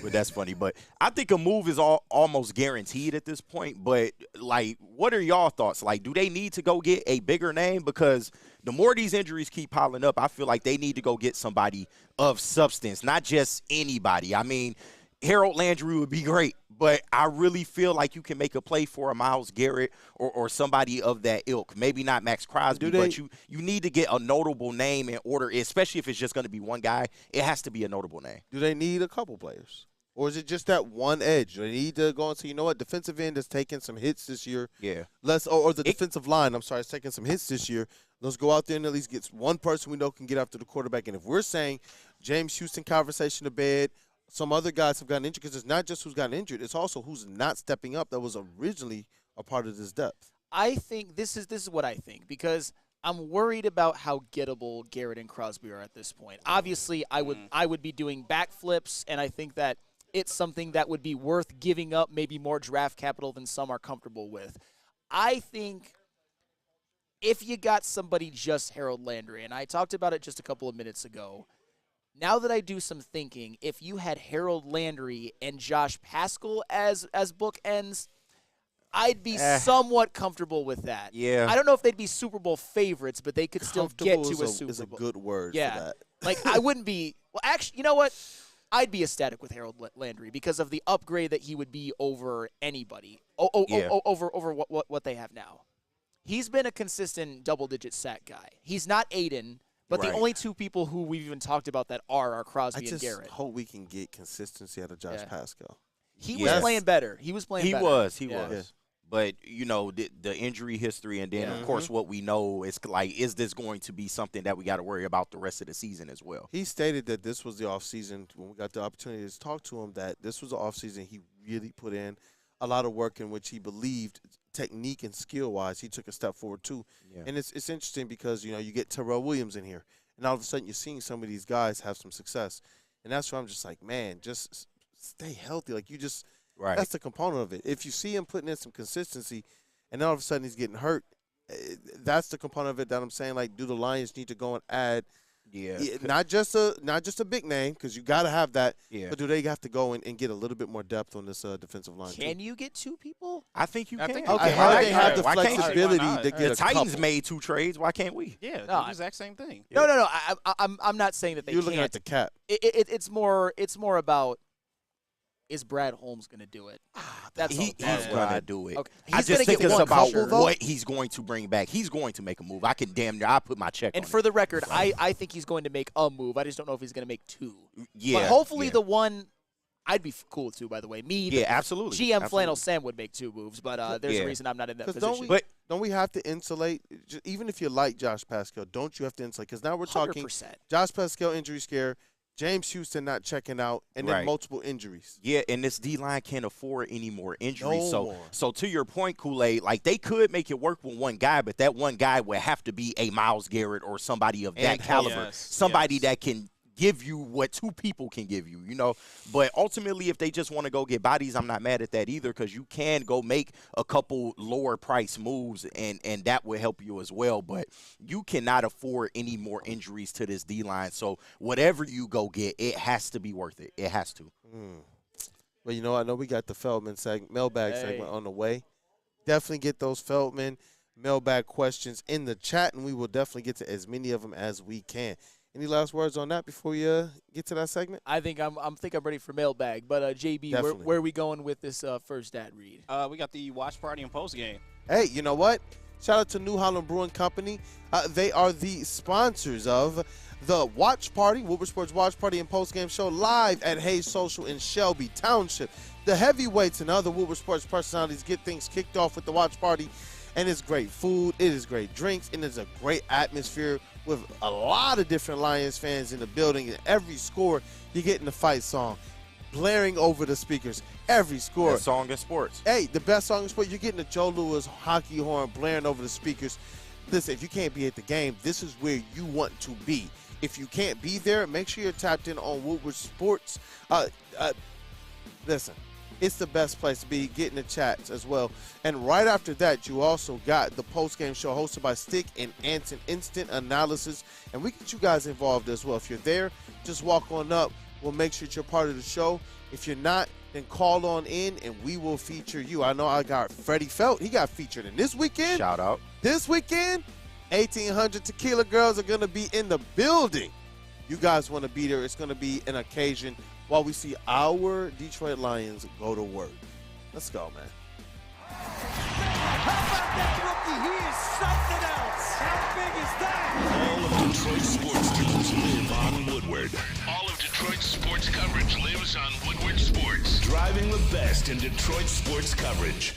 But that's funny. But I think a move is almost guaranteed at this point. But, like, what are y'all thoughts? Like, do they need to go get a bigger name? Because the more these injuries keep piling up, I feel like they need to go get somebody of substance, not just anybody. I mean, Harold Landry would be great, but I really feel like you can make a play for a Myles Garrett or somebody of that ilk. Maybe not Max Crosby, but you need to get a notable name in order, especially if it's just going to be one guy. It has to be a notable name. Do they need a couple players? Or is it just that one edge? Do they need to go and say, you know what, defensive end has taken some hits this year. Yeah. Or the defensive line, I'm sorry, has taken some hits this year. Let's go out there and at least get one person we know can get after the quarterback. And if we're saying James Houston conversation to bed, some other guys have gotten injured, because it's not just who's gotten injured, it's also who's not stepping up that was originally a part of this depth. I think this is what I think, because I'm worried about how gettable Garrett and Crosby are at this point. Obviously, I would be doing backflips, and I think that it's something that would be worth giving up maybe more draft capital than some are comfortable with. I think if you got somebody just Harold Landry, and I talked about it just a couple of minutes ago, now that I do some thinking, if you had Harold Landry and Josh Paschal as bookends, I'd be somewhat comfortable with that. Yeah. I don't know if they'd be Super Bowl favorites, but they could still get to a Super Bowl. Is a good word yeah. for that. Like, I wouldn't be – well, actually, you know what? I'd be ecstatic with Harold Landry because of the upgrade that he would be over anybody, over what they have now. He's been a consistent double-digit sack guy. He's not Aiden. But the only two people who we've even talked about that are Crosby and Garrett. I just hope we can get consistency out of Josh Paschal. He was playing better. He was. Yeah. But, you know, the injury history and then, of course, what we know is, like, is this going to be something that we got to worry about the rest of the season as well? He stated that this was the offseason, when we got the opportunity to talk to him, that this was the offseason he really put in a lot of work in which he believed technique and skill-wise he took a step forward too. Yeah. And it's interesting because, you know, you get Terrell Williams in here, and all of a sudden you're seeing some of these guys have some success. And that's why I'm just like, man, just stay healthy. Like, you just that's the component of it. If you see him putting in some consistency and all of a sudden he's getting hurt, that's the component of it that I'm saying, like, do the Lions need to go and add not just a big name, because you got to have that, but do they have to go and get a little bit more depth on this defensive line? Can you get two people? I think you can. Okay. They have the flexibility to get the a Titans couple. made 2 trades. Why can't we? Yeah, the exact same thing. No. I'm not saying that they You're can't. looking at the cap. It's more about, is Brad Holmes going to do it? He's going to do it. Okay. I just think it's about what he's going to bring back. He's going to make a move. I can I put my check on it. And for the record, I think he's going to make a move. I just don't know if he's going to make 2. Yeah. But hopefully the one I'd be cool too, by the way. Yeah, absolutely. GM absolutely. Flannel Sam would make 2 moves, but there's a reason I'm not in that position. Don't we have to insulate, even if you like Josh Pascal, don't you have to insulate? Because now we're talking 100%. Josh Pascal injury scare, James Houston not checking out, and then Right. multiple injuries. Yeah, and this D-line can't afford any more injuries. No more. So to your point, Kool-Aid, like they could make it work with one guy, but that one guy would have to be a Myles Garrett or somebody of that caliber. Somebody that can give you what 2 people can give you, you know. But ultimately, if they just want to go get bodies, I'm not mad at that either, because you can go make a couple lower price moves, and that will help you as well. But you cannot afford any more injuries to this D-line. So whatever you go get, it has to be worth it. It has to. Well, you know, I know we got the Feldman mailbag segment on the way. Definitely get those Feldman mailbag questions in the chat, and we will definitely get to as many of them as we can. Any last words on that before you get to that segment? I think I'm ready for mailbag. But JB, where are we going with this first stat read? We got the watch party and post game. Hey, you know what? Shout out to New Holland Brewing Company. They are the sponsors of the Watch Party, Woodward Sports Watch Party and Post Game Show live at Hayes Social in Shelby Township. The heavyweights and other Woodward Sports personalities get things kicked off with the Watch Party, and it's great food, it is great drinks, and it's a great atmosphere with a lot of different Lions fans in the building. And every score, you get in the fight song blaring over the speakers. Every score. Best song in sports. Hey, the best song in sports. You're getting the Joe Louis hockey horn blaring over the speakers. Listen, if you can't be at the game, this is where you want to be. If you can't be there, make sure you're tapped in on Woodward Sports. Listen, it's the best place to be, getting the chats as well. And right after that, you also got the post-game show hosted by Stick and Anson Instant Analysis. And we get you guys involved as well. If you're there, just walk on up. We'll make sure you're part of the show. If you're not, then call on in and we will feature you. I know I got Freddie Felt. He got featured in this weekend. Shout out. This weekend, 1,800 Tequila Girls are going to be in the building. You guys want to be there. It's going to be an occasion while we see our Detroit Lions go to work. Let's go, man. How about that rookie? He is something else. How big is that? All of Detroit's sports teams live on Woodward. All of Detroit's sports coverage lives on Woodward Sports. Driving the best in Detroit sports coverage.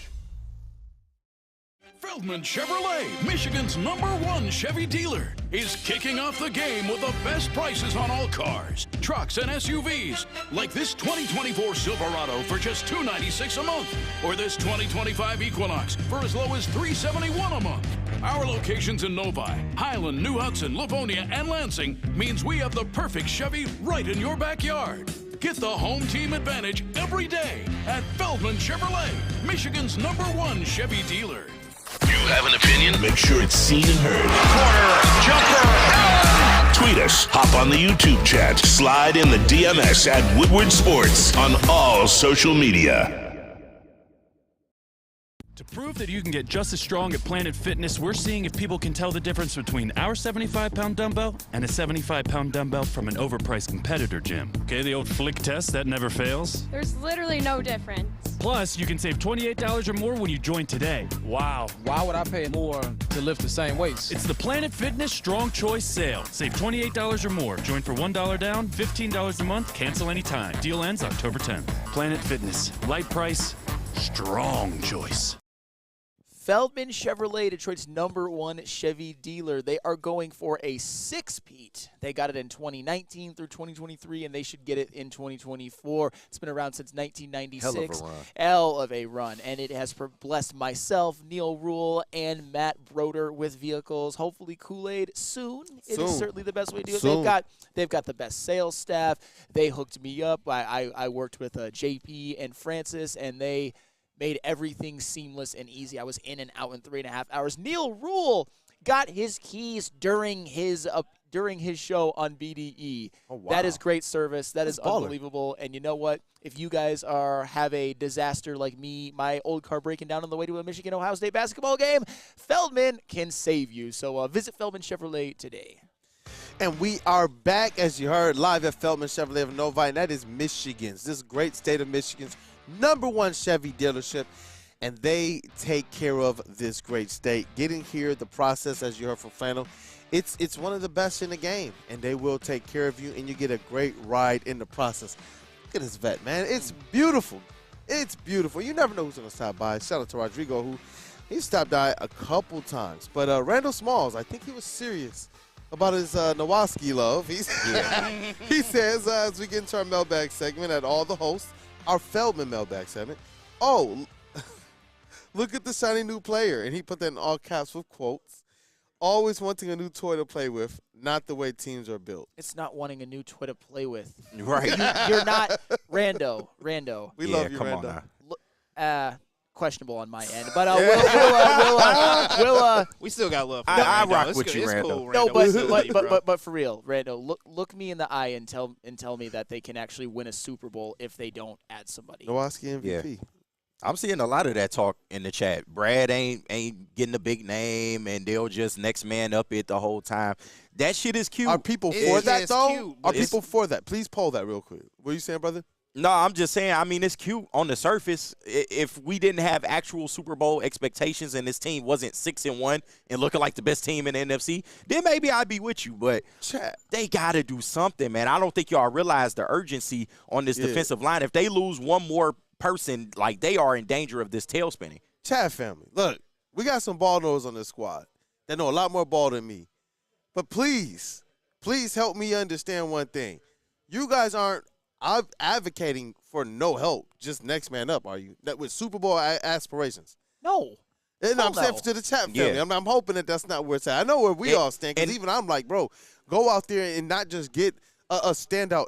Feldman Chevrolet, Michigan's #1 Chevy dealer, is kicking off the game with the best prices on all cars, trucks, and SUVs, like this 2024 Silverado for just $296 a month, or this 2025 Equinox for as low as $371 a month. Our locations in Novi, Highland, New Hudson, Livonia, and Lansing means we have the perfect Chevy right in your backyard. Get the home team advantage every day at Feldman Chevrolet, Michigan's #1 Chevy dealer. You have an opinion? Make sure it's seen and heard. Corner, jumper, tweet us, hop on the YouTube chat, slide in the DMS at Woodward Sports on all social media. To prove that you can get just as strong at Planet Fitness, we're seeing if people can tell the difference between our 75-pound dumbbell and a 75-pound dumbbell from an overpriced competitor gym. Okay, the old flick test, that never fails. There's literally no difference. Plus, you can save $28 or more when you join today. Wow. Why would I pay more to lift the same weights? It's the Planet Fitness Strong Choice Sale. Save $28 or more. Join for $1 down, $15 a month, cancel anytime. Deal ends October 10th. Planet Fitness. Light price, strong choice. Feldman Chevrolet, Detroit's #1 Chevy dealer. They are going for a 6-peat. They got it in 2019 through 2023, and they should get it in 2024. It's been around since 1996. Hell of a run. Hell of a run. And it has blessed myself, Neil Rule, and Matt Broder with vehicles. Hopefully Kool-Aid soon. It is certainly the best way to do it. They've got the best sales staff. They hooked me up. I worked with JP and Francis, and they made everything seamless and easy. I was in and out in 3.5 hours. Neil Rule got his keys during his show on BDE. Oh, wow. That is great service. That's baller. Unbelievable. And you know what? If you guys have a disaster like me, my old car breaking down on the way to a Michigan-Ohio State basketball game, Feldman can save you. So visit Feldman Chevrolet today. And we are back, as you heard, live at Feldman Chevrolet of Novi, and that is Michigan's, this great state of Michigan's #1 Chevy dealership, and they take care of this great state. Getting here, the process, as you heard from Flannel, it's one of the best in the game, and they will take care of you, and you get a great ride in the process. Look at this vet, man. It's beautiful. It's beautiful. You never know who's going to stop by. Shout out to Rodrigo, who he stopped by a couple times. But Randall Smalls, I think he was serious about his Nowaski love. He says, as we get into our mailbag segment at all the hosts, our Feldman Mailbag segment, oh, look at the shiny new player. And he put that in all caps with quotes. Always wanting a new toy to play with, not the way teams are built. It's not wanting a new toy to play with. Right. You're not Rando. We love you, Rando. Questionable on my end, but we still got love. I rock with you, Rando. Cool, Rando. No, but for real, Rando, look me in the eye and tell me that they can actually win a Super Bowl if they don't add somebody. Nowaski MVP. Yeah. I'm seeing a lot of that talk in the chat. Brad ain't getting a big name, and they'll just next man up it the whole time. That shit is cute. Are people for that, though? Cute, Are people for that? Please poll that real quick. What are you saying, brother? No, I'm just saying, I mean, it's cute on the surface. If we didn't have actual Super Bowl expectations and this team wasn't 6-1 and looking like the best team in the NFC, then maybe I'd be with you. But they got to do something, man. I don't think y'all realize the urgency on this defensive line. If they lose one more person, like, they are in danger of this tail spinning. Chad family, look, we got some ball knows on this squad that know a lot more ball than me. But please help me understand one thing. You guys aren't advocating for no help, just next man up, are you? That with Super Bowl aspirations. No. And I'm saying to the chat family, I'm hoping that that's not where it's at. I know where we all stand, because even I'm like, bro, go out there and not just get a standout,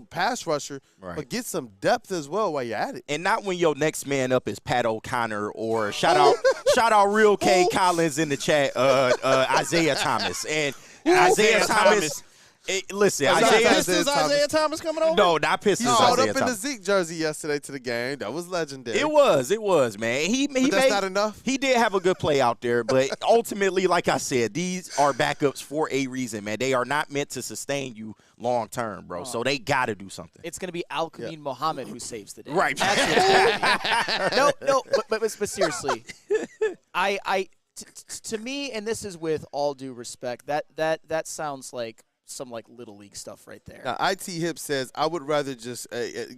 pass rusher, but get some depth as well while you're at it. And not when your next man up is Pat O'Connor or shout out Real K Collins in the chat, Isaiah Thomas. And Isaiah Thomas. Listen, Isaiah Thomas coming over? No, not Pistons. He showed up in the Zeke jersey yesterday to the game. That was legendary. It was, man. But that's not enough. He did have a good play out there, but ultimately, like I said, these are backups for a reason, man. They are not meant to sustain you long term, bro. So they got to do something. It's going to be Al-Qamin Muhammad who saves the day. Right. No, but seriously, to me, and this is with all due respect, that sounds like some little league stuff right there. Now, IT Hip says, I would rather just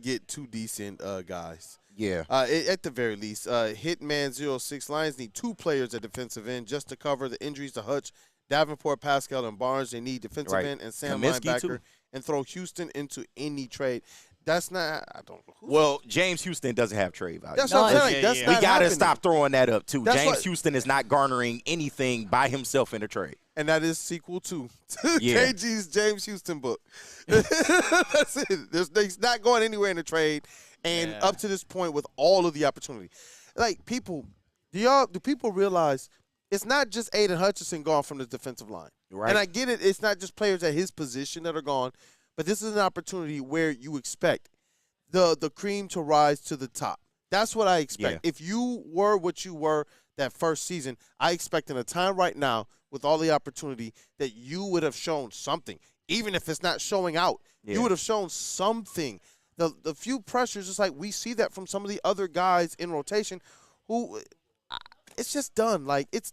get two decent guys. Yeah. At the very least, Hitman 06 Lions need two players at defensive end just to cover the injuries to Hutch, Davenport, Pascal, and Barnes. They need defensive end and Sam linebacker too, and throw Houston into any trade. That's not – I don't know. Well, James Houston doesn't have trade value. That's what I'm saying. That's not we got to happening. stop throwing that up, too. James Houston is not garnering anything by himself in a trade. And that is sequel 2 to KG's James Houston book. That's it. He's not going anywhere in the trade. And up to this point, with all of the opportunity. Like, people, do people realize it's not just Aiden Hutchinson gone from the defensive line? Right. And I get it. It's not just players at his position that are gone. But this is an opportunity where you expect the cream to rise to the top. That's what I expect. Yeah. If you were what you were that first season, I expect in a time right now with all the opportunity that you would have shown something. Even if it's not showing out, you would have shown something. The few pressures, just like we see that from some of the other guys in rotation who it's just done. Like, it's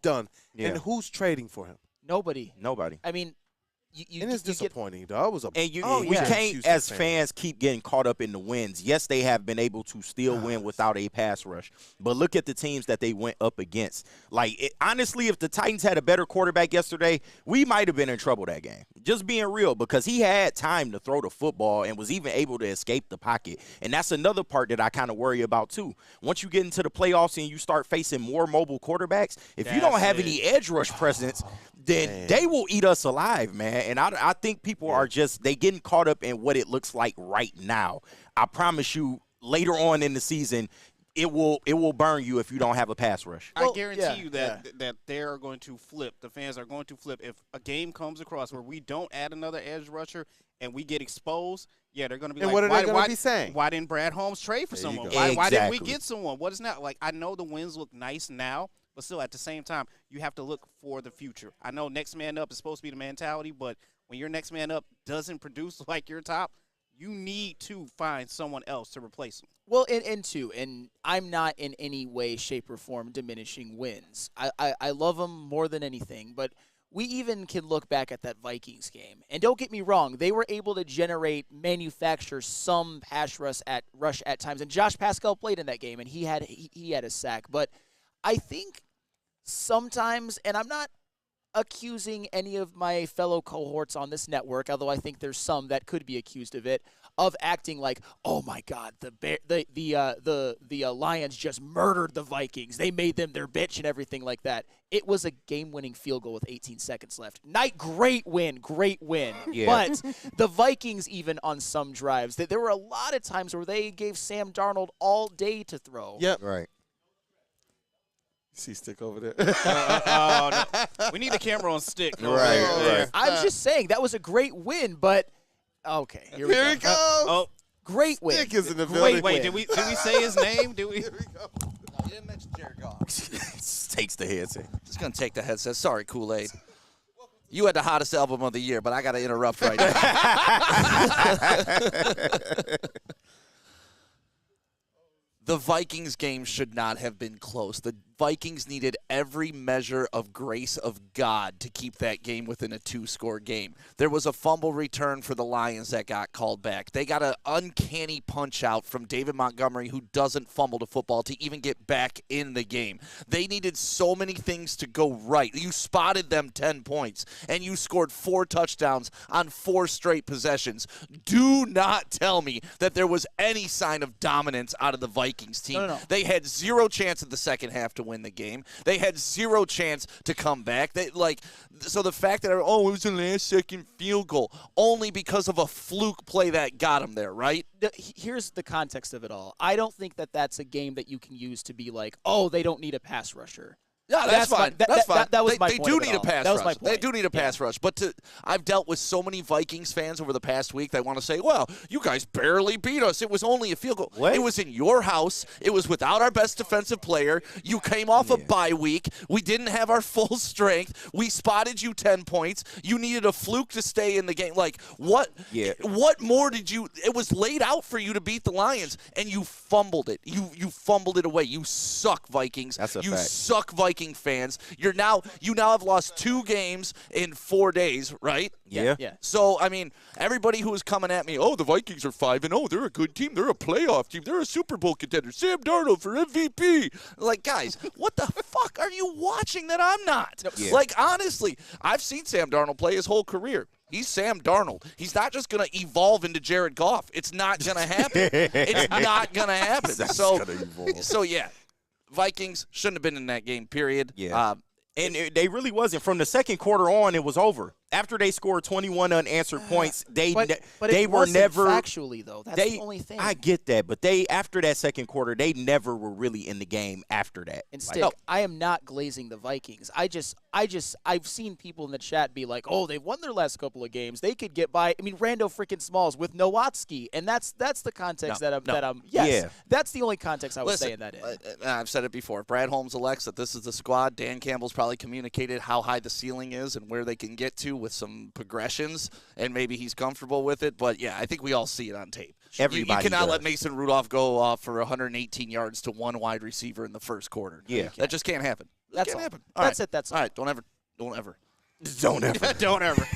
done. Yeah. And who's trading for him? Nobody. I mean, and it's disappointing, though. We can't, as fans, keep getting caught up in the wins. Yes, they have been able to still win without a pass rush. But look at the teams that they went up against. Like, honestly, if the Titans had a better quarterback yesterday, we might have been in trouble that game. Just being real, because he had time to throw the football and was even able to escape the pocket. And that's another part that I kind of worry about, too. Once you get into the playoffs and you start facing more mobile quarterbacks, if you don't have any edge rush presence, then they will eat us alive, man. And I think people are just, they getting caught up in what it looks like right now. I promise you, later on in the season, it will burn you if you don't have a pass rush. I guarantee you that they are going to flip. The fans are going to flip. If a game comes across where we don't add another edge rusher and we get exposed, they're going to be and like, what are they going to be saying? Why didn't Brad Holmes trade for someone? Why didn't we get someone? What is not? Like, I know the wins look nice now, but still at the same time, you have to look for the future. I know next man up is supposed to be the mentality, but when your next man up doesn't produce like your top, you need to find someone else to replace him. Well, and I'm not in any way, shape, or form diminishing wins. I love them more than anything, but we even can look back at that Vikings game. And don't get me wrong, they were able to manufacture some pass rush at times. And Josh Pascal played in that game, and he had a sack. But I think sometimes, and I'm not accusing any of my fellow cohorts on this network, although I think there's some that could be accused of it, of acting like, oh my God, the Lions just murdered the Vikings. They made them their bitch and everything like that. It was a game-winning field goal with 18 seconds left. Great win. Yeah. But the Vikings, even on some drives, there were a lot of times where they gave Sam Darnold all day to throw. Yep. Right. See Stick over there. No. We need a camera on Stick. Right. I'm just saying that was a great win, but okay, here Here he goes. Great win. Stick is in the building. Wait, did we say his name? Did we? No, you didn't mention Jared Goff. Takes the headset. Just going to take the headset. Sorry, Kool-Aid. You had the hottest album of the year, but I got to interrupt right now. The Vikings game should not have been close. The Vikings needed every measure of grace of God to keep that game within a 2-score game. There was a fumble return for the Lions that got called back. They got an uncanny punch out from David Montgomery, who doesn't fumble the football, to even get back in the game. They needed so many things to go right. You spotted them 10 points, and you scored 4 touchdowns on 4 straight possessions. Do not tell me that there was any sign of dominance out of the Vikings team. No. They had 0 chance in the second half to win the game. They had 0 chance to come back. So the fact that, it was a last-second field goal, only because of a fluke play that got them there, right? Here's the context of it all. I don't think that that's a game that you can use to be like, they don't need a pass rusher. Yeah, that's fine. That's fine. That was my they point. do of it need a all. pass That was rush. my point. They do need a pass rush. But I've dealt with so many Vikings fans over the past week that want to say, well, you guys barely beat us. It was only a field goal. What? It was in your house. It was without our best defensive player. You came off a bye week. We didn't have our full strength. We spotted you 10 points. You needed a fluke to stay in the game. Like, what? Yeah. What more did you? It was laid out for you to beat the Lions, and you fumbled it. You fumbled it away. You suck, Vikings. That's a you fact. suck, Viking fans. You now have lost 2 games in 4 days, right? Yeah. So, I mean, everybody who is coming at me, the Vikings are 5-0. They're a good team. They're a playoff team. They're a Super Bowl contender. Sam Darnold for MVP. Like, guys, what the fuck are you watching that I'm not? Yeah. Like, honestly, I've seen Sam Darnold play his whole career. He's Sam Darnold. He's not just going to evolve into Jared Goff. It's not going to happen. It's not going to happen. So, yeah, Vikings shouldn't have been in that game, period. Yeah. And they really wasn't. From the second quarter on, it was over. After they scored 21 unanswered points, they but they it were wasn't never factually though. That's the only thing. I get that, but after that second quarter, they never were really in the game after that. And Stick, I am not glazing the Vikings. I've seen people in the chat be like, they've won their last couple of games. They could get by. I mean, Rando freaking Smalls with Nowatzki, and that's the context that's the only context I was saying that in. I've said it before. Brad Holmes elects that this is the squad. Dan Campbell's probably communicated how high the ceiling is and where they can get to with some progressions, and maybe he's comfortable with it. But, yeah, I think we all see it on tape. Everybody you cannot does. Let Mason Rudolph go off for 118 yards to one wide receiver in the first quarter. Yeah. That just can't happen. That's can't all. happen. That's right. it. That's all all. right. Don't ever. Don't ever. Don't ever.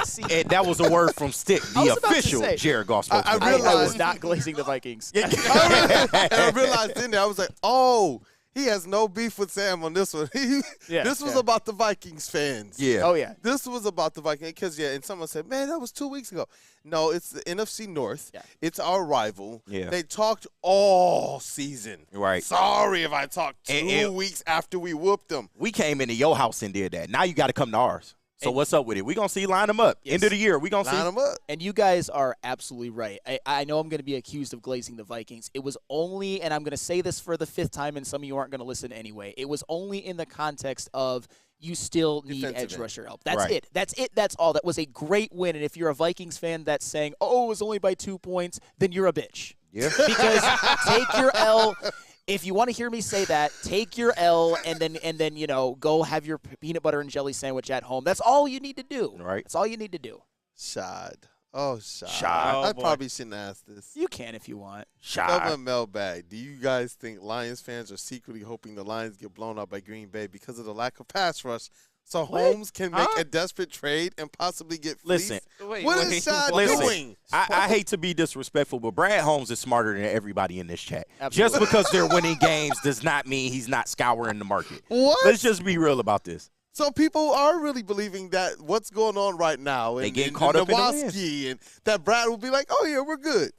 See, And that was a word from Stick, the official Jared Goff spokesman. I was not glazing the Vikings. And I realized in there, I was like, he has no beef with Sam on this one. This was about the Vikings fans. Yeah. Oh, yeah. This was about the Vikings. Because, and someone said, man, that was 2 weeks ago. No, it's the NFC North. Yeah. It's our rival. Yeah. They talked all season. Right. Sorry if I talked 2 weeks after we whooped them. We came into your house and did that. Now you got to come to ours. So what's up with it? We're going to see line them up. Yes. End of the year, we're going to see. Line them up. And you guys are absolutely right. I know I'm going to be accused of glazing the Vikings. It was only, and I'm going to say this for the 5th time, and some of you aren't going to listen anyway. It was only in the context of you still need edge rusher help. That's right. it. That's it. That's all. That was a great win. And if you're a Vikings fan that's saying, it was only by 2 points, then you're a bitch. Yeah. Because take your L. If you want to hear me say that, take your L and then go have your peanut butter and jelly sandwich at home. That's all you need to do. Right. That's all you need to do. Shad. Oh, Shy. Shy. Oh, I boy. probably shouldn't ask this. You can if you want. Shy. Feldman Mailbag. Do you guys think Lions fans are secretly hoping the Lions get blown out by Green Bay because of the lack of pass rush, so Holmes can make a desperate trade and possibly get fleeced? Listen. What is Shy doing? I hate to be disrespectful, but Brad Holmes is smarter than everybody in this chat. Absolutely. Just because they're winning games does not mean he's not scouring the market. What? Let's just be real about this. So people are really believing that what's going on right now, They and, getting and caught up in the Nowoski, and that Brad will be like, "Oh yeah, we're good."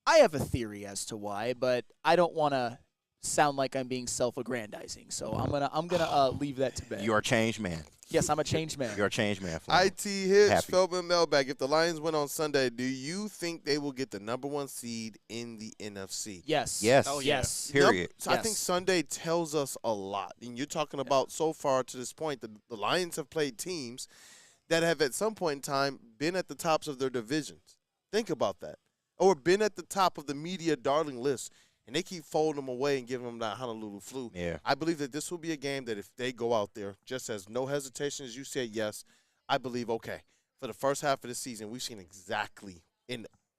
I have a theory as to why, but I don't want to sound like I'm being self-aggrandizing. So I'm gonna leave that to Ben. You are a changed man. Yes, I'm a changed man. You're a changed man. Flo. IT Hitch, Happy. Feldman Mailbag. If the Lions win on Sunday, do you think they will get the #1 seed in the NFC? Yes. Yes. Oh, yes. Period. So I think Sunday tells us a lot. And you're talking about so far to this point, the Lions have played teams that have at some point in time been at the tops of their divisions. Think about that. Or been at the top of the media darling list. And they keep folding them away and giving them that Honolulu flu. Yeah. I believe that this will be a game that if they go out there, just as no hesitation as you said yes, I believe, okay, for the first half of the season, we've seen exactly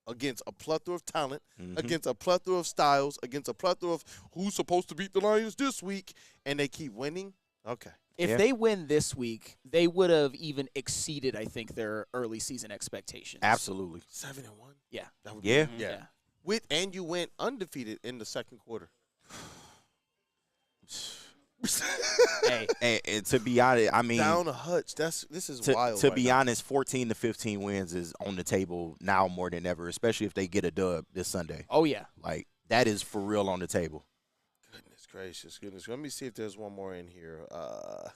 against a plethora of talent, against a plethora of styles, against a plethora of who's supposed to beat the Lions this week, and they keep winning. Okay. If they win this week, they would have even exceeded, I think, their early season expectations. Absolutely. 7-1. Yeah. That would Yeah. Be, yeah. And you went undefeated in the second quarter. Hey, and to be honest, I mean, Down a hutch. This is wild. To right be now. honest, 14 to 15 wins is on the table now more than ever, especially if they get a dub this Sunday. Oh yeah, like that is for real on the table. Goodness gracious, goodness. Let me see if there's one more in here.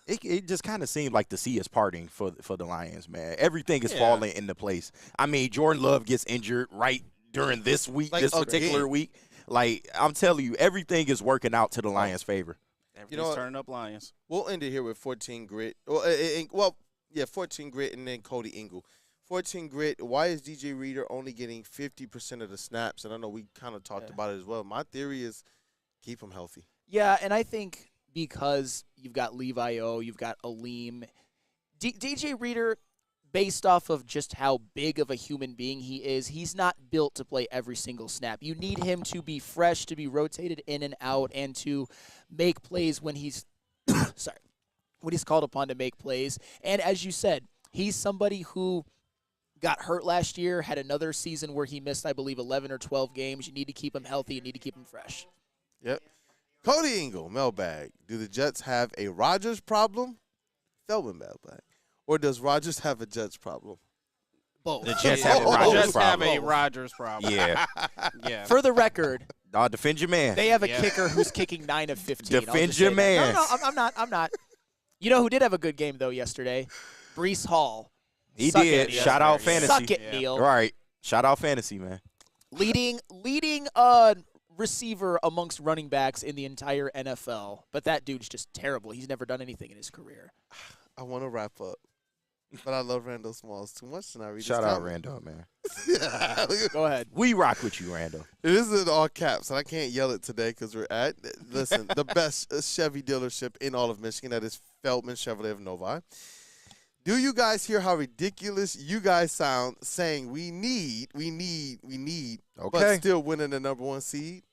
It just kind of seemed like the sea is parting for the Lions, man. Everything is falling into place. I mean, Jordan Love gets injured right during this week, this particular week. Like, I'm telling you, everything is working out to the Lions' favor. Everything's turning up Lions. We'll end it here with 14 grit. 14 grit and then Cody Ingle. 14 grit, why is DJ Reader only getting 50% of the snaps? And I know we kind of talked about it as well. My theory is keep him healthy. Yeah, and I think because you've got Levi O, you've got Aleem, DJ Reader, based off of just how big of a human being he is, he's not built to play every single snap. You need him to be fresh, to be rotated in and out, and to make plays when he's when he's called upon to make plays. And as you said, he's somebody who got hurt last year, had another season where he missed, I believe, 11 or 12 games. You need to keep him healthy. You need to keep him fresh. Yep. Cody Ingle, mailbag. Do the Jets have a Rodgers problem? Feldman mailbag. Or does Rodgers have a Jets problem? Both. The Jets have a Rodgers problem. Have a Rodgers problem. Yeah. Yeah. For the record, defend your man. they have a kicker who's kicking 9 of 15. Defend your man. No, I'm not. You know who did have a good game, though, yesterday? Breece Hall. He Suck did. it, Shout out fantasy. Suck it, Neil. Right. Shout out fantasy, man. Leading receiver amongst running backs in the entire NFL. But that dude's just terrible. He's never done anything in his career. I want to wrap up, but I love Randall Smalls too much tonight. Shout out Randall, man. Go ahead. We rock with you, Randall. It is in all caps, and I can't yell it today because we're at, listen, the best Chevy dealership in all of Michigan. That is Feldman Chevrolet of Novi. Do you guys hear how ridiculous you guys sound saying we need, but still winning the #1 seed?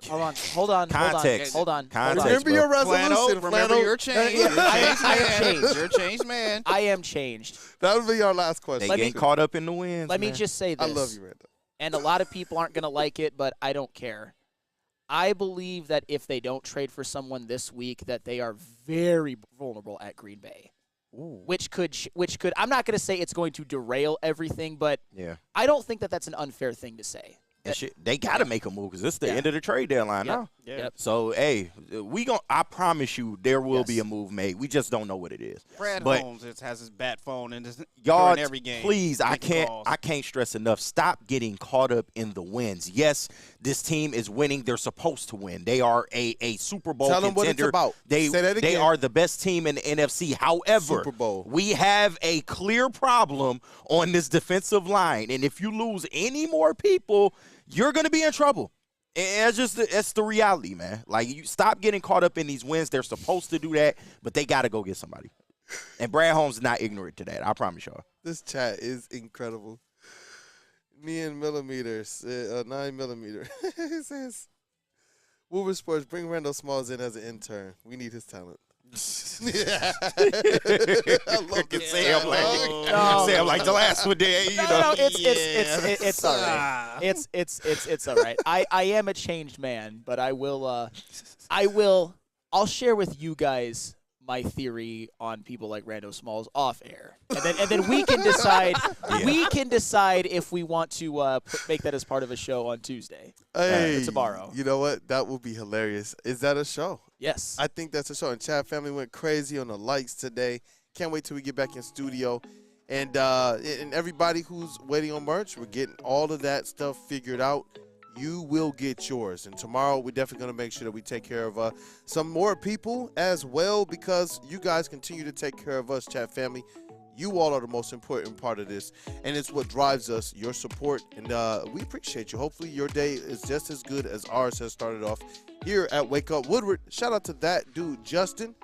Hold on. Context. Remember your resolution, Remember your change. I am changed. You're a changed man. I am changed. That would be our last question. They get caught up in the wins. Let me man. just say this. I love you, Randall. And a lot of people aren't going to like it, but I don't care. I believe that if they don't trade for someone this week, that they are very vulnerable at Green Bay. Ooh. Which could I'm not going to say it's going to derail everything, but Yeah. I don't think that that's an unfair thing to say. And shit, they got to make a move because it's the end of the trade deadline now. Yep. So, hey, I promise you there will be a move made. We just don't know what it is. Brad Holmes just has his bat phone and y'all, during every game. Please, I calls. can't stress enough. Stop getting caught up in the wins. Yes, this team is winning. They're supposed to win. They are a Super Bowl Tell contender. them what it's about. Say that again. They are the best team in the NFC. However, Super Bowl. we have a clear problem on this defensive line. And if you lose any more people, you're going to be in trouble. And it's the reality, man. Like, you stop getting caught up in these wins. They're supposed to do that, but they got to go get somebody. And Brad Holmes is not ignorant to that. I promise y'all. This chat is incredible. Me and millimeters, 9 millimeter. It says, Woodward Sports, bring Randall Smalls in as an intern. We need his talent. Yeah. I love this. Say I'm like the last one there. It's all right. It's all right. I am a changed man, but I'll share with you guys my theory on people like Rando Smalls off air, and then we can decide. We can decide if we want to make that as part of a show on Tuesday or tomorrow. You know what? That would be hilarious. Is that a show? Yes, I think that's a show. And Chad family went crazy on the lights today. Can't wait till we get back in studio. And everybody who's waiting on merch, we're getting all of that stuff figured out. You will get yours. And tomorrow, we're definitely going to make sure that we take care of some more people as well, because you guys continue to take care of us, chat family. You all are the most important part of this, and it's what drives us, your support. And we appreciate you. Hopefully, your day is just as good as ours has started off here at Wake Up Woodward. Shout out to that dude, Justin.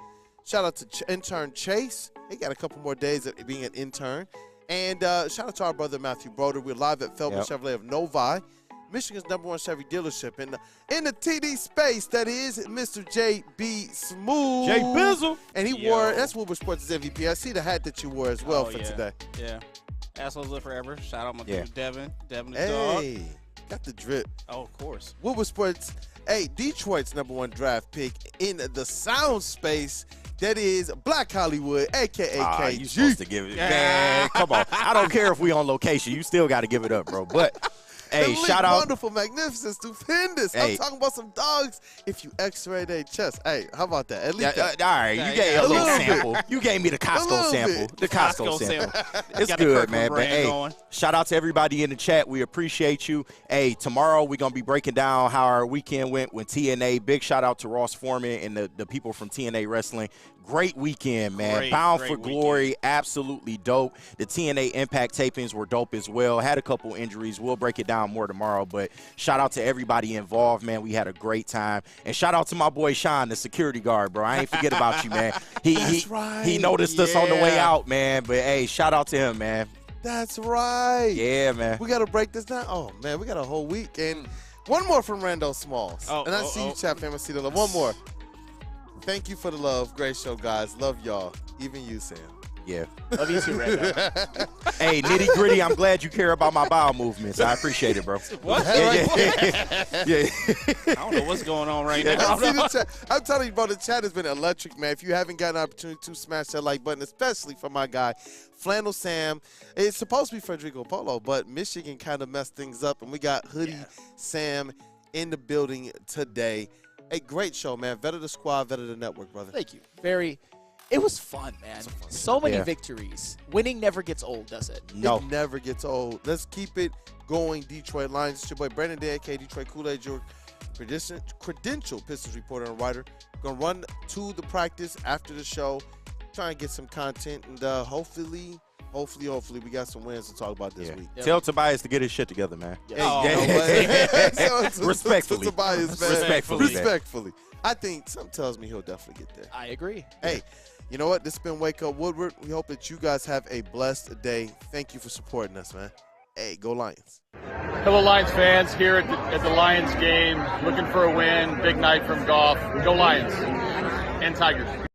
Shout out to intern Chase. He got a couple more days of being an intern. And shout out to our brother, Matthew Broder. We're live at Feldman Chevrolet of Novi, Michigan's #1 Chevy dealership. And in the TD space, that is Mr. J.B. Smoove. J. Bizzle. And he wore, that's Woodward Sports' MVP. I see the hat that you wore as well for today. Yeah. Assholes live forever. Shout out my dude, Devin. Devin is Hey, got the drip. Oh, of course. Woodward Sports, Detroit's #1 draft pick in the sound space. That is Black Hollywood, a.k.a. KG. You supposed to give it. Man, come on. I don't care if we on location. You still got to give it up, bro. But, hey, shout out. Wonderful, magnificent, stupendous. I'm talking about some dogs. If you x-ray their chest. Hey, how about that? At least all right, you gave a little sample. You gave me the Costco sample. The Costco sample. It's good, man. But, hey, shout out to everybody in the chat. We appreciate you. Hey, tomorrow we're going to be breaking down how our weekend went with TNA. Big shout out to Ross Foreman and the people from TNA Wrestling. Great weekend, man. Bound for Glory, absolutely dope. The TNA Impact tapings were dope as well. Had a couple injuries. We'll break it down more tomorrow, but shout out to everybody involved, man. We had a great time. And shout out to my boy Sean, the security guard, bro. I ain't forget about you, man. He noticed us on the way out, man. But, hey, shout out to him, man. That's right. Yeah, man. We got to break this down. Oh, man, we got a whole week. And one more from Randall Smalls. And I see you, chat family. See the love. One more. Thank you for the love. Great show, guys. Love y'all. Even you, Sam. Yeah. Love you too, Randall. Hey, nitty gritty, I'm glad you care about my bowel movements. I appreciate it, bro. What? Yeah. I don't know what's going on right now. I'm telling you, bro, the chat has been electric, man. If you haven't gotten an opportunity to smash that like button, especially for my guy, Flannel Sam. It's supposed to be Federico Polo, but Michigan kind of messed things up, and we got Hoodie Sam in the building today. Hey, great show, man. Vet of the squad, vet of the network, brother. Thank you. It was fun, man. So many victories. Winning never gets old, does it? No. It never gets old. Let's keep it going, Detroit Lions. It's your boy Brandon Day, a.k.a. Detroit Kool-Aid, your credentialed Pistons reporter and writer. Going to run to the practice after the show, try and get some content, and hopefully we got some wins to talk about this week. Tell Tobias to get his shit together, man. Respectfully. Tobias, man. Respectfully. I think something tells me he'll definitely get there. I agree. Hey, you know what? This has been Wake Up Woodward. We hope that you guys have a blessed day. Thank you for supporting us, man. Hey, go Lions. Hello, Lions fans. Here at the Lions game, looking for a win. Big night from golf. Go Lions and Tigers.